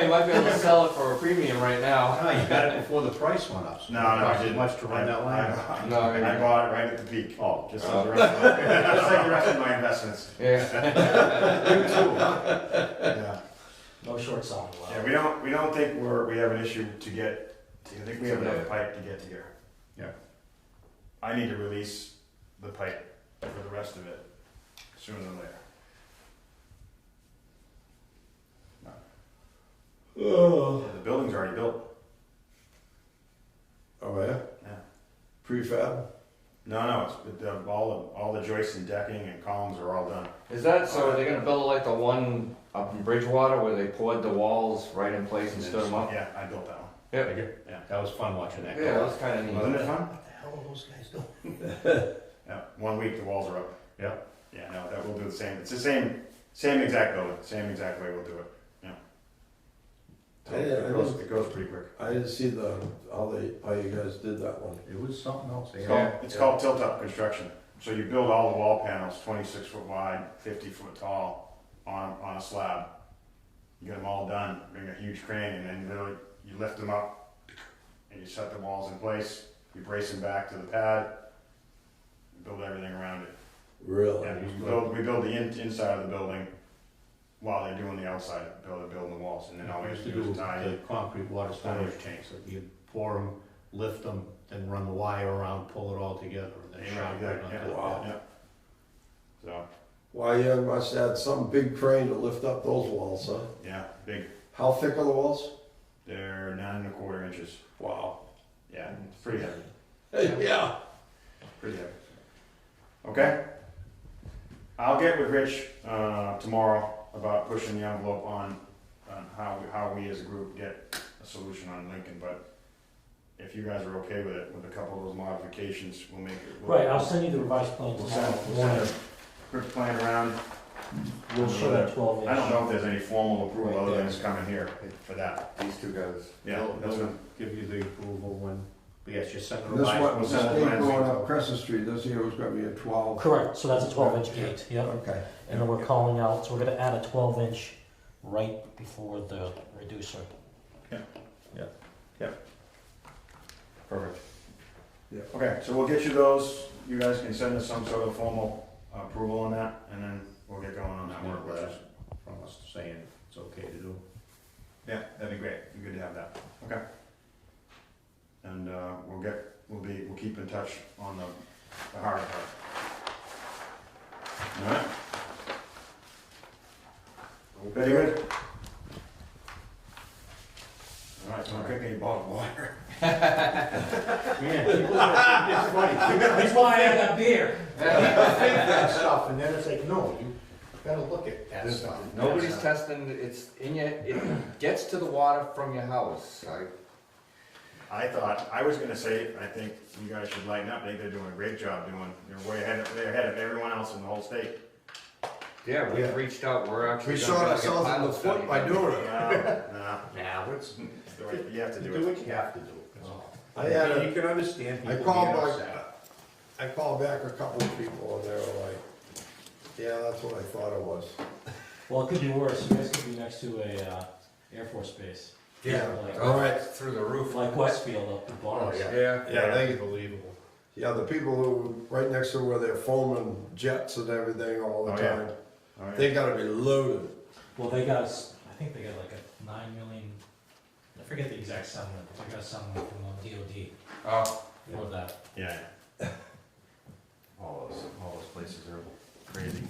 you might be able to sell it for a premium right now. No, you got it before the price went up. So No, it no, I cost didn't. much to run that line. No, I bought it right at the peak. Oh, Just like the rest of my, just like the rest of my investments. Yeah. You too, huh? Yeah. No short selling allowed. Yeah, we don't think we have an issue to get, I think we have enough pipe to get to here. Yeah. I need to release the pipe for the rest of it sooner than later. Oh, The building's already built. oh yeah? Yeah. Prefab? No, it's, all the joists and decking and columns are all done. Is that, so are they gonna build like the one up in Bridgewater where they poured the walls right in place and stood them up? Yeah, I built that one. Yeah. Yeah. That was fun watching that. Yeah, that was kinda neat. Wasn't it fun? What the hell are those guys doing? Yeah, 1 week the walls are up. Yeah. Yeah, no, that will do the same. It's the same exact building, same exact way we'll do it. Yeah. So it goes pretty quick. I didn't see how you guys did that one. It was something else. It's called tilt-up construction. So you build all the wall panels, 26 foot wide, 50 foot tall, on a slab. You get them all done, bring a huge crane, and then literally you lift them up, and you set the walls in place. You brace them back to the pad. You build everything around it. Really? Yeah, we build the inside of the building while they're doing the outside, building the walls, and then all we have to do is tie the it. concrete water storage tanks. Like you pour them, lift them, then run the wire around, pull it all together, and then shove it right on top. Wow. Yeah. So, Why, you must have had some big crane to lift up those walls, huh? yeah, big. How thick are the walls? They're 9 1/4 inches. Wow. Yeah, it's pretty heavy. Yeah. Pretty heavy. Okay. I'll get with Rich tomorrow about pushing the envelope on how we as a group get a solution on Lincoln. But if you guys are okay with it, with a couple of those modifications, we'll make it. Right, I'll send you the revised plan We'll tomorrow. send a quick plan around. We'll show that 12 inch. I don't know if there's any formal approval other than it's coming here for that. These two guys. Yeah, that's They'll what. give you the approval when, but yes, you're sending This revised. one, this send gate plans. going up Crescent Street, this here was gonna be a 12. Correct, so that's a 12-inch gate, yep. Okay. And then we're calling out, so we're gonna add a 12-inch right before the reducer. Perfect. Yeah. Okay, so we'll get you those. You guys can send us some sort of formal approval on that, and then we'll get going on that work. Which is, From us saying it's okay to do. yeah, that'd be great. Be good to have that. Okay. And we'll keep in touch on the harder part. All right. Very good. All right, so I'm drinking a bottle of water. Man, people, it's funny. That's why I got beer. People think that stuff, and then it's like, no, you gotta look at that stuff. Nobody's testing, it's in your, it gets to the water from your house. I thought, I was gonna say, I think you guys should lighten up. I think they're doing a great job they're way ahead of everyone else in the whole state. Yeah, we've reached out, we're actually. We gonna shot get ourselves in the pilot study foot by done. doing it. No, Nah, it's, you have to you do do it. what you have to do. I had a, You can understand I people called being back, upset. I called back a couple of people and they were like, yeah, that's what I thought it was. Well, it could be worse, you guys could be next to a Air Force base. Yeah. Like, All right. Through the roof. like Westfield up the bars. Yeah. Yeah, they, Unbelievable. yeah, the people who, right next to where they're foaming jets and everything all the Oh, yeah. time, All right. they gotta be loaded. Well, they got, I think they got like a 9 million, I forget the exact settlement, but they got something from DOD Oh, for that. Yeah. All those places are crazy.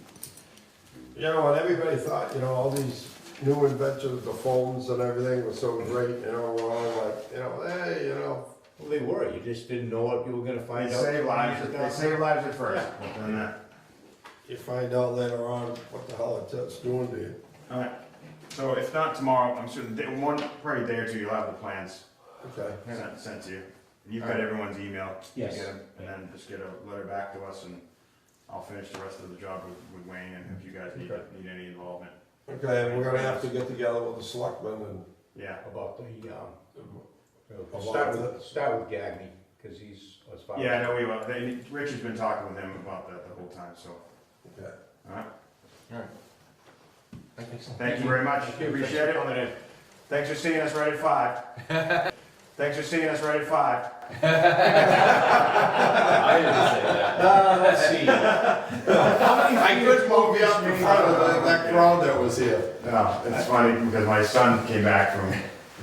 You know, and everybody thought, you know, all these new inventions, the phones and everything was so great, you know, we're all like, you know, hey, you know. Well, they were, you just didn't know what you were gonna find They out. save lives, they save lives at first, but then that. You find out later on what the hell it's doing to you. All right, so if not tomorrow, I'm sure probably a day or two, you'll have the plans Okay. sent to you. And you've got everyone's email. Yes. Get 'em, and then just get a letter back to us and I'll finish the rest of the job with Wayne and if you guys need any involvement. Okay, and we're gonna have to get together with the selectmen and. Yeah. About the, About start with Gagny, cause he's, as far as. Yeah, I know we will. Rich has been talking with him about that the whole time, so. Okay. All right. Alright. Thank you very much, appreciate it. Thanks for seeing us right at 5. Thanks for seeing us right at 5. I didn't say that. Let's see. I couldn't move you up in front of that crowd that was here. No, it's funny because my son came back from,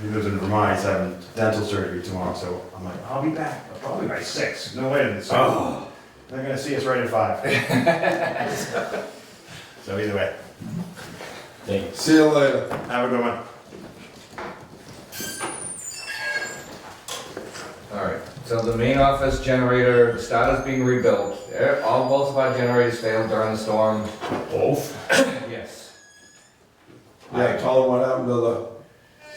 he lives in Vermont, he's having dental surgery tomorrow, so I'm like, I'll be back, probably by 6, no later than 6. Oh. They're gonna see us right at 5. So either way, Thank you. See you later. have a good one. Alright, so the main office generator, the starter's being rebuilt. Both of our generators failed during the storm. Both? Yes. Yeah, tell them what happened to the,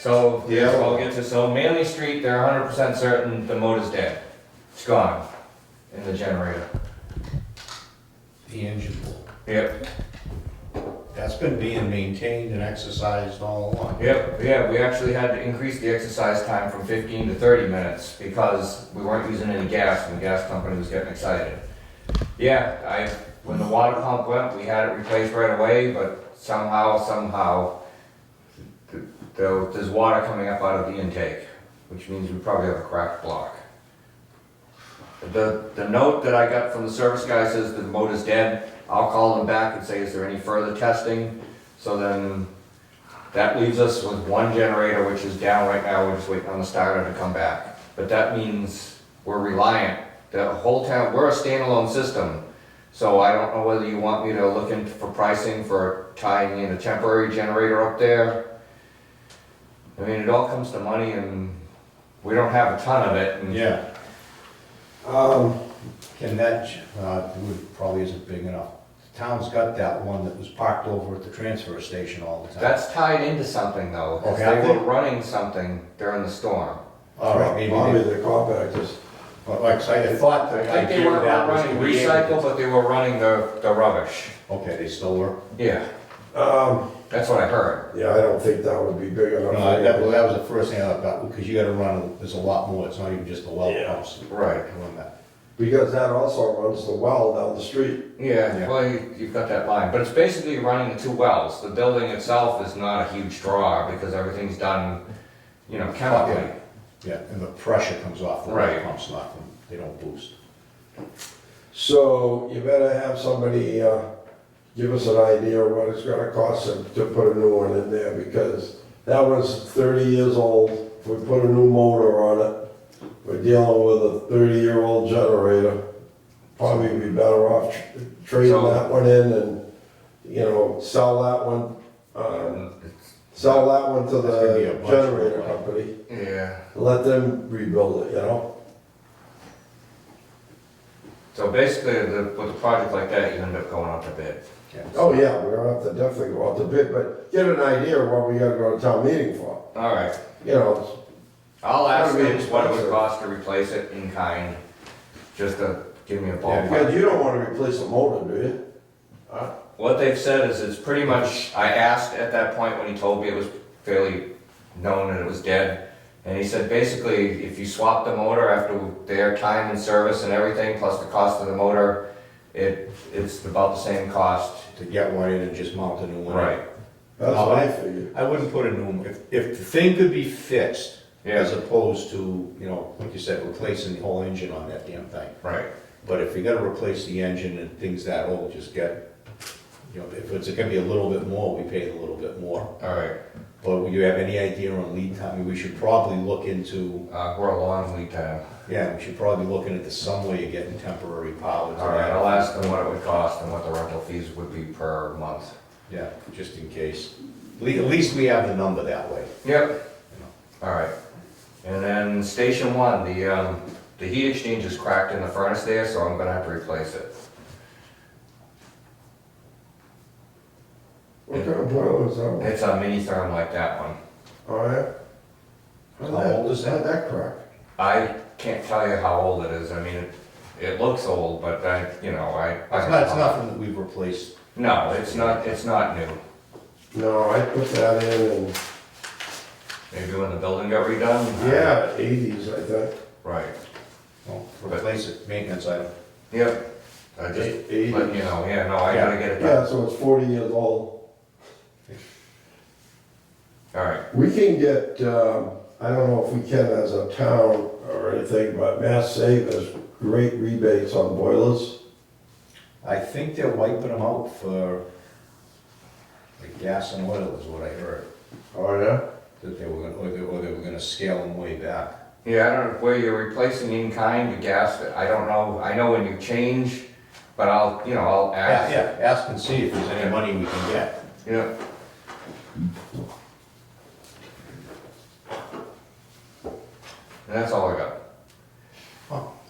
So, yeah, I'll get to, so Manley Street, they're 100% certain the motor's dead. It's gone in the generator. The engine block. Yep, That's been being maintained and exercised all along. yep, yeah, we actually had to increase the exercise time from 15 to 30 minutes because we weren't using any gas and the gas company was getting excited. Yeah, when the water pump went, we had it replaced right away, but somehow, there's water coming up out of the intake, which means we probably have a cracked block. The note that I got from the service guy says the motor's dead. I'll call them back and say, is there any further testing? So then, that leaves us with one generator, which is down right now. We're just waiting on the starter to come back. But that means we're reliant. The whole town, we're a standalone system. So I don't know whether you want me to look into for pricing for tying in a temporary generator up there. I mean, it all comes to money and we don't have a ton of it. And Yeah. Can that, it probably isn't big enough. The town's got that one that was parked over at the transfer station all the time. that's tied into something though. 'Cause Okay, they were running something during the storm. All right, maybe probably they, the compactors. but like I said, I thought the I think they idea weren't of that was to running be able recycle, to- but they were running the rubbish. Okay, they still work? Yeah, Um, that's what I heard. yeah, I don't think that would be big enough. No, that was the first thing I thought, because you gotta run, there's a lot more, it's not even just the well Yeah. pumps. Right. to run that. Because that also runs the well down the street. Yeah, Yeah. well, you've got that line, but it's basically running the two wells. The building itself is not a huge draw because everything's done, chemically. Yeah, and the pressure comes off the well Right. pumps, not from, they don't boost. So you better have somebody, give us an idea of what it's gonna cost to put a new one in there, because that was 30 years old. If we put a new motor on it, we're dealing with a 30-year-old generator. Probably be better off trading So- that one in and, sell that one, sell that one to That's gonna be a the bunch generator more. company. Yeah. Let them rebuild it, So basically, with a project like that, you end up going out to bid. Yeah. Oh, yeah, we're gonna have to definitely go out to bid, but get an idea of what we gotta go to town meeting for. All right. It's I'll ask gotta be them what it would expensive. cost to replace it in kind, just to give me a Because ballpark. you don't wanna replace a motor, do you? What they've said is it's pretty much, I asked at that point when he told me it was fairly known that it was dead. And he said basically, if you swap the motor after their time and service and everything, plus the cost of the motor, it's about the same cost. To get one in and just mount a new one. Right. That's No, what I figured. I wouldn't put a new one, if the thing could be fixed, Yeah, as opposed to, like you said, replacing the whole engine on that damn thing. right. But if you gotta replace the engine and things that old, just get, if it's gonna be a little bit more, we pay a little bit more. All right. But would you have any idea on lead time? I mean, we should probably look into, We're a long lead time. yeah, we should probably be looking into some way of getting temporary power. to All right, that. I'll ask them what it would cost and what the rental fees would be per month. Yeah, just in case. At least we have the number that way. Yep. All right. And then station one, the heat exchange is cracked in the furnace there, so I'm gonna have to replace it. What kind of boiler is that one? It's a mini therm like that one. Oh, yeah? How old is that? How'd that crack? I can't tell you how old it is. I mean, it looks old, but I. It's nothing that we've replaced. No, it's not new. No, I put that in Maybe when the building got redone? yeah, 80s, I think. Right. Well, replace it, maintenance item. Yep. I just Eighty. letting you know, yeah, no, I gotta get it done. Yeah, so it's 40 years old. All right, We can get, I don't know if we can as a town or anything, but Mass Save has great rebates on boilers. I think they're wiping them out for like gas and oil is what I heard, Oh, yeah? that they were gonna, or they were gonna scale them way back. yeah, I don't know, where you're replacing in kind, the gas, I don't know, I know when you change, but I'll, you know, I'll ask. Yeah, ask and see if there's any money we can get. Yeah. And that's all I got.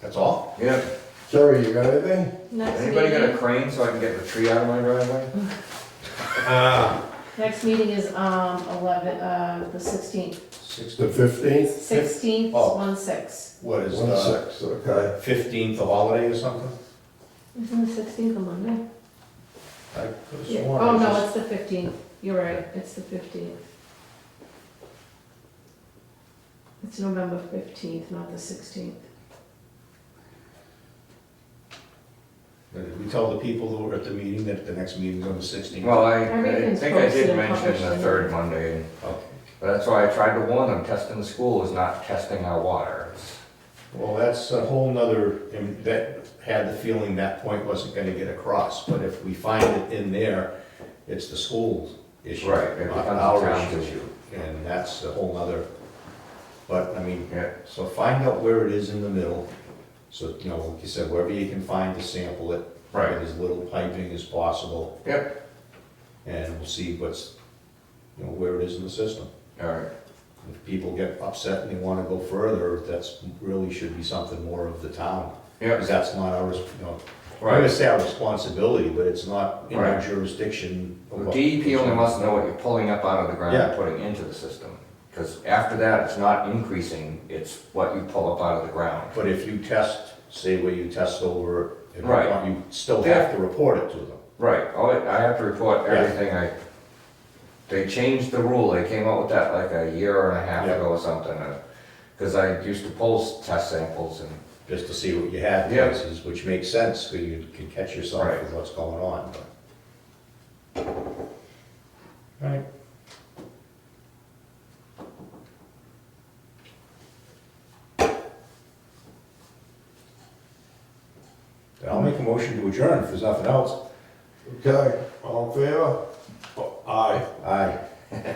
That's all? Yeah. Jerry, you got anything? Next Anybody got a meeting, crane so I can get the tree out of my driveway? next meeting is, 16th. The 15th? 16th, Oh. 1/6. What is 1/6, okay. 15th a holiday or something? Isn't the 16th a Monday? I could've Yeah. sworn. Oh, it no, was- it's the 15th. You're right, it's the 15th. It's November 15th, not the 16th. Did we tell the people who were at the meeting that the next meeting's on the 16th? Well, I Everything's think I posted did and mention published the in third Monday, Okay. but that's why I tried to warn them, testing the school is not testing our water. It's- Well, that's a whole nother, and that had the feeling that point wasn't gonna get across, but if we find it in there, it's the school's issue. Right, it not becomes the our town's issue. And that's a whole nother, but, I mean, Yeah, so find out where it is in the middle. So, you know, like you said, wherever you can find to sample it, right, with as little piping as possible. Yep. And we'll see what's, you know, where it is in the system. all right, If people get upset and they wanna go further, that's really should be something more of the town. yeah, Because that's not our, you know, I'm right. gonna say our responsibility, but it's not in our Right. jurisdiction. of The what- DEP only wants to know what you're pulling up out of the ground and Yeah. putting into the system. Because after that, it's not increasing, it's what you pull up out of the ground. But if you test, say where you test over, and Right. you still have to report it to them. Right, oh, I have to report Yeah. everything they changed the rule, they came out with that like a year and a half Yeah. ago or something. Cause I used to pull test samples and, Just to see what you had Yeah. places, which makes sense, because you can catch yourself Right. with what's going on. Right. I'll make a motion to adjourn if there's nothing else. Okay, all in favor? Aye. Aye.